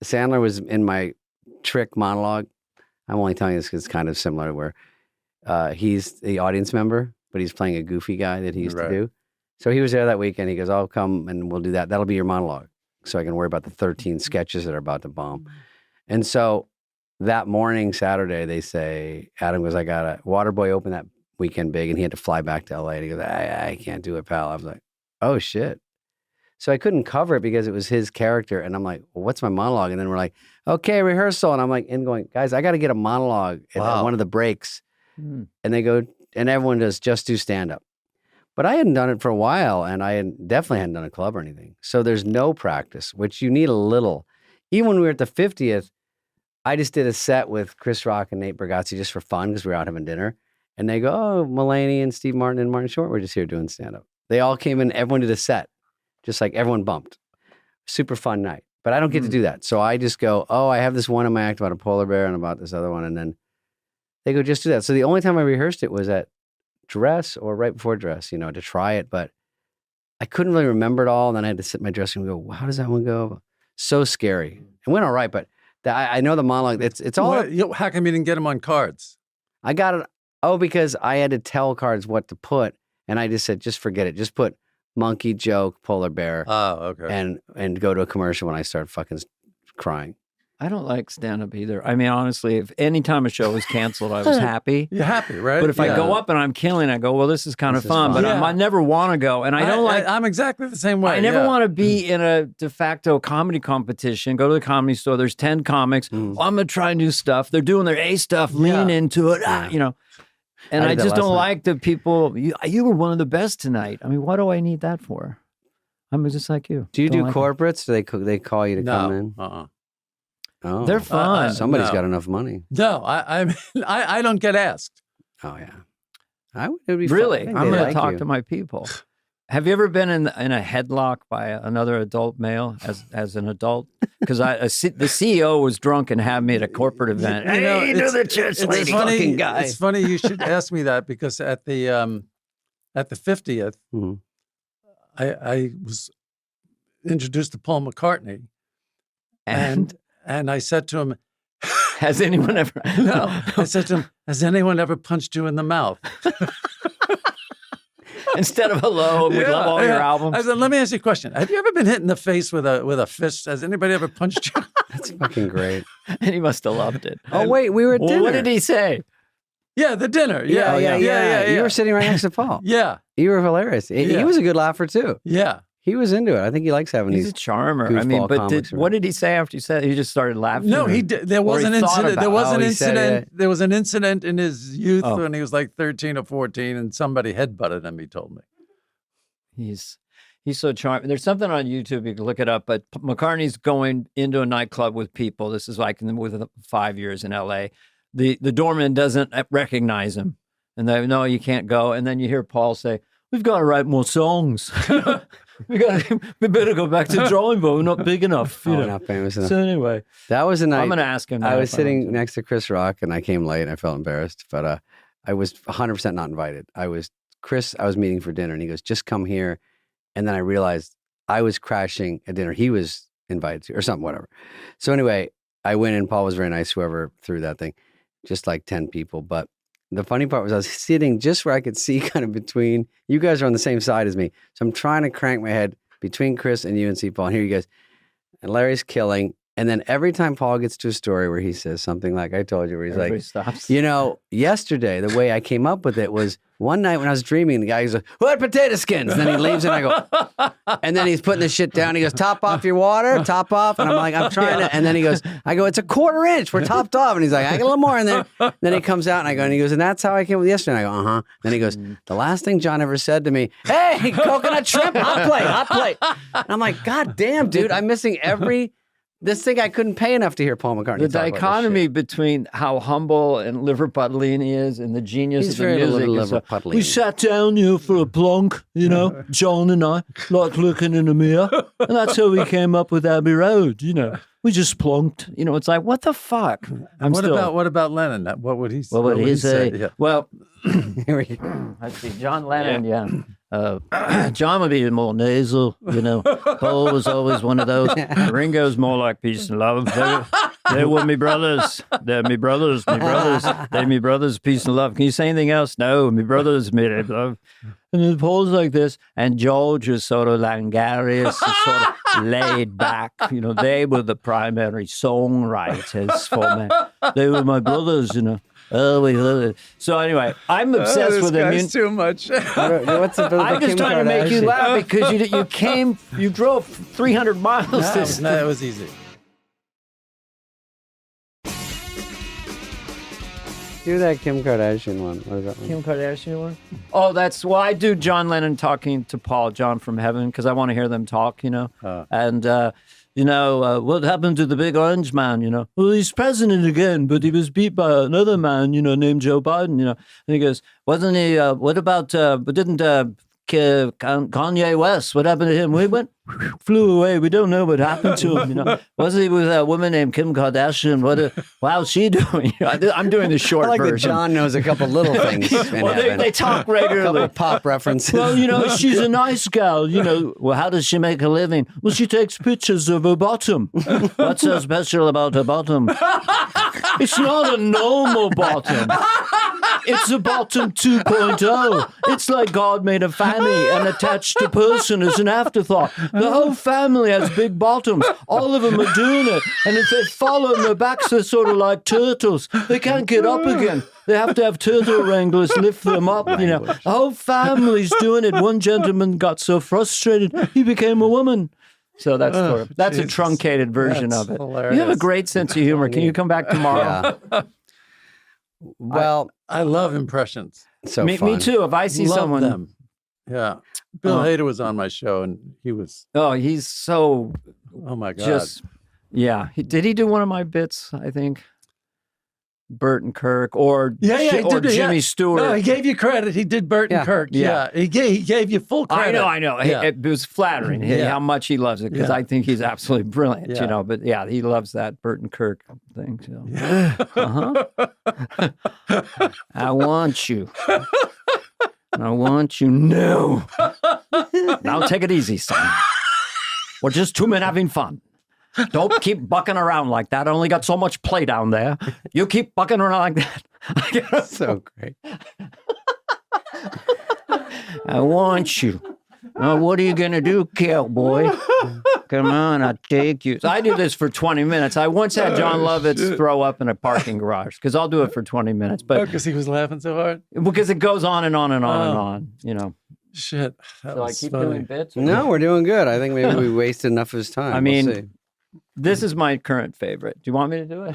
Sandler was in my trick monologue. I'm only telling you this because it's kind of similar, where He's the audience member, but he's playing a goofy guy that he used to do. So he was there that weekend. He goes, "I'll come and we'll do that. That'll be your monologue, so I can worry about the 13 sketches that are about to bomb." And so that morning, Saturday, they say, Adam goes, "I got a Waterboy open that weekend big," and he had to fly back to LA. And he goes, I can't do it, pal." I was like, "Oh shit." So I couldn't cover it because it was his character. And I'm like, "Well, what's my monologue?" And then we're like, "Okay, rehearsal." And I'm like, going, "Guys, I got to get a monologue at one of the breaks." And they go, and everyone does just do stand up. But I hadn't done it for a while, and definitely hadn't done a club or anything. So there's no practice, which you need a little. Even when we were at the 50th, I just did a set with Chris Rock and Nate Bargatze just for fun because we were out having dinner. And they go, "Oh, Mulaney and Steve Martin and Martin Short were just here doing stand-up." They all came in, everyone did a set, just like everyone bumped. Super fun night. But I don't get to do that. So I just go, "Oh, I have this one in my act about a polar bear and about this other one." And then they go, "Just do that." So the only time I rehearsed it was at dress or right before dress, to try it. But I couldn't really remember it all. And then I had to sit in my dressing room and go, "How does that one go?" So scary. It went all right, but I know the monologue. It's all. How come you didn't get them on cards? I got it. Oh, because I had to tell cards what to put. And I just said, just forget it. Just put monkey, joke, polar bear. Oh, okay. And go to a commercial when I start fucking crying. I don't like stand-up either. I mean, honestly, if any time a show was canceled, I was happy. You're happy, right? But if I go up and I'm killing, I go, "Well, this is kind of fun." But I never want to go. And I don't like... I'm exactly the same way. I never want to be in a de facto comedy competition. Go to the Comedy Store. There's 10 comics. I'm going to try new stuff. They're doing their A stuff. Lean into it. And I just don't like the people... You were one of the best tonight. I mean, what do I need that for? I'm just like you. Do you do corporates? Do they call you to come in? Oh, they're fun. Somebody's got enough money. No, I don't get asked. Oh yeah, it would be really. Fun. I'm going to talk to my people. Have you ever been in a headlock by another adult male as an adult? Because the CEO was drunk and had me at a corporate event. The church lady fucking guy. It's funny you should ask me that because at the 50th, I was introduced to Paul McCartney, and I said to him, "Has anyone ever?" No, I said to him, "Has anyone ever punched you in the mouth?" Instead of "Hello, we love all your albums." I said, "Let me ask you a question. Have you ever been hit in the face with a fist? Has anybody ever punched you?" That's fucking great. And he must have loved it. Oh wait, we were at dinner. What did he say? Yeah, the dinner. Yeah. You were sitting right next to Paul. Yeah, you were hilarious. He was a good laugher too. Yeah. He was into it. I think he likes having these. He's a charmer. I mean, but what did he say after you said it? He just started laughing? No, he did. There was an incident. There was an incident. There was an incident in his youth when he was like 13 or 14, and somebody headbutted him. He told me. He's so charming. There's something on YouTube. You can look it up. But McCartney's going into a nightclub with people. This is like with 5 years in LA. The doorman doesn't recognize him, and they no, you can't go. And then you hear Paul say, "We've got to write more songs." We better go back to the drawing board. We're not big enough. We're not famous enough. So anyway, that was a night. I'm going to ask him. I was sitting next to Chris Rock, and I came late. And I felt embarrassed, but I was 100% not invited. I was meeting for dinner, and he goes, "Just come here." And then I realized I was crashing at dinner. He was invited to, or something, whatever. So anyway, I went in. Paul was very nice. Whoever threw that thing, just like 10 people, but. The funny part was I was sitting just where I could see kind of between, you guys are on the same side as me. So I'm trying to crank my head between Chris and you and see Paul. And here you guys. And Larry's killing. And then every time Paul gets to a story where he says something like I told you, where he's everybody like, stops. Yesterday, the way I came up with it was one night when I was dreaming, the guy goes, "What potato skins?" And then he leaves and I go, and then he's putting the shit down. He goes, "Top off your water, top off." And I'm like, I'm trying to, and then he goes, I go, "It's a 1/4 inch. We're topped off." And he's like, "I got a little more in there." Then he comes out and I go, and he goes, "And that's how I came with yesterday." And I go, "Uh-huh." Then he goes, "The last thing John ever said to me, hey, coconut shrimp, hot plate. And I'm like, God damn, dude, I'm missing this thing I couldn't pay enough to hear Paul McCartney The talk about dichotomy between how humble and Liverpudlian he is and the genius of the music. We sat down here for a plonk, John and I, like looking in the mirror. And that's how we came up with Abbey Road, We just plonked. It's like, what the fuck? What about Lennon? What would he say? What would he say? Yeah. Well, let's see, John Lennon, John would be more nasal, Paul was always one of those. Ringo's more like peace and love. They were me brothers. They're me brothers. Me brothers. They're me brothers. Peace and love. Can you say anything else? No, me brothers. Me love. And it pulls like this. And George is sort of languorous, sort of laid back. You know, they were the primary songwriters for me. They were my brothers, you know. Oh, we love it. So anyway, I'm obsessed with him. Too much. I'm just trying to make you laugh because you drove 300 miles. No, it was easy. Do that Kim Kardashian one. What is that one? Kim Kardashian one? Oh, I do John Lennon talking to Paul, John from Heaven, because I want to hear them talk, you know. And, what happened to the big orange man, you know? Well, he's president again, but he was beat by another man, you know, named Joe Biden, you know. And he goes, wasn't he, didn't Kanye West, what happened to him? Well, he flew away. We don't know what happened to him, you know. Wasn't he with a woman named Kim Kardashian? How's she doing? I'm doing the short I like version. that John knows a couple little things. They talk regularly. A couple pop references. Well, you know, she's a nice gal, you know. Well, how does she make a living? Well, she takes pictures of her bottom. What's so special about her bottom? It's not a normal bottom. It's a bottom 2.0. It's like God made a fanny and attached a person as an afterthought. The whole family has big bottoms. All of them are doing it. And if they fall on their backs, they're sort of like turtles. They can't get up again. They have to have turtle wranglers lift them up, you know. The whole family's doing it. One gentleman got so frustrated, he became a woman. So that's a truncated version of it. Hilarious. You have a great sense of humor. Can you come back tomorrow? Yeah. Well, I love impressions. so me fun. too. If I see Love someone, them. Yeah. Bill Hader was on my show, and he was, he's so oh my God. just, yeah. Did he do one of my bits? I think Bert and Kirk, or Jimmy Stewart. No, he gave you credit. He did Bert and Kirk. Yeah. He gave you full credit. I know. Yeah. It was flattering how much he loves it, because I think he's absolutely brilliant, you know. But yeah, he loves that Bert and Kirk thing. So. I want you. I want you now. Now take it easy, son. We're just two men having fun. Don't keep bucking around like that. I only got so much play down there. You keep bucking around like that. So great. I want you. Now, what are you going to do, cowboy? Come on, I'll take you. So I do this for 20 minutes. I once had John Lovitz throw up in a parking garage, because I'll do it for 20 minutes. But because he was laughing so hard? Because it goes on and on and on and on, you know. Shit. So I keep funny. doing bits? No, we're doing good. I think maybe we wasted enough of his time. I mean, we'll see. This is my current favorite. Do you want me to do it?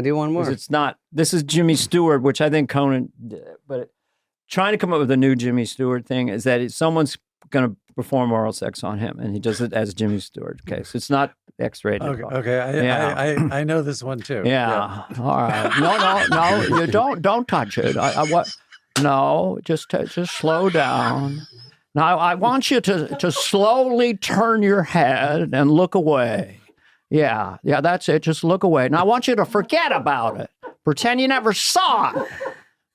Do one more. It's not. This is Jimmy Stewart, which I think Conan did. But trying to come up with a new Jimmy Stewart thing is that someone's going to perform oral sex on him, and he does it as Jimmy Stewart. Okay, so it's not X-rated. Okay. I know this one too. Yeah. All right. No. You don't touch it. No, just slow down. Now I want you to slowly turn your head and look away. Yeah, that's it. Just look away. Now I want you to forget about it. Pretend you never saw it.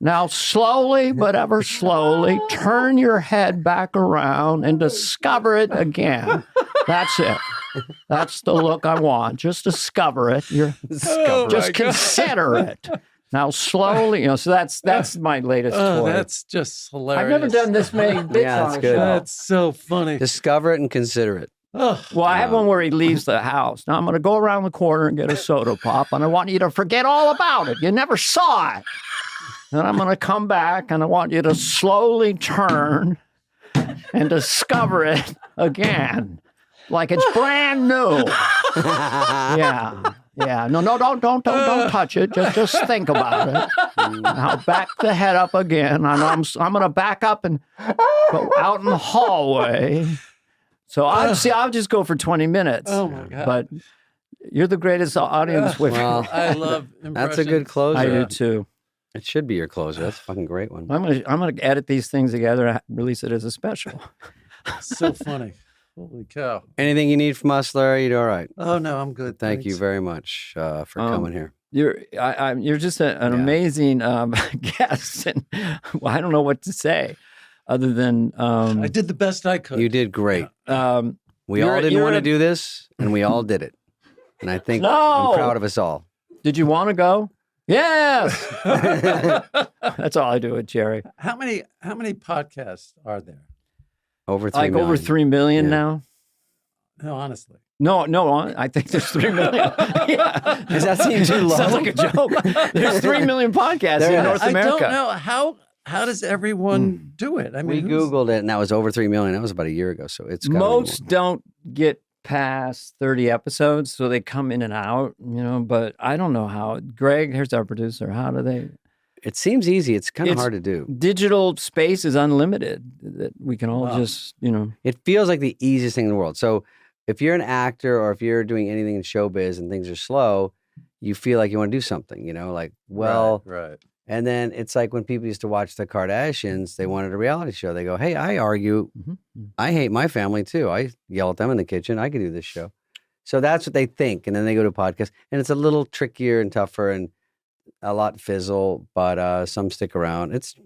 Now slowly, but ever slowly, turn your head back around and discover it again. That's it. That's the look I want. Just discover it. Just consider it. Now slowly, so that's my latest toy. That's just hilarious. I've never done this many bits on a good. show. That's so funny. Discover it and consider it. Well, I have one where he leaves the house. Now I'm going to go around the corner and get a soda pop, and I want you to forget all about it. You never saw it. Then I'm going to come back, and I want you to slowly turn and discover it again, like it's brand new. Yeah. No, don't touch it. Just think about it. Now back the head up again. I'm going to back up and go out in the hallway. So I'll just go for 20 minutes. Oh my God. But you're the greatest audience with. Well, I love impressions. that's a good closer. I do too. It should be your closer. That's a fucking great one. I'm gonna edit these things together and release it as a special. So funny. Holy cow. Anything you need from us, Larry? You all right? Oh, no, I'm good. Thank you very much for coming here. You're just an amazing guest, and I don't know what to say other than I did the best I could. You did great. We all didn't want to do this, and we all did it. And I think I'm proud of us all. Did you want to go? Yes. That's all I do with Jerry. How many podcasts are there? Over 3 million. Like over 3 million now? No, honestly. No, I think there's 3 million. Yeah. Does that seem too low? Sounds like a joke. There's 3 million podcasts in North America. I don't know how does everyone do it? I mean, we Googled it and that was over 3 million. That was about a year ago. So it's most don't get past 30 episodes, so they come in and out, but I don't know how. Greg, here's our producer. How do they? It seems easy. It's kind of hard to do. Digital space is unlimited. That we can all just, It feels like the easiest thing in the world. So if you're an actor or if you're doing anything in showbiz and things are slow, you feel like you want to do something, right. And then it's like when people used to watch the Kardashians, they wanted a reality show. They go, hey, I argue. I hate my family too. I yell at them in the kitchen. I could do this show. So that's what they think. And then they go to a podcast and it's a little trickier and tougher and a lot fizzle, but some stick around. It's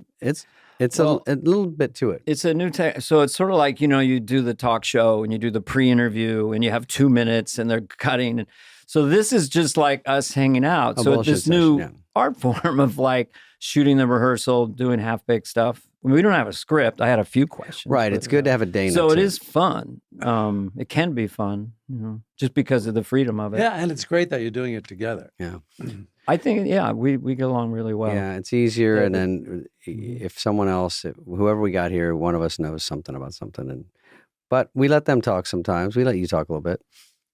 a little bit to it. It's a new tech. So it's sort of like, you do the talk show and you do the pre-interview and you have 2 minutes and they're cutting. And so this is just like us hanging out. So it's this new art form of like shooting the rehearsal, doing half-baked stuff. I mean, we don't have a script. I had a few questions. Right. It's good to have a Dana. So it is fun. It can be fun, just because of the freedom of it. Yeah, and it's great that you're doing it together. Yeah. I think, we get along really well. Yeah, it's easier. And then if someone else, whoever we got here, one of us knows something about something. But we let them talk sometimes. We let you talk a little bit.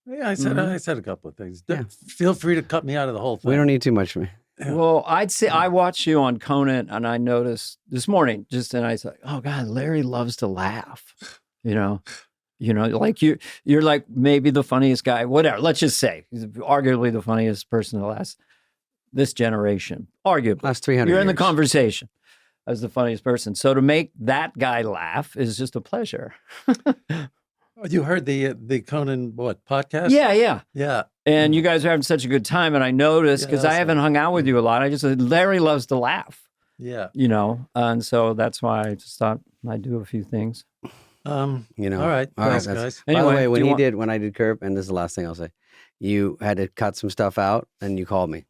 Yeah, I said a couple of things. Yeah. Feel free to cut me out of the whole thing. We don't need too much of me. Yeah. Well, I'd say I watched you on Conan and I noticed this morning, and I said, oh God, Larry loves to laugh, like you're like maybe the funniest guy, whatever. Let's just say he's arguably the funniest person of this generation, arguably. Last 300 You're in the years. conversation as the funniest person. So to make that guy laugh is just a pleasure. You heard the Conan podcast? Yeah. And you guys are having such a good time. And I noticed, because I haven't hung out with you a lot, I just said, Larry loves to laugh. Yeah. And so that's why I just thought I'd do a few things. All right. Thanks, guys. Anyway, by the way, when I did Curb, and this is the last thing I'll say, you had to cut some stuff out and you called me.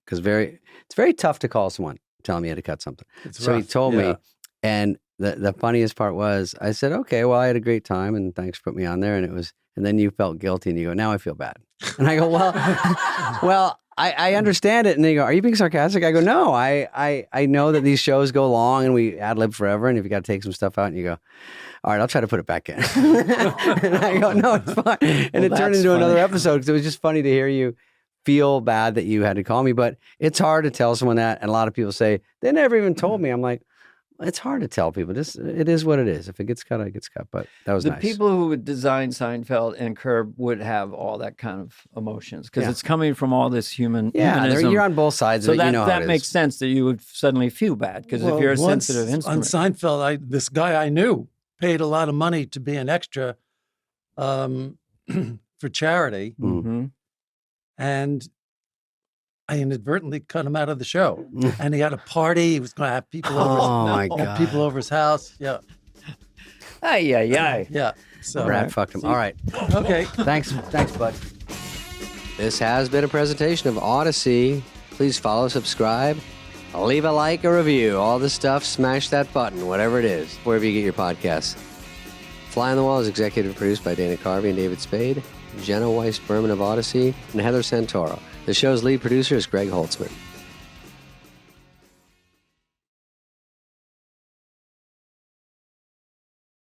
Because it's very tough to call someone telling me you had to cut something. So he told me, and the funniest part was, I said, okay, well, I had a great time and thanks for putting me on there. And then you felt guilty and you go, now I feel bad. And I go, well, I understand it. And they go, are you being sarcastic? I go, no, I know that these shows go long and we ad lib forever. And if you got to take some stuff out and you go, all right, I'll try to put it back in. And I go, no, it's fine. And it turned into another episode because it was just funny to hear you feel bad that you had to call me. But it's hard to tell someone that. And a lot of people say, they never even told me. I'm like, it's hard to tell people. It is what it is. If it gets cut, it gets cut. But that was nice. The people who would design Seinfeld and Curb would have all that kind of emotions because it's coming from all this humanism. You're on both sides of it. That makes sense that you would suddenly feel bad because if you're a sensitive instrument. On Seinfeld, this guy I knew paid a lot of money to be an extra for charity. Mm-hmm. And I inadvertently cut him out of the show. And he had a party. He was going to have people over people over his house. Yeah. Yeah. So Brad fucked him. All right. Okay. Thanks, bud. This has been a presentation of Odyssey. Please follow, subscribe, leave a like, a review, all this stuff. Smash that button, whatever it is, wherever you get your podcasts. Fly on the Wall is executive produced by Dana Carvey and David Spade, Jenna Weiss-Berman of Odyssey, and Heather Santoro. The show's lead producer is Greg Holtzman.